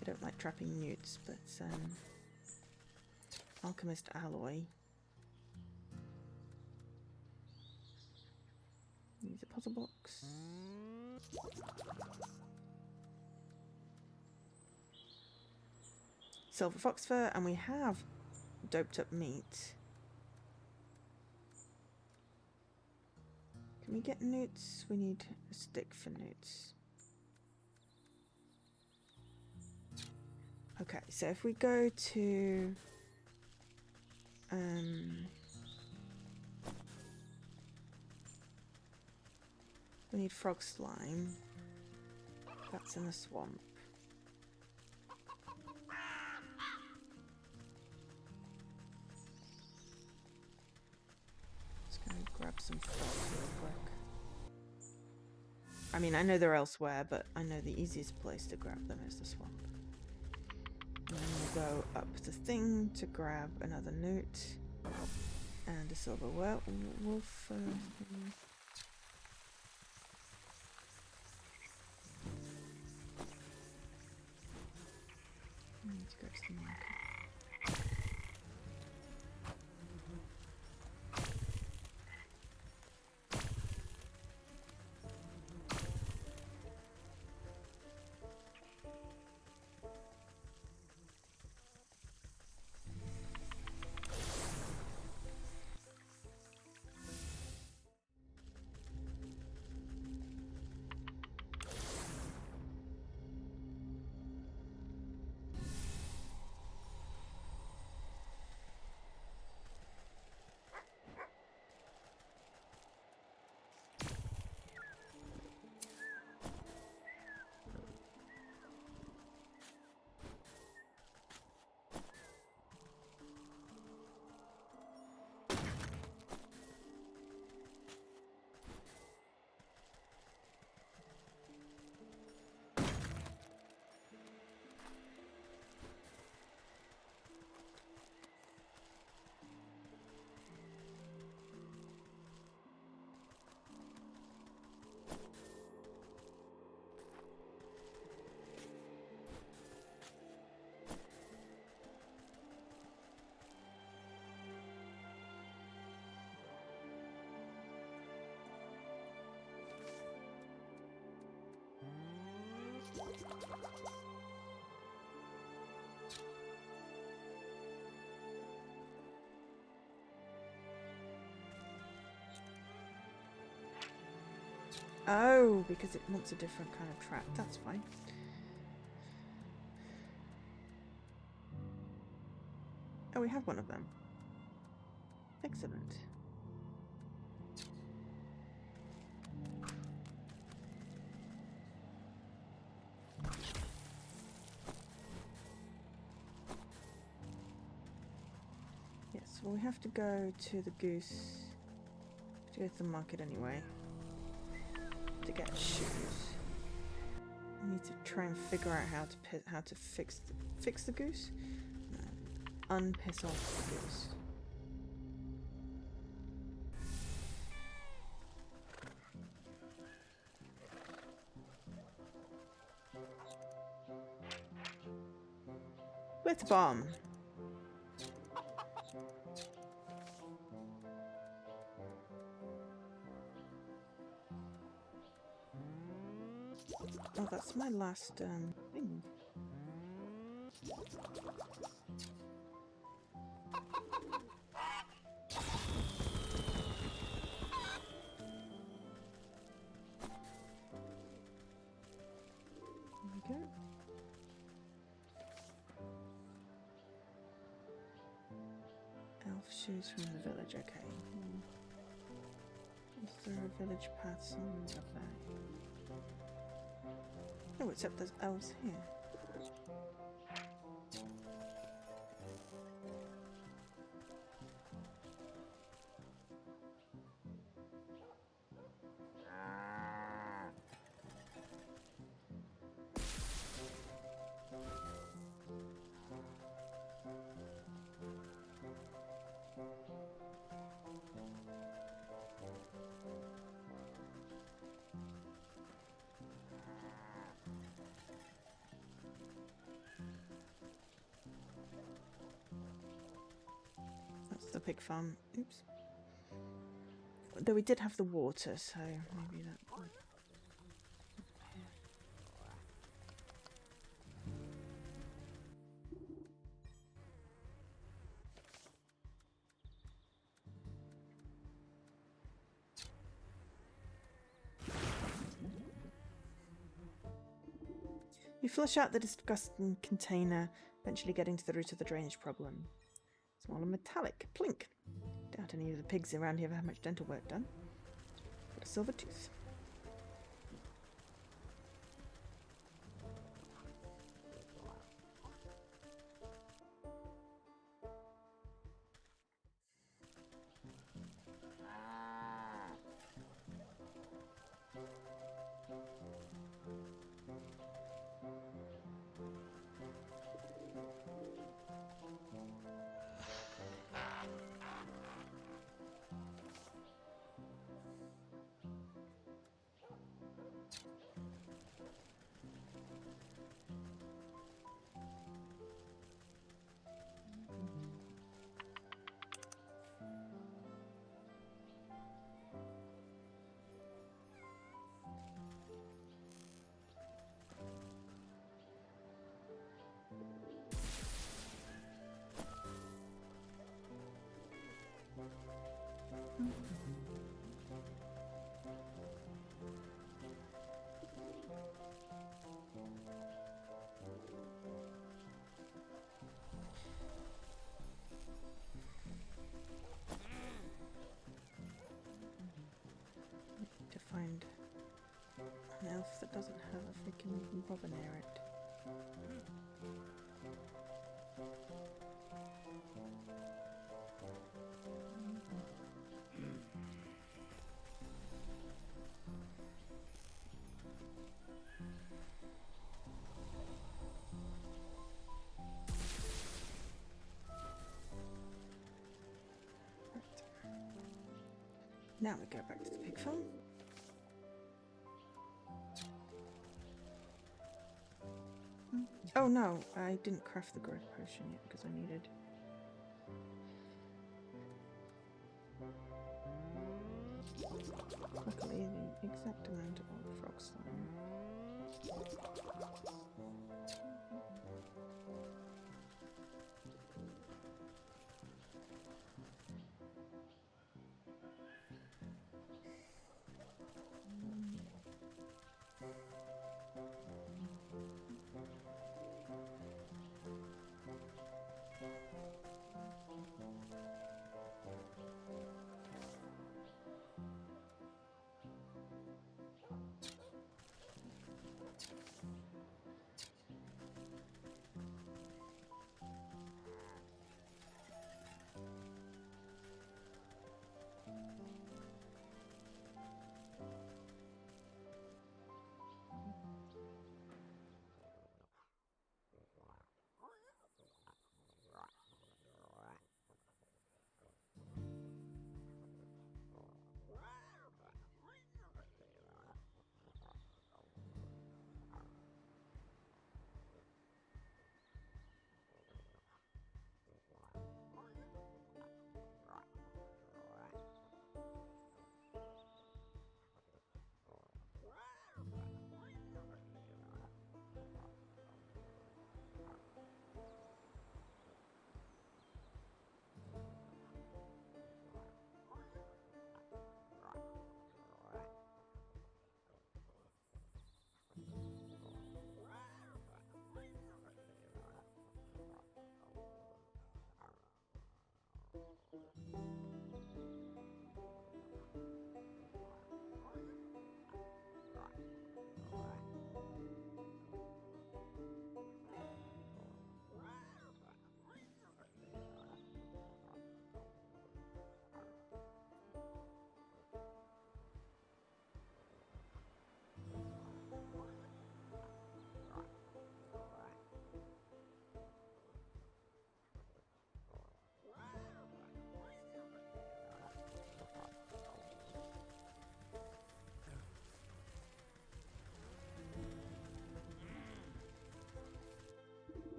I don't like trapping newts, but alchemist alloy. Use a puzzle box. Silver fox fur, and we have doped up meat. Can we get newts? We need a stick for newts. Okay, so if we go to we need frog slime. That's in the swamp. Just gonna grab some frogs real quick. I mean, I know they're elsewhere, but I know the easiest place to grab them is the swamp. And then we'll go up the thing to grab another newt and a silver wolf. I need to go to the market. Oh, because it wants a different kind of trap. That's fine. Oh, we have one of them. Excellent. Yes, well, we have to go to the goose. To go to the market anyway. To get shoes. We need to try and figure out how to fix the goose. No, unpiss off the goose. Where's the bomb? Oh, that's my last thing. There we go. Elf shoes from the village, okay. Is there a village path somewhere up there? Oh, except there's elves here. That's the pig farm. Oops. Though we did have the water, so maybe that would... You flush out the disgusting container, eventually getting to the root of the drainage problem. Small and metallic. Plink. Doubt any of the pigs around here have had much dental work done. Got a silver tooth. To find an elf that doesn't have a freaking robber near it. Now we go back to the pig farm. Oh no, I didn't craft the growth potion yet because I needed... Luckily, the exact amount of frog slime.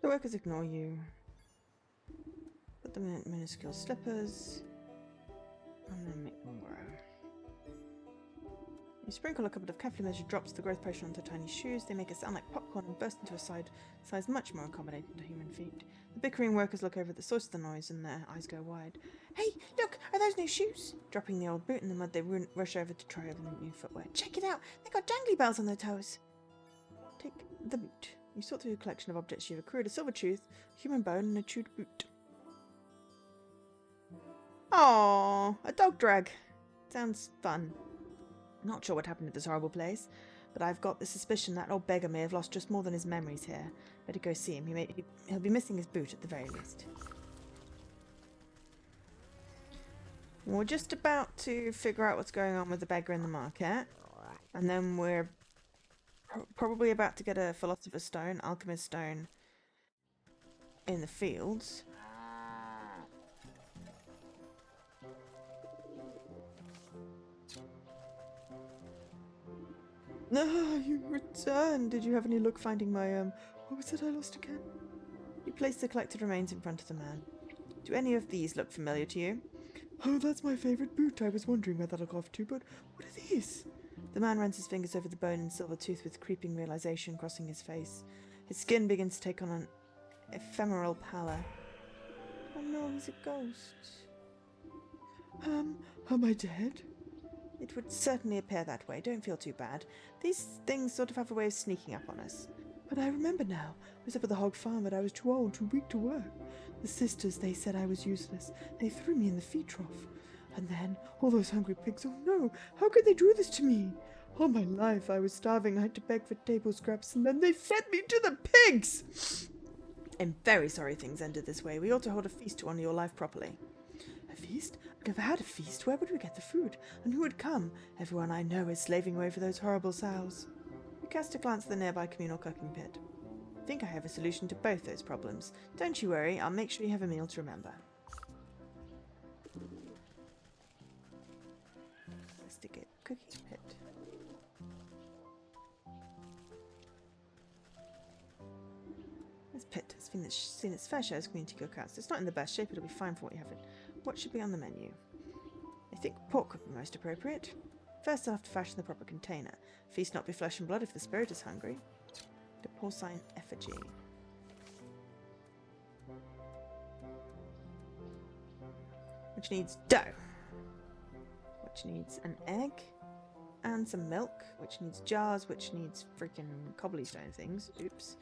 The workers ignore you. Put them in minuscule slippers. And then make them grow. You sprinkle a couple of carefully measured drops of the growth potion onto tiny shoes. They make it sound like popcorn and burst into a size much more accommodating to human feet. The bickering workers look over at the source of the noise and their eyes go wide. Hey, look! Are those new shoes? Dropping the old boot in the mud, they rush over to try over the new footwear. Check it out! They've got jangly bells on their toes! Take the boot. You sort through a collection of objects you've accrued: a silver tooth, a human bone, and a chewed boot. Aww, a dog drag. Sounds fun. Not sure what happened at this horrible place, but I've got the suspicion that old beggar may have lost just more than his memories here. Better go see him. He'll be missing his boot at the very least. We're just about to figure out what's going on with the beggar in the market, and then we're probably about to get a philosopher's stone, alchemist stone in the fields. No, you returned. Did you have any luck finding my, what was it I lost again? You place the collected remains in front of the man. Do any of these look familiar to you? Oh, that's my favourite boot. I was wondering where that'll go off to, but what are these? The man runs his fingers over the bone and silver tooth with creeping realization crossing his face. His skin begins to take on an ephemeral pallor. Oh no, he's a ghost. Am I dead? It would certainly appear that way. Don't feel too bad. These things sort of have a way of sneaking up on us. But I remember now. I was up at the hog farm, but I was too old, too weak to work. The sisters, they said I was useless. They threw me in the feed trough. And then, all those hungry pigs, oh no! How could they do this to me? All my life I was starving, I had to beg for table scraps, and then they fed me to the pigs! I'm very sorry things ended this way. We ought to hold a feast to honour your life properly. A feast? I've never had a feast. Where would we get the food? And who would come? Everyone I know is slaving away for those horrible sows. You cast a glance at the nearby communal cooking pit. I think I have a solution to both those problems. Don't you worry, I'll make sure you have a meal to remember. Investigate the cooking pit. This pit has seen its fair share of community cookouts. It's not in the best shape, it'll be fine for what you have in. What should be on the menu? I think pork would be most appropriate. First, I'll have to fashion the proper container. Feast not be flesh and blood if the spirit is hungry. The porcine effigy. Which needs dough. Which needs an egg. And some milk. Which needs jars. Which needs freaking cobblestone things. Oops.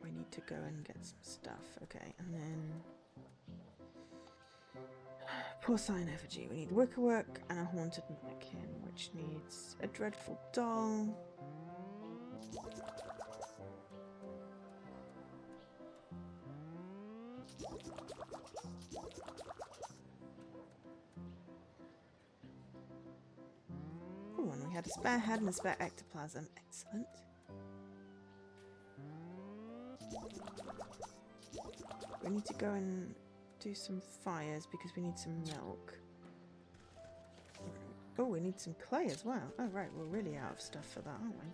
We need to go and get some stuff. Okay, and then... porcine effigy. We need wickerwork and a haunted mannequin, which needs a dreadful doll. Oh, and we had a spare head and a spare ectoplasm. Excellent. We need to go and do some fires because we need some milk. Oh, we need some clay as well. Oh, right, we're really out of stuff for that, aren't we?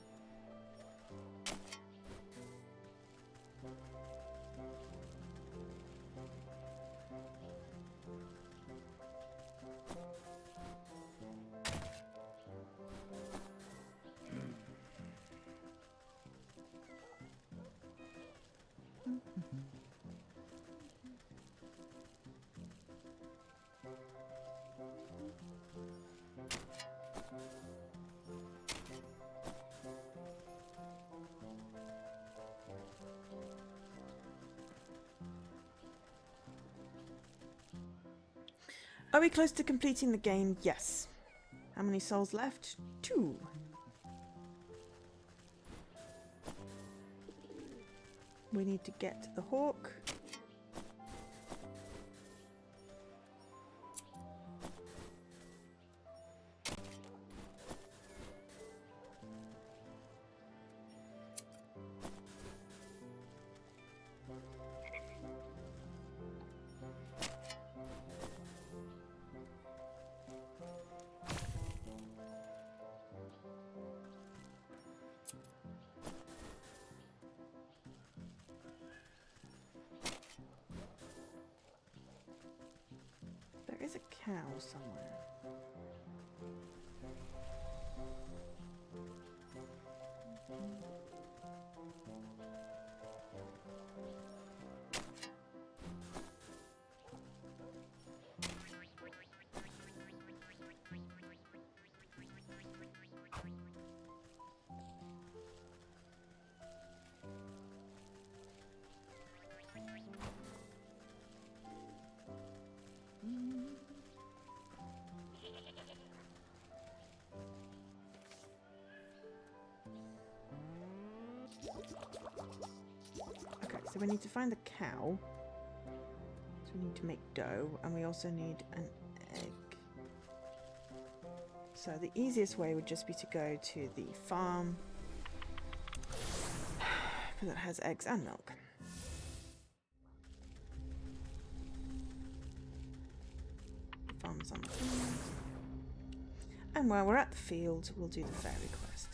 Are we close to completing the game? Yes. How many souls left? 2. We need to get the hawk. cow somewhere. Okay, so we need to find the cow. So we need to make dough, and we also need an egg. So the easiest way would just be to go to the farm, because it has eggs and milk. The farm's on the field. And while we're at the field, we'll do the fairy quest.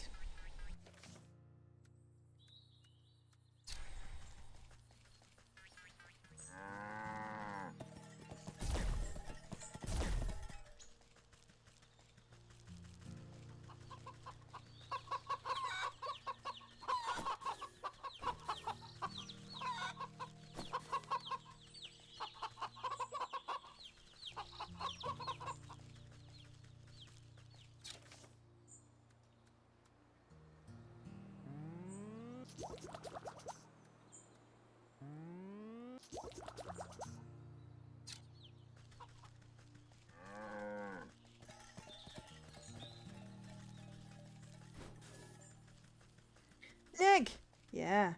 Egg! Yeah.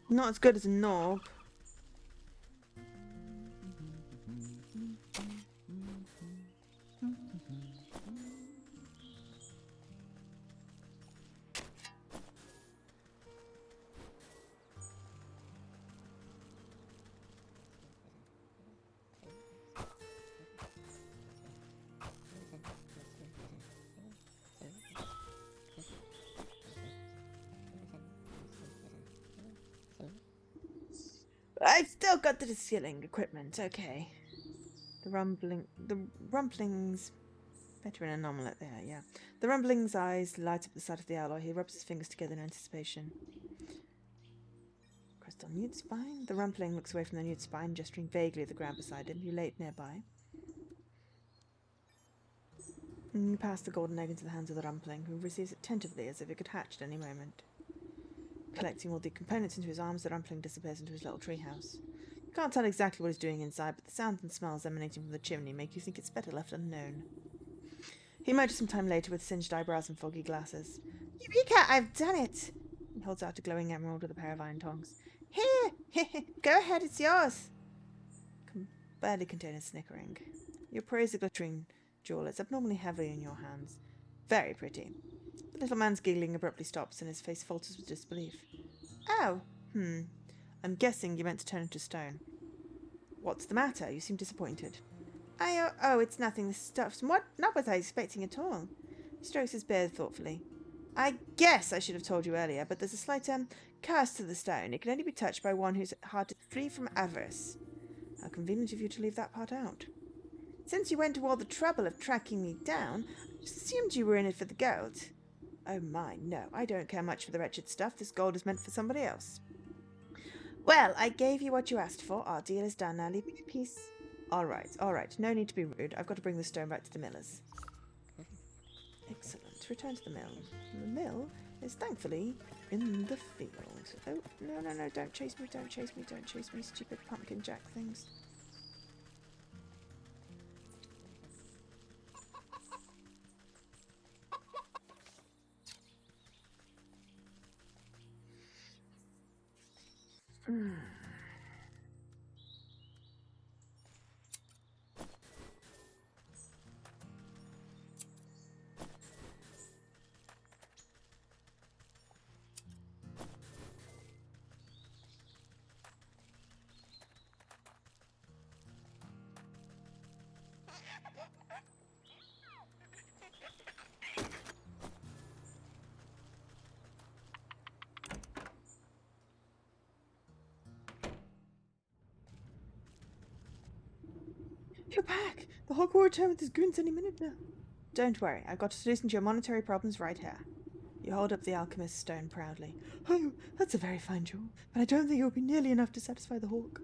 Not as good as a knob. I've still got the distilling equipment, okay. The rumblings... Better in a nominate there, yeah. The rumbling's eyes light up the side of the alloy. He rubs his fingers together in anticipation. Crystal newt spine. The rumpling looks away from the newt spine, gesturing vaguely at the ground beside him. You lay it nearby. And you pass the golden egg into the hands of the rumpling, who receives it tentatively as if it could hatch at any moment. Collecting all the components into his arms, the rumpling disappears into his little treehouse. You can't tell exactly what he's doing inside, but the sounds and smells emanating from the chimney make you think it's better left unknown. He emerges some time later with singed eyebrows and foggy glasses. Eureka! I've done it! He holds out a glowing emerald with a pair of iron tongs. Here! Go ahead, it's yours! Can barely contain his snickering. Your prey is a glittering jewel. It's abnormally heavy in your hands. Very pretty. The little man's giggling abruptly stops and his face falters with disbelief. Oh, I'm guessing you meant to turn into stone. What's the matter? You seem disappointed. Oh, it's nothing. This stuff's not what I was expecting at all. He strokes his beard thoughtfully. I guess I should have told you earlier, but there's a slight curse to the stone. It can only be touched by one whose heart is free from avarice. How convenient of you to leave that part out. Since you went to all the trouble of tracking me down, I just assumed you were in it for the gold. Oh my, no, I don't care much for the wretched stuff. This gold is meant for somebody else. Well, I gave you what you asked for. Our deal is done. Now leave me in peace. All right. No need to be rude. I've got to bring the stone back to the miller's. Excellent. Return to the mill. The mill is thankfully in the field. Oh, no. Don't chase me, stupid pumpkin jack things. You're back! The Hawk will return with his goons any minute now. Don't worry, I've got a solution to your monetary problems right here. You hold up the alchemist's stone proudly. Oh, that's a very fine jewel, but I don't think it will be nearly enough to satisfy the hawk.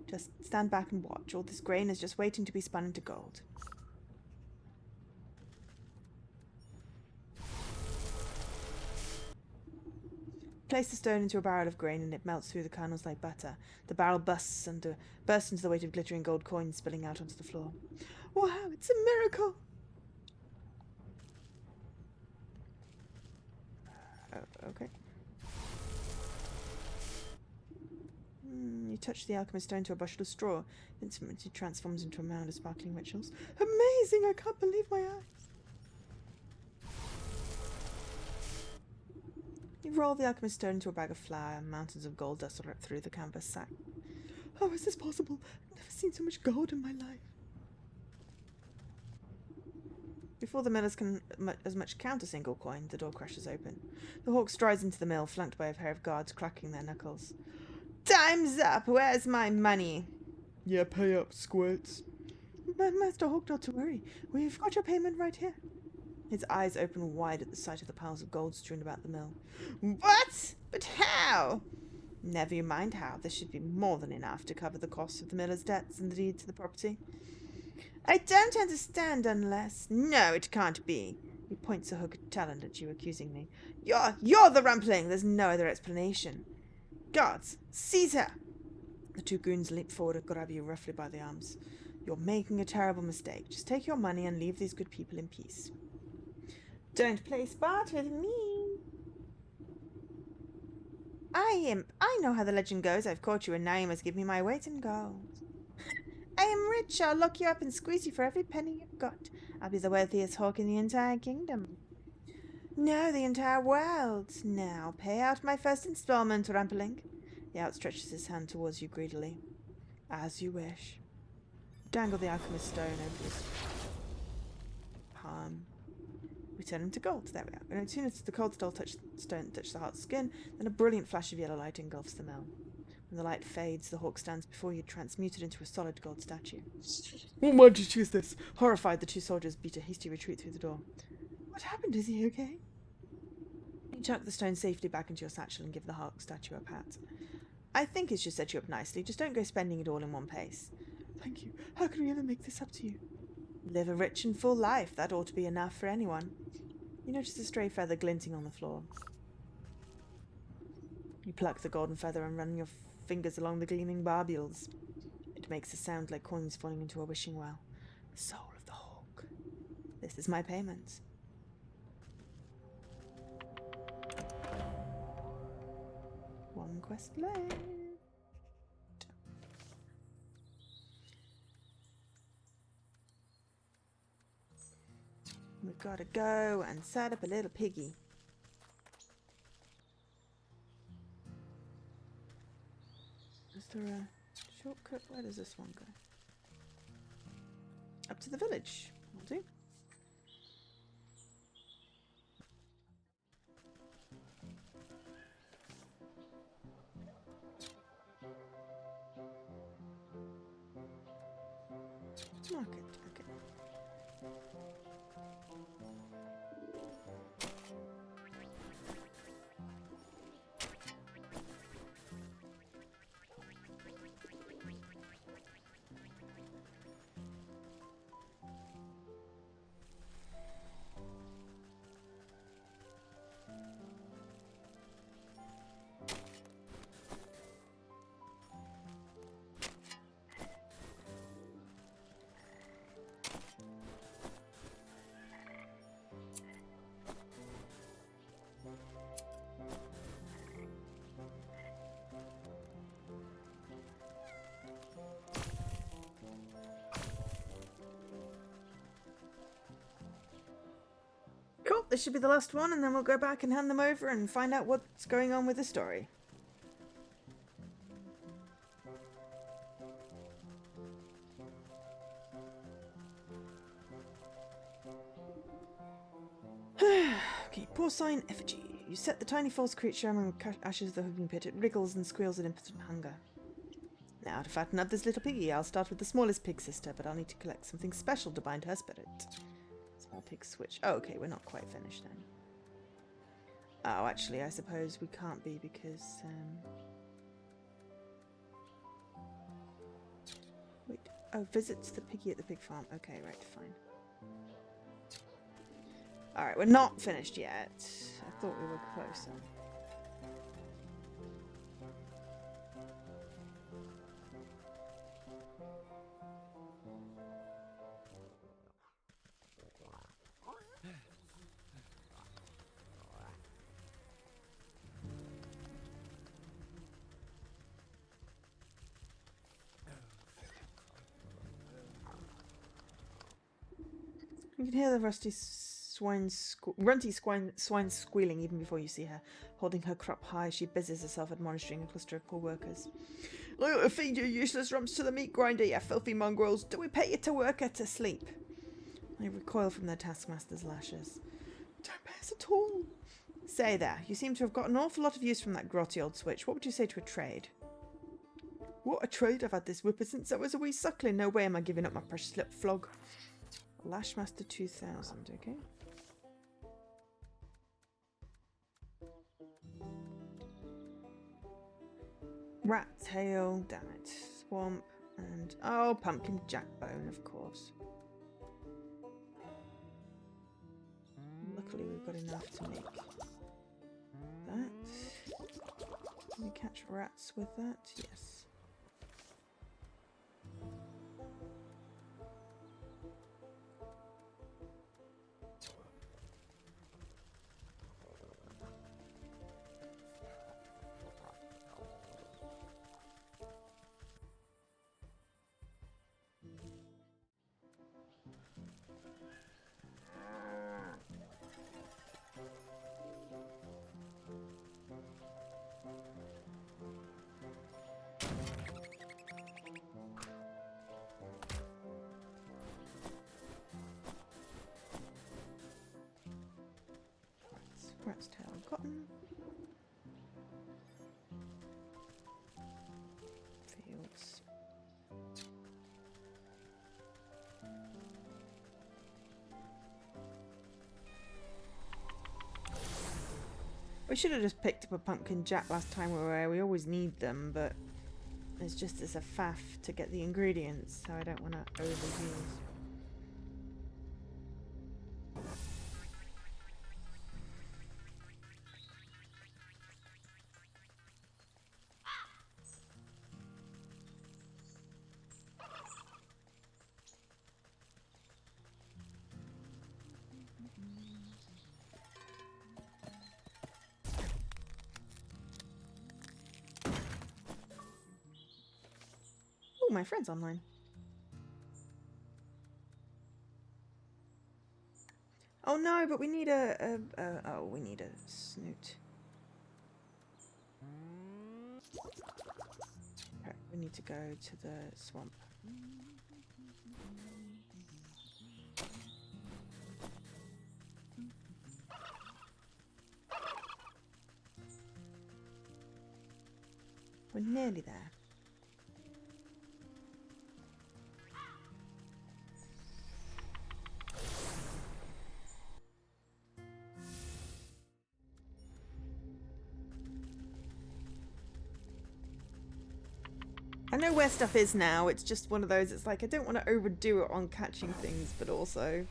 Just stand back and watch. All this grain is just waiting to be spun into gold. Place the stone into a barrel of grain and it melts through the kernels like butter. The barrel bursts into the weight of glittering gold coins spilling out onto the floor. Wow, it's a miracle! Okay. You touch the alchemist stone to a bushel of straw. Instantly it transforms into a mound of sparkling riches. Amazing! I can't believe my eyes. You roll the alchemist stone into a bag of flour and mountains of gold dust rip through the canvas sack. How is this possible? I've never seen so much gold in my life. Before the millers can as much count a single coin, the door crashes open. The hawk strides into the mill, flanked by a pair of guards cracking their knuckles. Time's up! Where's my money? Yeah, pay up, squirts. Master Hawk, not to worry. We've got your payment right here. His eyes open wide at the sight of the piles of gold strewn about the mill. What? But how? Never you mind how. This should be more than enough to cover the cost of the miller's debts and the deed to the property. I don't understand unless... No, it can't be. He points a hooked talon at you accusingly. You're the rumpling. There's no other explanation. Guards, seize her. The two goons leap forward and grab you roughly by the arms. You're making a terrible mistake. Just take your money and leave these good people in peace. Don't play sport with me. I know how the legend goes. I've caught you and now you must give me my weight in gold. I am rich. I'll lock you up and squeeze you for every penny you've got. I'll be the wealthiest hawk in the entire kingdom. No, the entire world. Now, pay out my first installment, Rumpling. He outstretches his hand towards you greedily. As you wish. Dangle the alchemist stone over his palm. We turn him to gold. There we are. And as soon as the cold stone touches the heart's skin, then a brilliant flash of yellow light engulfs the mill. When the light fades, the hawk stands before you, transmuted into a solid gold statue. Why did you choose this? Horrified, the two soldiers beat a hasty retreat through the door. What happened? Is he okay? You chuck the stone safely back into your satchel and give the hawk statue a pat. I think it's just set you up nicely. Just don't go spending it all in one pace. Thank you. How can we ever make this up to you? Live a rich and full life. That ought to be enough for anyone. You notice a stray feather glinting on the floor. You pluck the golden feather and run your fingers along the gleaming barbules. It makes a sound like coins falling into a wishing well. The soul of the hawk. This is my payment. One quest left. We've got to go and set up a little piggy. Is there a shortcut? Where does this one go? Up to the village. Will do. Market. Okay. Cool, this should be the last one, and then we'll go back and hand them over and find out what's going on with the story. Okay, porcine effigy. You set the tiny false creature among the ashes of the hooking pit. It wriggles and squeals in impotent hunger. Now, to fatten up this little piggy, I'll start with the smallest pig sister, but I'll need to collect something special to bind her spirit. Small pig switch. Oh, okay, we're not quite finished then. Oh, actually, I suppose we can't be because, wait. Oh, visit the piggy at the pig farm. Okay, right, fine. Alright, we're not finished yet. I thought we were closer. You can hear the runty swine squealing even before you see her. Holding her crop high, she busies herself admonishing a cluster of poor workers. I ought to feed you useless rumps to the meat grinder, you filthy mongrels. Do we pay you to work or to sleep? They recoil from their taskmaster's lashes. Don't pay us at all. Say there, you seem to have got an awful lot of use from that grotty old switch. What would you say to a trade? What a trade? I've had this whipper since I was a wee suckling. No way am I giving up my precious little flog. Lashmaster 2000, okay. Rat tail, damn it. Swamp, and oh, pumpkin jackbone, of course. Luckily, we've got enough to make that. Can we catch rats with that? Yes. Rat's tail cotton. Fields. We should have just picked up a pumpkin jack last time we were here. We always need them, but it's just as a faff to get the ingredients, so I don't want to overuse. Oh, my friend's online. Oh no, but we need we need a snoot. Okay, we need to go to the swamp. We're nearly there. I know where stuff is now, it's just one of those, it's like I don't want to overdo it on catching things, but also...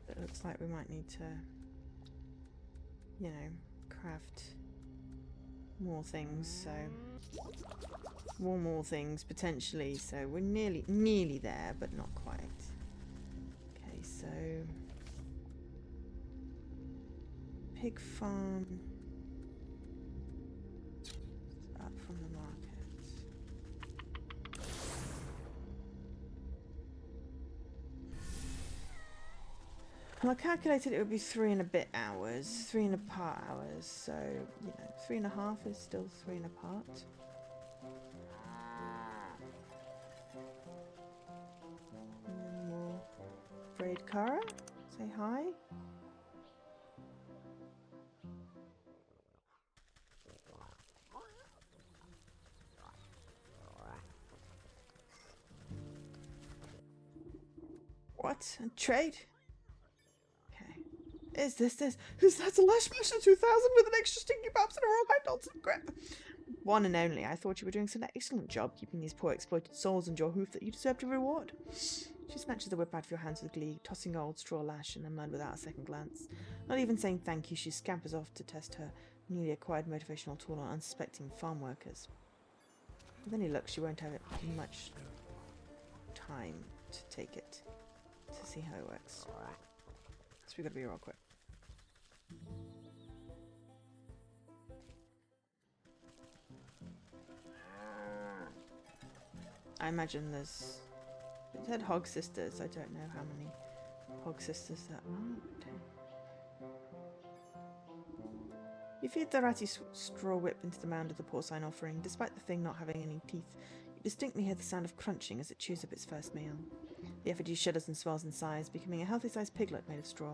It looks like we might need to, you know, craft more things, so more things potentially, so we're nearly there, but not quite. Okay, so pig farm up from the market. Well, I calculated it would be 3 and a bit hours, 3 and a part hours, so, you know, 3.5 is still 3 and a part. And then we'll braid Kara, say hi. What? A trade? Is this? That's a Lash Master 2000 with an extra stinky pops and a raw high dots of grip. One and only. I thought you were doing such an excellent job keeping these poor exploited souls under your hoof that you deserved a reward. She snatches the whip out of your hands with glee, tossing her old straw lash in the mud without a second glance. Not even saying thank you, she scampers off to test her newly acquired motivational tool on unsuspecting farm workers. With any luck, she won't have much time to take it to see how it works. So we gotta be real quick. I imagine there's... It said Hog Sisters. I don't know how many Hog Sisters there are. You feed the ratty straw whip into the mound of the porcine offering. Despite the thing not having any teeth, you distinctly hear the sound of crunching as it chews up its first meal. The effigy shudders and swells in size, becoming a healthy-sized piglet made of straw.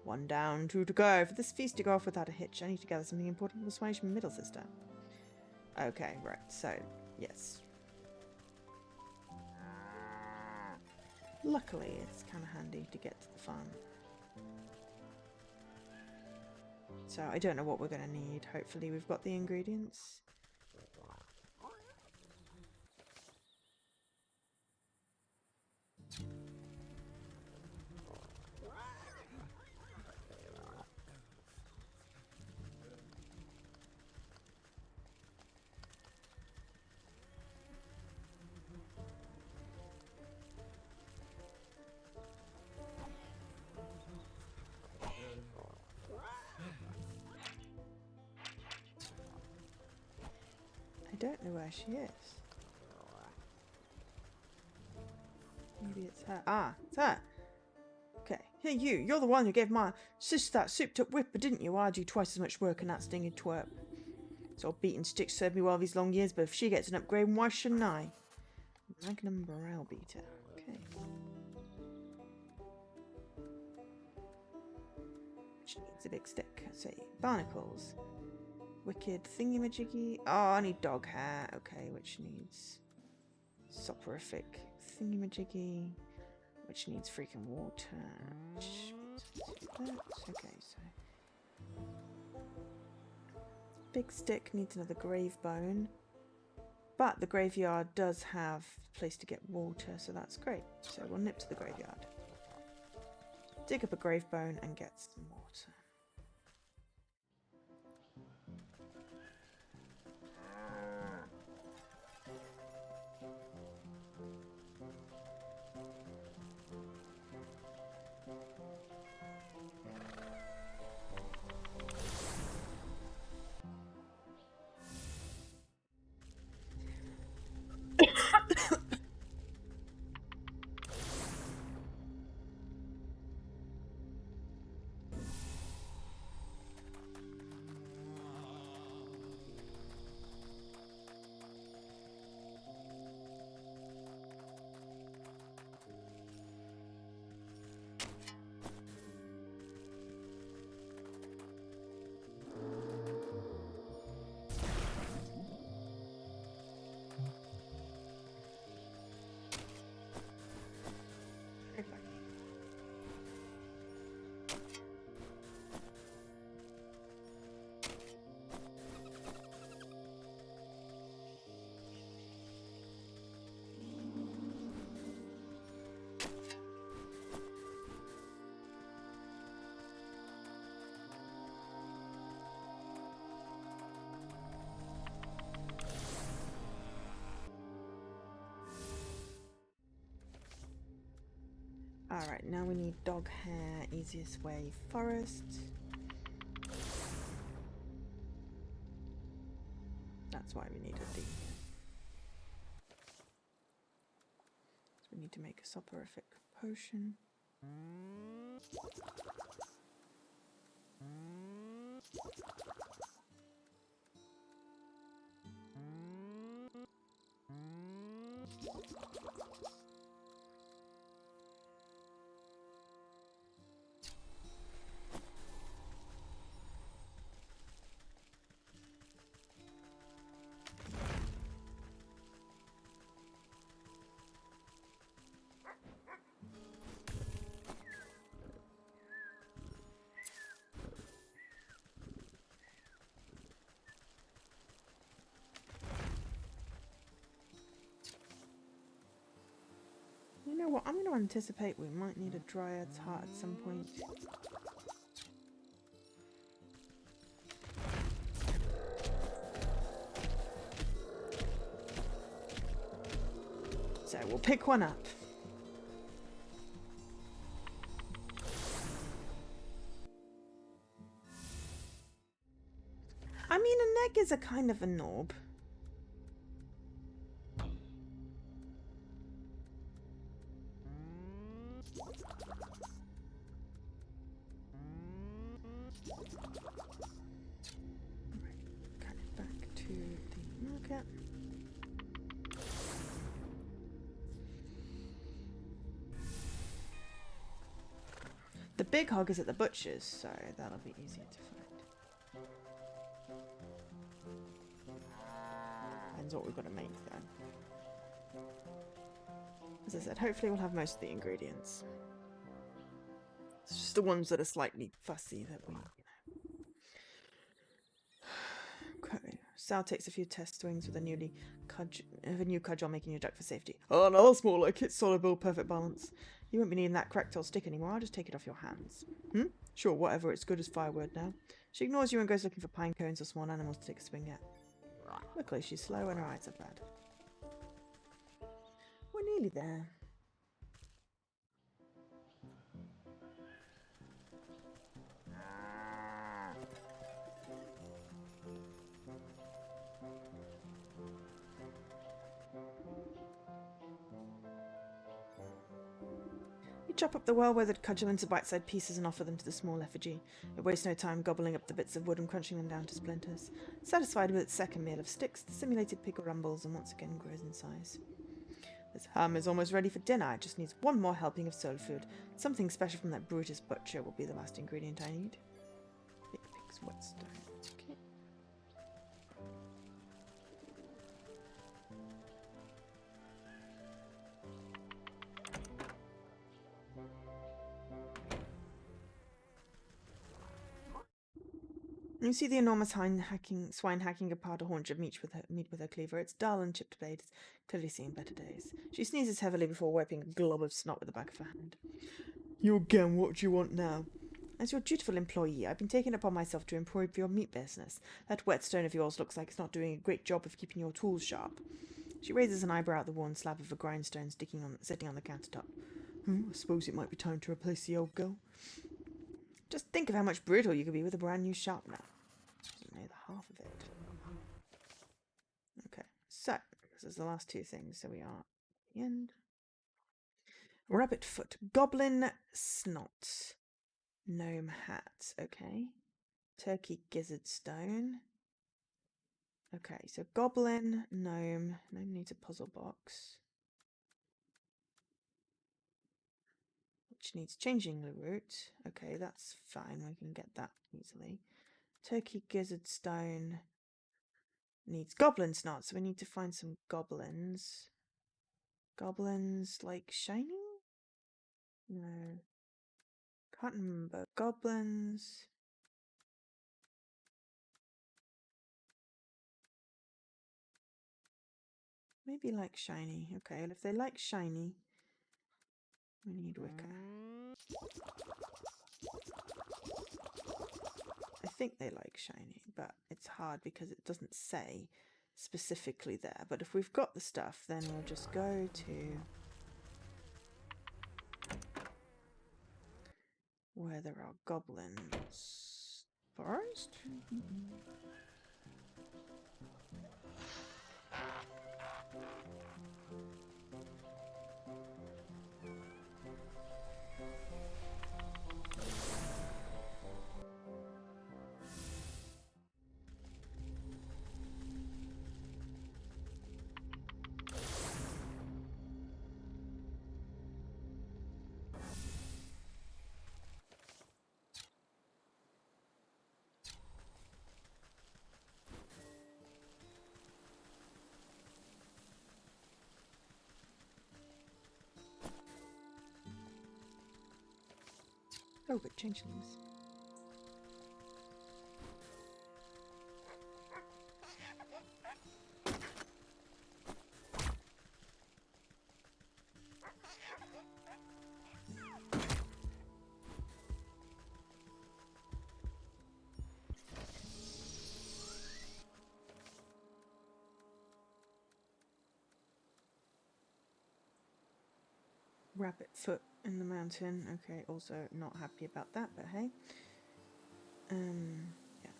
1 down, 2 to go. For this feast to go off without a hitch, I need to gather something important to persuade my middle sister. Okay, right, so, yes. Luckily, it's kind of handy to get to the farm. So, I don't know what we're going to need. Hopefully we've got the ingredients. I don't know where she is. Maybe it's her. Ah, it's her. Okay. Hey, you're the one who gave my sister that souped-up whipper, didn't you? I do twice as much work in that stinging twerp. This old beaten stick served me well these long years, but if she gets an upgrade, why shouldn't I? Magnum Barrel Beater. Okay. Which needs a big stick. Let's see. Barnacles. Wicked thingy-majiggy. Oh, I need dog hair. Okay, which needs soporific thingy-majiggy. Which needs freaking water. Okay, so big stick needs another grave bone. But the graveyard does have a place to get water, so that's great. So we'll nip to the graveyard. Dig up a grave bone and get some water. Alright, now we need dog hair, easiest way, forest. That's why we need a D. So we need to make a soporific potion. You know what, I'm going to anticipate we might need a dryad's heart at some point. So we'll pick one up. I mean, a neg is a kind of a knob. Back to the market. The big hog is at the butcher's, so that'll be easier to find. Depends what we've got to make then. As I said, hopefully we'll have most of the ingredients. It's just the ones that are slightly fussy that we... Okay. Sal takes a few test swings with a new cudgel making your duck for safety. Oh no, that's more like it. Solid build, perfect balance. You won't be needing that cracked old stick anymore. I'll just take it off your hands. Sure, whatever. It's good as firewood now. She ignores you and goes looking for pine cones or small animals to take a swing at. Luckily, she's slow and her eyes are bad. We're nearly there. Chop up the well-weathered cudgel into bite-sized pieces and offer them to the small effigy. It wastes no time gobbling up the bits of wood and crunching them down to splinters. Satisfied with its second meal of sticks, the simulated pig rumbles and once again grows in size. This ham is almost ready for dinner. It just needs one more helping of soul food. Something special from that Brutus butcher will be the last ingredient I need. Big pig's whetstone. Okay. You see the enormous swine hacking apart a haunch of meat with her cleaver. Its dull and chipped blade has clearly seen better days. She sneezes heavily before wiping a glob of snot with the back of her hand. You again, what do you want now? As your dutiful employee, I've been taking it upon myself to improve your meat business. That whetstone of yours looks like it's not doing a great job of keeping your tools sharp. She raises an eyebrow at the worn slab of a grindstone sitting on the countertop. I suppose it might be time to replace the old girl. Just think of how much brittle you could be with a brand new sharpener. Doesn't know the half of it. Okay, so this is the last two things. So we are at the end. Rabbit foot, goblin snot, gnome hat. Okay, turkey gizzard stone. Okay, so goblin, gnome. Gnome needs a puzzle box, which needs changing the route. Okay, that's fine. We can get that easily. Turkey gizzard stone needs goblin snot, so we need to find some goblins. Goblins like shiny? No. Can't remember. Goblins. Maybe like shiny. Okay, and if they like shiny, we need wicker. I think they like shiny, but it's hard because it doesn't say specifically there. But if we've got the stuff, then we'll just go to where there are goblins. Forest? Oh, but changelings. Rabbit foot in the mountain. Okay, also not happy about that, but hey. Yeah.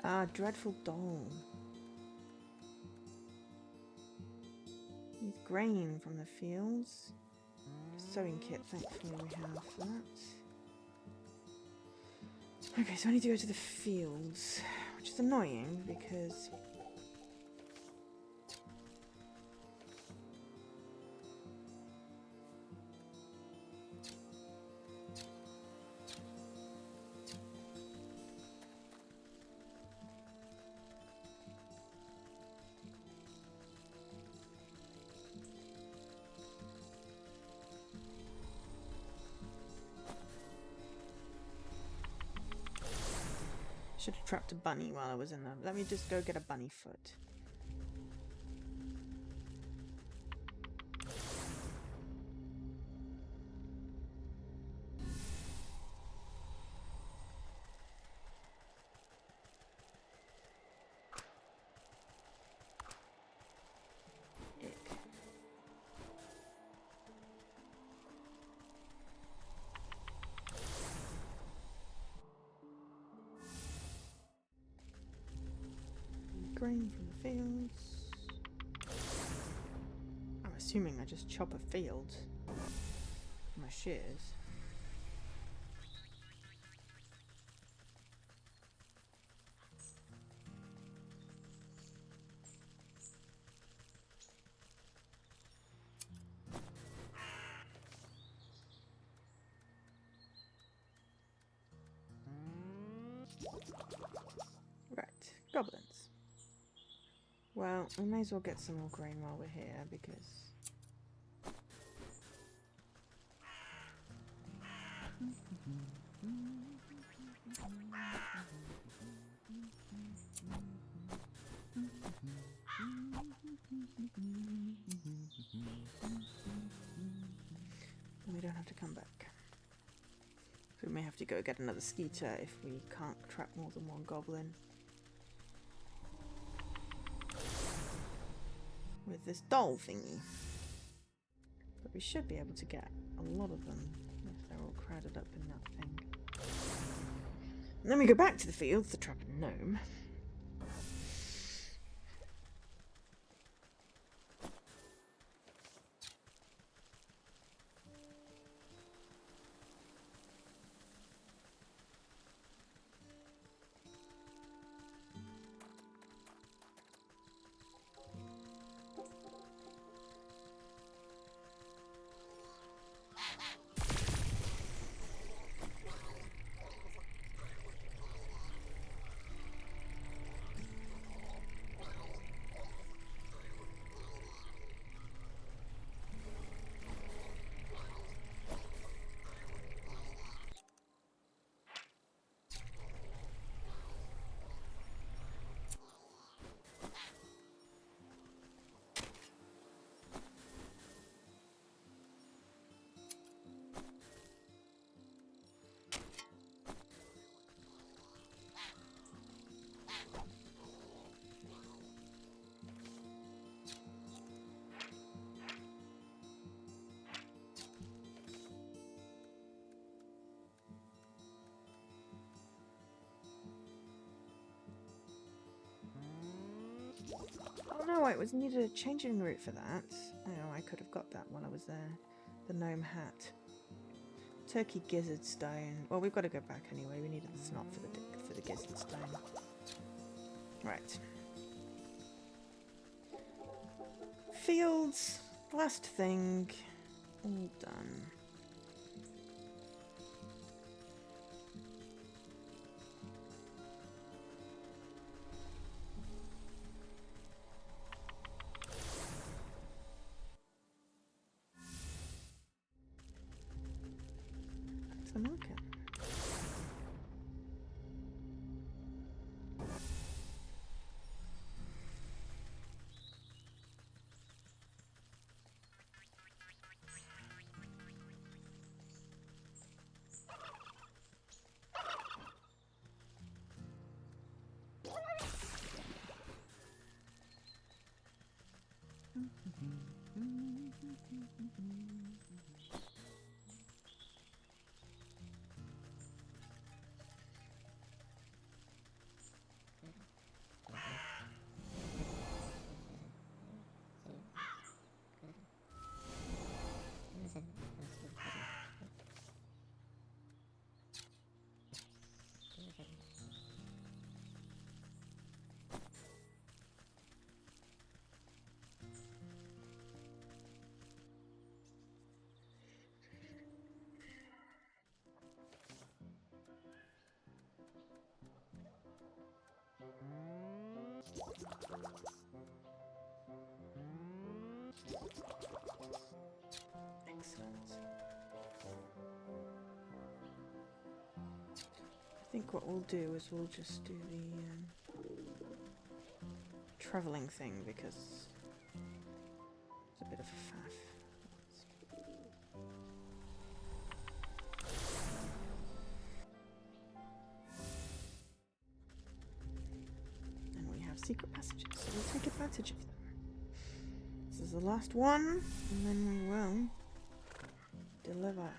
Ah, dreadful doll. Need grain from the fields. Sewing kit, thankfully we have that. Okay, so I need to go to the fields, which is annoying because should have trapped a bunny while I was in there. Let me just go get a bunny foot. Ick. Grain from the fields. I'm assuming I just chop a field with my shears. Right, goblins. Well, we may as well get some more grain while we're here because we don't have to come back. We may have to go get another skeeter if we can't trap more than one goblin. With this doll thingy. But we should be able to get a lot of them if they're all crowded up in that thing. And then we go back to the fields to trap a gnome. Oh, it was needed a changing route for that. Oh, I could have got that while I was there. The gnome hat. Turkey gizzard stone. Well, we've got to go back anyway. We needed the snot for the gizzard stone. Right. Fields. Last thing. All done. The market. Excellent. I think what we'll do is we'll just do the travelling thing because it's a bit of a faff. And we have secret passages, so we'll take advantage of them. This is the last one, and then we will deliver.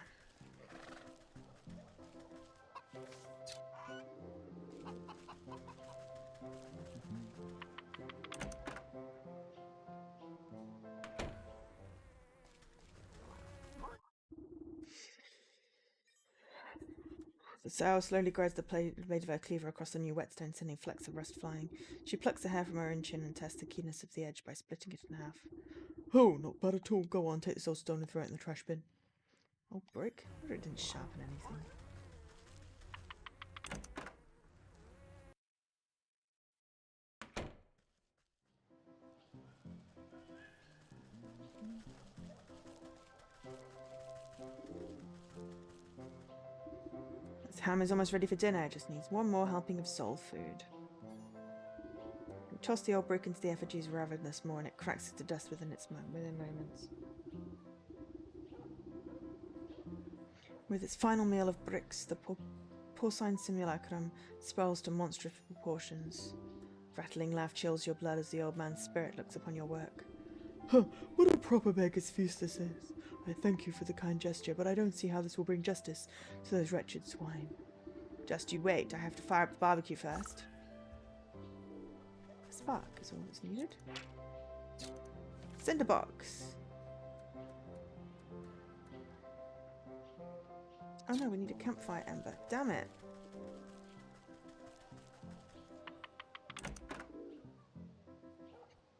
The sow slowly guides the blade of her cleaver across the new whetstone, sending flecks of rust flying. She plucks the hair from her own chin and tests the keenness of the edge by splitting it in half. Oh, not bad at all. Go on, take this old stone and throw it in the trash bin. Oh, brick? I wonder it didn't sharpen anything. This ham is almost ready for dinner. It just needs one more helping of soul food. We toss the old brick into the effigy's ravenous maw and it cracks it to dust within moments. With its final meal of bricks, the porcine simulacrum swells to monstrous proportions. Rattling laugh chills your blood as the old man's spirit looks upon your work. Huh, what a proper beggar's feast this is. I thank you for the kind gesture, but I don't see how this will bring justice to those wretched swine. Just you wait, I have to fire up the barbecue first. A spark is all that's needed. Cinderbox. Oh no, we need a campfire ember. Damn it.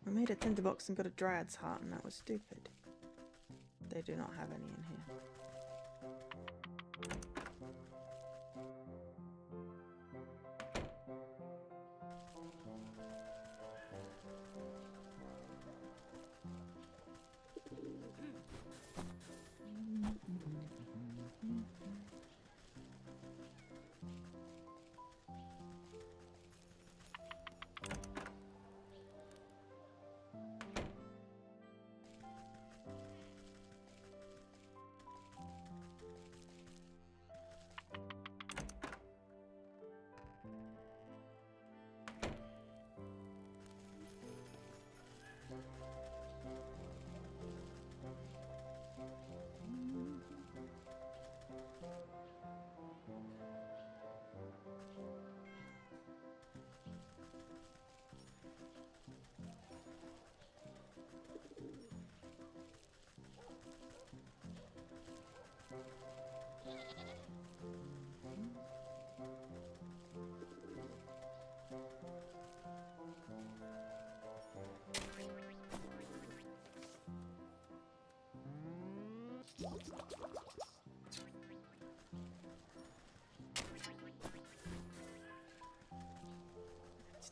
I made a tinderbox and got a dryad's heart, and that was stupid. They do not have any in here.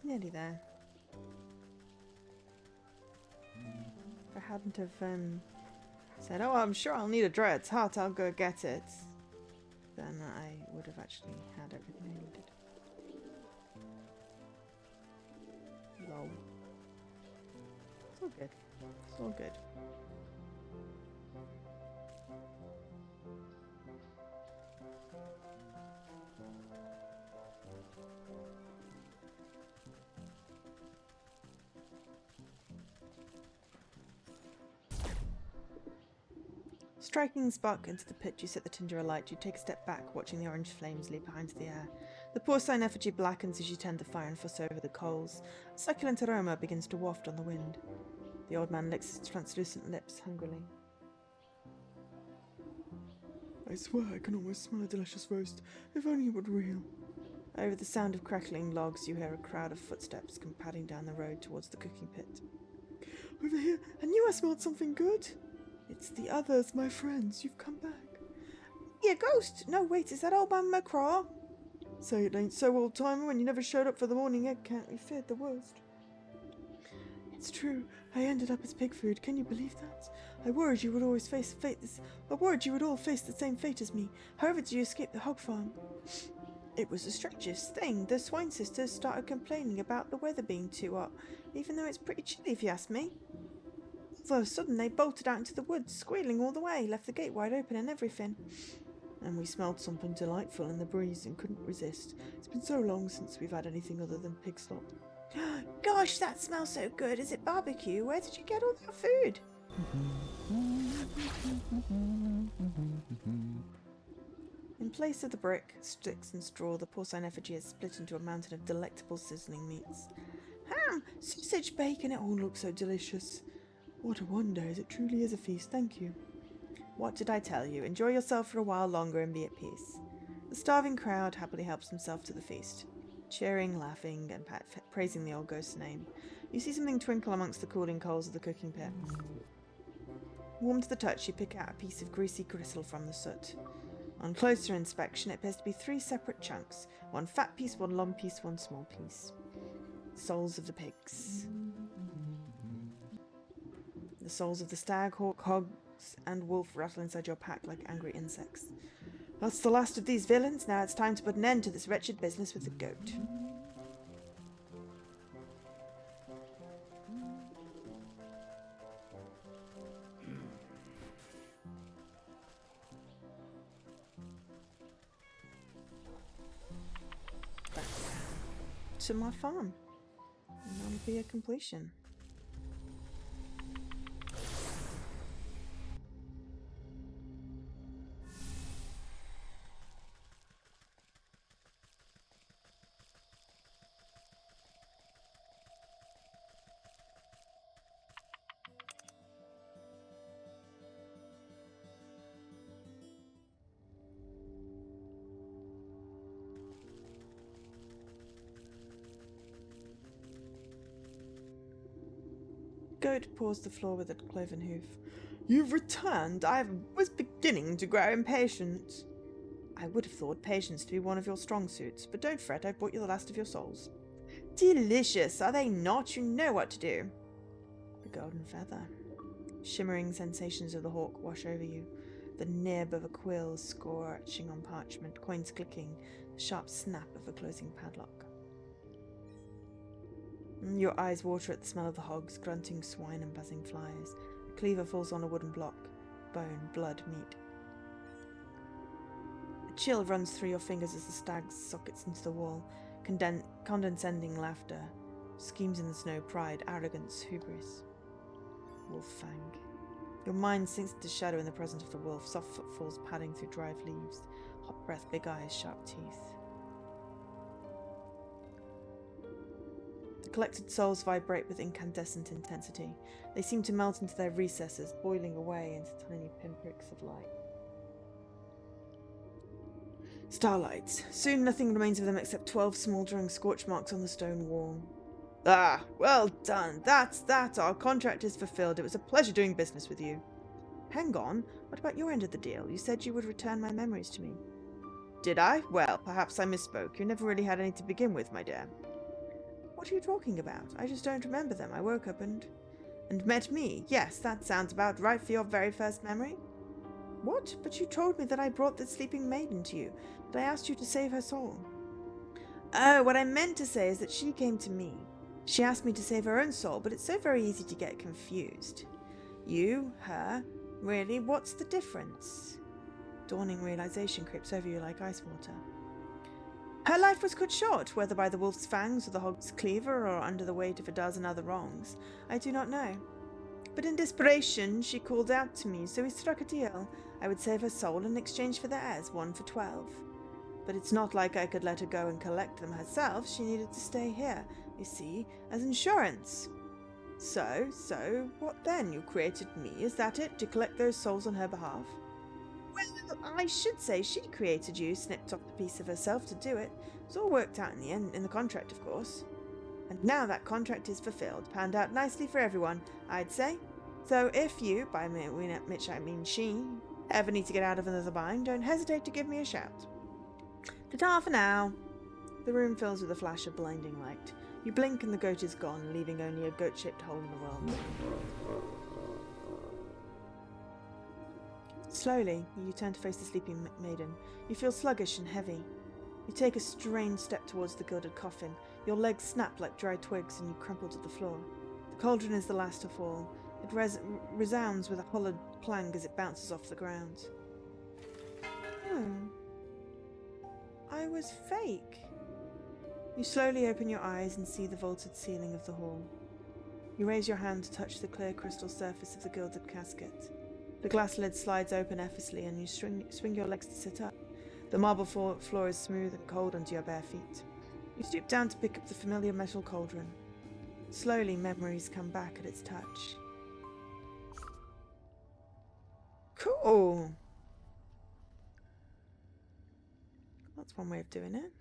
Nearly there. If I hadn't have said, oh, I'm sure I'll need a dread's heart, I'll go get it, then I would have actually had everything I needed. Lol. It's all good. It's all good. Striking the spark into the pit, you set the tinder alight. You take a step back, watching the orange flames leap high into the air. The porcine effigy blackens as you tend the fire and fuss over the coals. A succulent aroma begins to waft on the wind. The old man licks his translucent lips hungrily. I swear I can almost smell a delicious roast, if only it were real. Over the sound of crackling logs, you hear a crowd of footsteps come padding down the road towards the cooking pit. Over here, I knew I smelled something good. It's the others, my friends. You've come back. You ghost! No, wait, is that old man McCraw? Say it ain't so, old-timer, when you never showed up for the morning egg count. We feared the worst. It's true. I ended up as pig food. Can you believe that? I worried you would always face fate. I worried you would all face the same fate as me. However, did you escape the hog farm? It was the strangest thing. The swine sisters started complaining about the weather being too hot, even though it's pretty chilly if you ask me. All of a sudden, they bolted out into the woods, squealing all the way, left the gate wide open and everything. And we smelled something delightful in the breeze and couldn't resist. It's been so long since we've had anything other than pig slop. Gosh, that smells so good. Is it barbecue? Where did you get all that food? In place of the brick, sticks and straw, the porcine effigy is split into a mountain of delectable sizzling meats. Ham, sausage, bacon, it all looks so delicious. What a wonder, as it truly is a feast, thank you. What did I tell you? Enjoy yourself for a while longer and be at peace. The starving crowd happily helps himself to the feast, cheering, laughing, and praising the old ghost's name. You see something twinkle amongst the cooling coals of the cooking pit. Warm to the touch, you pick out a piece of greasy gristle from the soot. On closer inspection, it appears to be 3 separate chunks. 1 fat piece, 1 long piece, 1 small piece. Souls of the pigs. The souls of the stag, hawk, hogs, and wolf rattle inside your pack like angry insects. That's the last of these villains. Now it's time to put an end to this wretched business with the goat. Back to my farm. And that'll be a completion. Goat paws the floor with a cloven hoof. You've returned. I was beginning to grow impatient. I would have thought patience to be one of your strong suits, but don't fret, I've brought you the last of your souls. Delicious, are they not? You know what to do. The golden feather. Shimmering sensations of the hawk wash over you. The nib of a quill scorching on parchment, coins clicking, the sharp snap of a closing padlock. Your eyes water at the smell of the hogs, grunting swine and buzzing flies. A cleaver falls on a wooden block. Bone, blood, meat. A chill runs through your fingers as the stag sockets into the wall. Condescending laughter. Schemes in the snow, pride, arrogance, hubris. Wolf fang. Your mind sinks into shadow in the presence of the wolf, soft footfalls padding through dried leaves. Hot breath, big eyes, sharp teeth. The collected souls vibrate with incandescent intensity. They seem to melt into their recesses, boiling away into tiny pinpricks of light. Starlights. Soon nothing remains of them except 12 smouldering scorch marks on the stone wall. Ah, well done. That's that. Our contract is fulfilled. It was a pleasure doing business with you. Hang on. What about your end of the deal? You said you would return my memories to me. Did I? Well, perhaps I misspoke. You never really had any to begin with, my dear. What are you talking about? I just don't remember them. I woke up and met me. Yes, that sounds about right for your very first memory. What? But you told me that I brought the sleeping maiden to you, that I asked you to save her soul. Oh, what I meant to say is that she came to me. She asked me to save her own soul, but it's so very easy to get confused. You, her, really, what's the difference? Dawning realization creeps over you like ice water. Her life was cut short, whether by the wolf's fangs or the hog's cleaver or under the weight of a dozen other wrongs. I do not know. But in desperation, she called out to me, so we struck a deal. I would save her soul in exchange for the heirs, 1 for 12. But it's not like I could let her go and collect them herself. She needed to stay here, you see, as insurance. So, what then? You created me, is that it, to collect those souls on her behalf? Well, I should say she created you, snipped off a piece of herself to do it. It's all worked out in the end, in the contract, of course. And now that contract is fulfilled, panned out nicely for everyone, I'd say. So if you, by which I mean she, ever need to get out of another bind, don't hesitate to give me a shout. Ta-ta for now. The room fills with a flash of blinding light. You blink and the goat is gone, leaving only a goat-shaped hole in the world. Slowly, you turn to face the sleeping maiden. You feel sluggish and heavy. You take a strained step towards the gilded coffin. Your legs snap like dry twigs and you crumple to the floor. The cauldron is the last to fall. It resounds with a hollow clang as it bounces off the ground. I was fake. You slowly open your eyes and see the vaulted ceiling of the hall. You raise your hand to touch the clear crystal surface of the gilded casket. The glass lid slides open effortlessly and you swing your legs to sit up. The marble floor is smooth and cold under your bare feet. You stoop down to pick up the familiar metal cauldron. Slowly, memories come back at its touch. Cool! That's one way of doing it.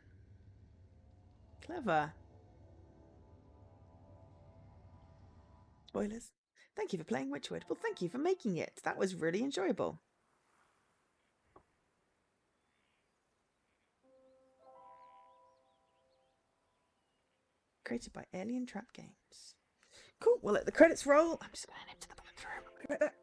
Clever. Spoilers. Thank you for playing Wytchwood. Well, thank you for making it. That was really enjoyable. Created by Alien Trap Games. Cool. We'll let the credits roll. I'm just going to nip to the bathroom. I'll be right back.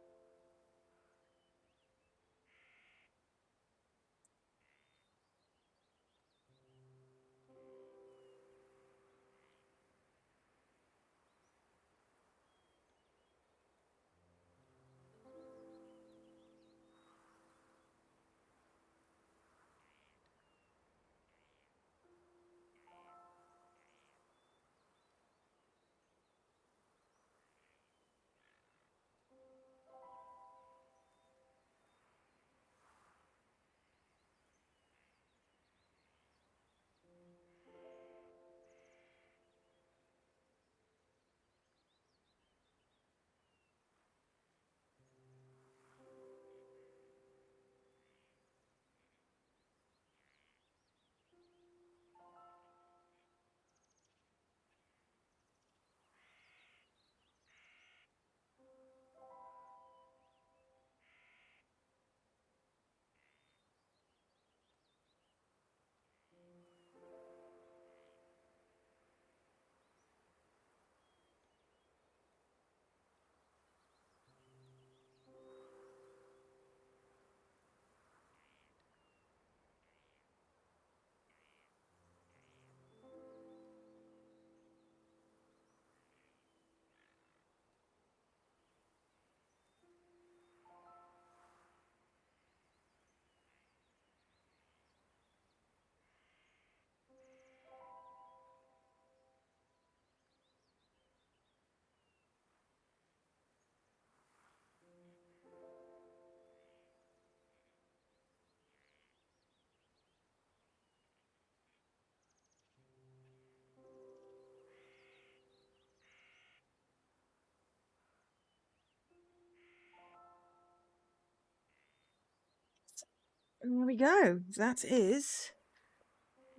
And there we go. That is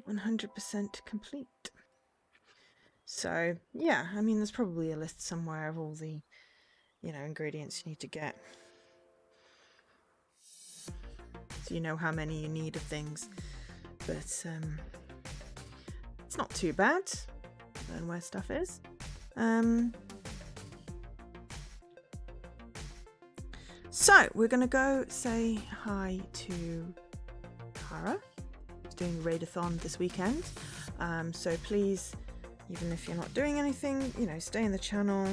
100% complete. So, yeah, I mean, there's probably a list somewhere of all the, ingredients you need to get. So you know how many you need of things. But, it's not too bad. learn where stuff is. So we're gonna go say hi to Kara, who's doing a raid-a-thon this weekend. So please, even if you're not doing anything, you know, stay in the channel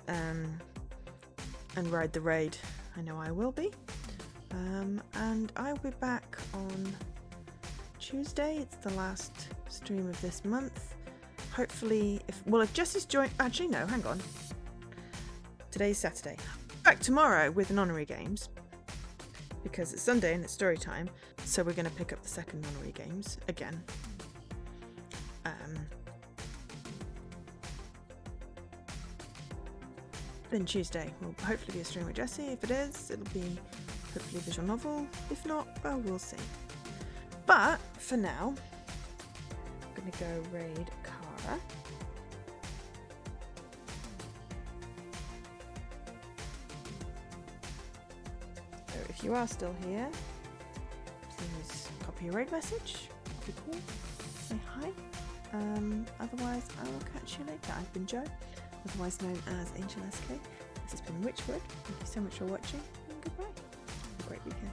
and ride the raid. I know I will be. And I'll be back on Tuesday. It's the last stream of this month. Hopefully, if Jessie's joined, actually no, hang on. Today's Saturday. Back tomorrow with Nonary Games because it's Sunday and it's story time. So we're going to pick up the second Nonary Games again. Then Tuesday will hopefully be a stream with Jessie. If it is, it'll be hopefully a visual novel. If not, well, we'll see. But for now, I'm going to go raid Kara. So if you are still here, please copy a raid message. That'd be cool. Say hi. Otherwise, I will catch you later. I've been Jo, otherwise known as Angel SK. This has been Wytchwood. Thank you so much for watching, and goodbye. Have a great weekend.